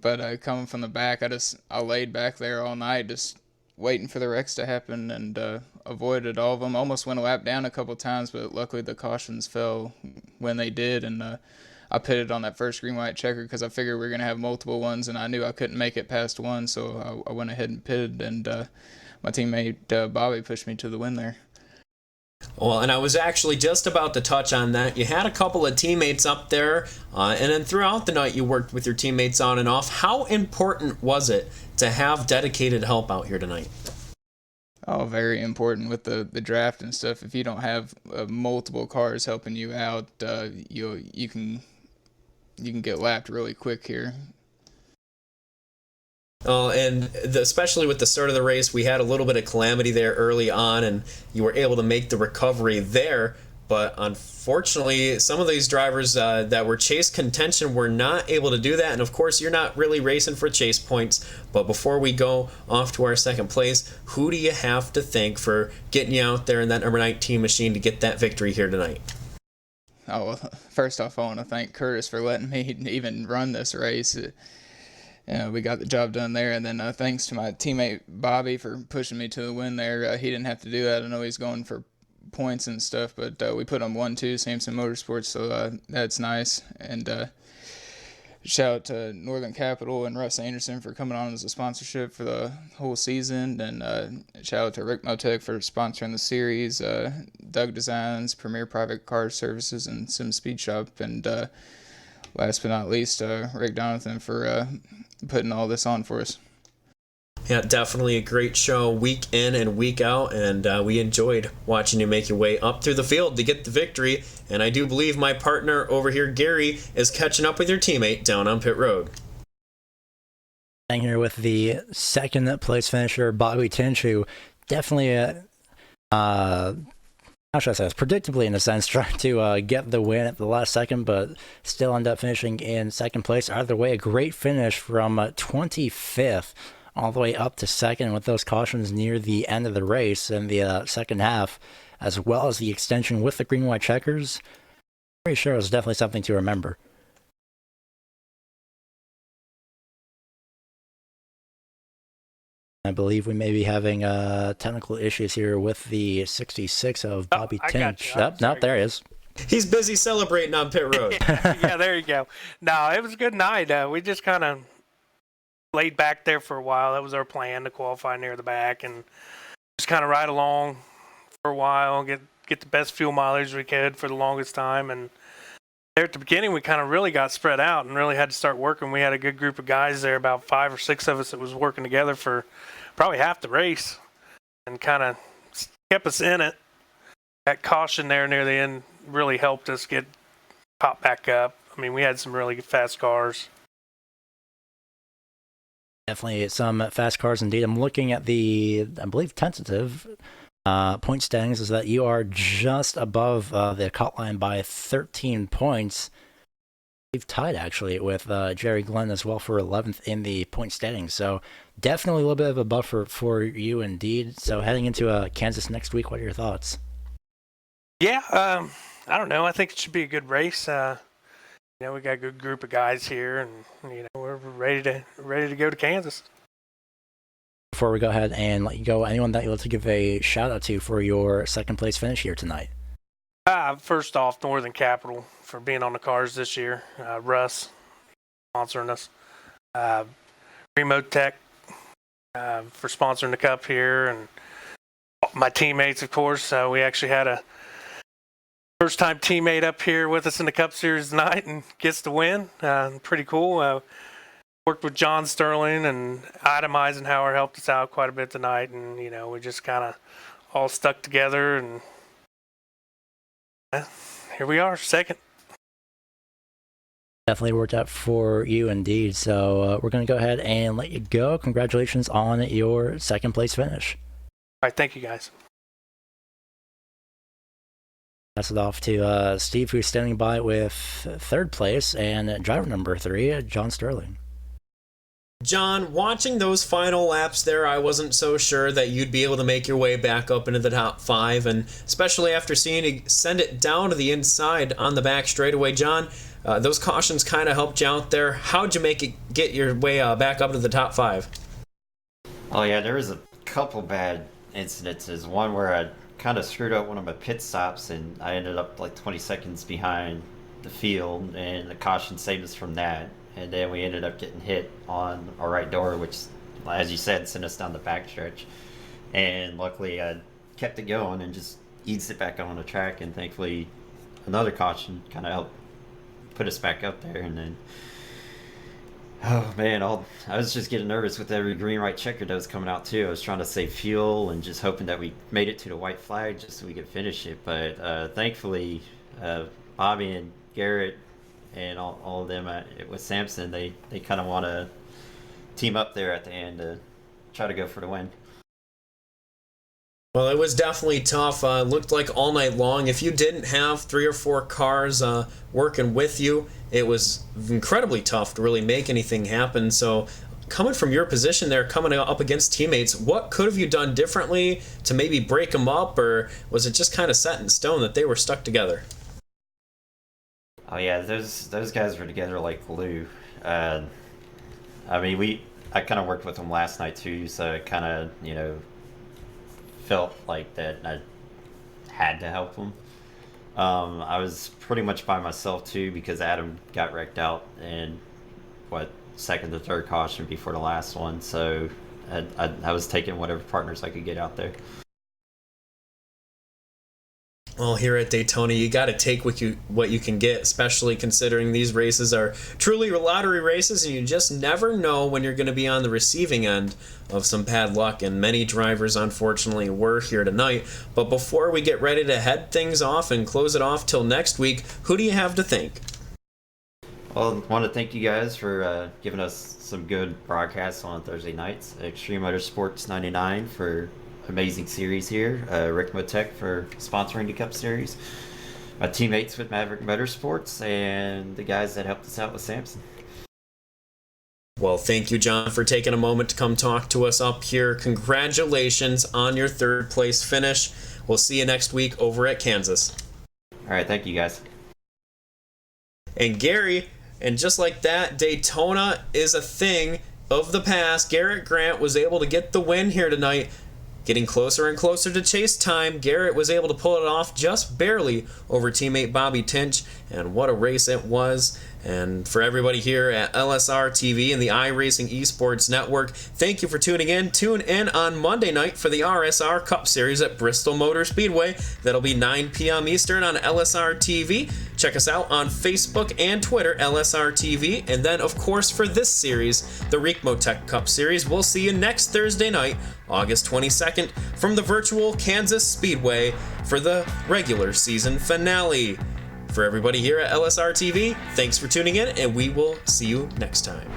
but coming from the back, I laid back there all night, just waiting for the wrecks to happen, and avoided all of them. Almost went a lap down a couple times, but luckily the cautions fell when they did, and I pitted on that first green-white checker because I figured we were going to have multiple ones, and I knew I couldn't make it past one, so I went ahead and pitted, and my teammate Bobby pushed me to the win there. Well, and I was actually just about to touch on that. You had a couple of teammates up there, and then throughout the night you worked with your teammates on and off. How important was it to have dedicated help out here tonight? Oh, very important with the draft and stuff. If you don't have multiple cars helping you out, you can get lapped really quick here. And especially with the start of the race, we had a little bit of calamity there early on, and you were able to make the recovery there. But unfortunately, some of these drivers that were chase contention were not able to do that. And of course, you're not really racing for chase points. But before we go off to our second place, who do you have to thank for getting you out there in that number 19 machine to get that victory here tonight? Oh, well, first off, I want to thank Curtis for letting me even run this race. We got the job done there, and then thanks to my teammate Bobby for pushing me to the win there. He didn't have to do that. I know he's going for points and stuff, but we put him 1-2, Samson Motorsports, so that's nice. And shout out to Northern Capital and Russ Anderson for coming on as a sponsorship for the whole season, and shout out to Ricmotech for sponsoring the series, Doug Designs, Premier Private Car Services, and Sim Speed Shop, and last but not least, Rick Donathan for putting all this on for us. Yeah, definitely a great show week in and week out, and we enjoyed watching you make your way up through the field to get the victory, and I do believe my partner over here, Gary, is catching up with your teammate down on pit road. Staying here with the second place finisher, Bobby Tinchu. Definitely how should I say this? Predictably, in a sense, trying to get the win at the last second, but still end up finishing in second place. Either way, a great finish from 25th all the way up to second with those cautions near the end of the race in the second half, as well as the extension with the green-white checkers. Pretty sure it was definitely something to remember. I believe we may be having technical issues here with the 66 of Bobby Tinch. No, there he is. He's busy celebrating on pit road. Yeah, there you go. No, it was a good night. We just kind of laid back there for a while. That was our plan, to qualify near the back and just kind of ride along for a while, get the best fuel mileage we could for the longest time. And there at the beginning, we kind of really got spread out and really had to start working. We had a good group of guys there, about 5 or 6 of us that was working together for probably half the race and kind of kept us in it. That caution there near the end really helped us get popped back up. I mean, we had some really fast cars. Definitely some fast cars indeed. I'm looking at the, I believe, tentative point standings is that you are just above the cut line by 13 points. We've tied actually with Jerry Glenn as well for 11th in the point standings. So definitely a little bit of a buffer for you indeed. So heading into Kansas next week, what are your thoughts? Yeah, I don't know. I think it should be a good race. We got a good group of guys here, and we're ready to go to Kansas. Before we go ahead and let you go, anyone that you'd like to give a shout out to for your second place finish here tonight? First off, Northern Capital for being on the cars this year. Russ sponsoring us. Ricmotech for sponsoring the cup here, and my teammates, of course. We actually had a first-time teammate up here with us in the Cup Series tonight and gets the win. Pretty cool. Worked with John Sterling, and Adam Eisenhower helped us out quite a bit tonight, and we just kind of all stuck together, and here we are, second. Definitely worked out for you indeed. So we're going to go ahead and let you go. Congratulations on your second place finish. All right, thank you guys. Pass it off to Steve, who's standing by with third place, and driver number 3, John Sterling. John, watching those final laps there, I wasn't so sure that you'd be able to make your way back up into the top 5, and especially after seeing you send it down to the inside on the back straightaway. John, those cautions kind of helped you out there. How'd you get your way back up to the top 5? Oh yeah, there was a couple bad incidences. One where I kind of screwed up one of my pit stops, and I ended up like 20 seconds behind the field, and the caution saved us from that. And then we ended up getting hit on our right door, which, as you said, sent us down the backstretch. And luckily, I kept it going and just eased it back on the track. And thankfully, another caution kind of helped put us back up there. And then, oh man, I was just getting nervous with every green white checker that was coming out too. I was trying to save fuel and just hoping that we made it to the white flag just so we could finish it. But thankfully, Bobby and Garrett and all of them with Samson, they kind of want to team up there at the end to try to go for the win. Well, it was definitely tough. Looked like all night long. If you didn't have 3 or 4 cars working with you, it was incredibly tough to really make anything happen. So coming from your position there, coming up against teammates, what could have you done differently to maybe break them up, or was it just kind of set in stone that they were stuck together? Oh yeah, those guys were together like glue. I mean, I kind of worked with them last night too, so I kind of, felt like that I had to help them. I was pretty much by myself too, because Adam got wrecked out in second to third caution before the last one, so I was taking whatever partners I could get out there. Well, here at Daytona, you got to take what you can get, especially considering these races are truly lottery races, and you just never know when you're going to be on the receiving end of some bad luck, and many drivers, unfortunately, were here tonight. But before we get ready to head things off and close it off till next week, who do you have to thank? Well, I want to thank you guys for giving us some good broadcasts on Thursday nights. Extreme Motorsports 99 for amazing series here. Ricmotech for sponsoring the Cup Series. My teammates with Maverick Motorsports, and the guys that helped us out with Samson. Well, thank you, John, for taking a moment to come talk to us up here. Congratulations on your third place finish. We'll see you next week over at Kansas. All right, thank you guys. And Gary, and just like that, Daytona is a thing of the past. Garrett Grant was able to get the win here tonight. Getting closer and closer to chase time, Garrett was able to pull it off just barely over teammate Bobby Tinch, and what a race it was. And for everybody here at LSR TV and the iRacing Esports Network, thank you for tuning in. Tune in on Monday night for the RSR Cup Series at Bristol Motor Speedway. That'll be 9 p.m. Eastern on LSR TV. Check us out on Facebook and Twitter, LSR TV. And then, of course, for this series, the Ricmotech Cup Series, we'll see you next Thursday night, August 22nd, from the virtual Kansas Speedway for the regular season finale. For everybody here at LSR TV, thanks for tuning in, and we will see you next time.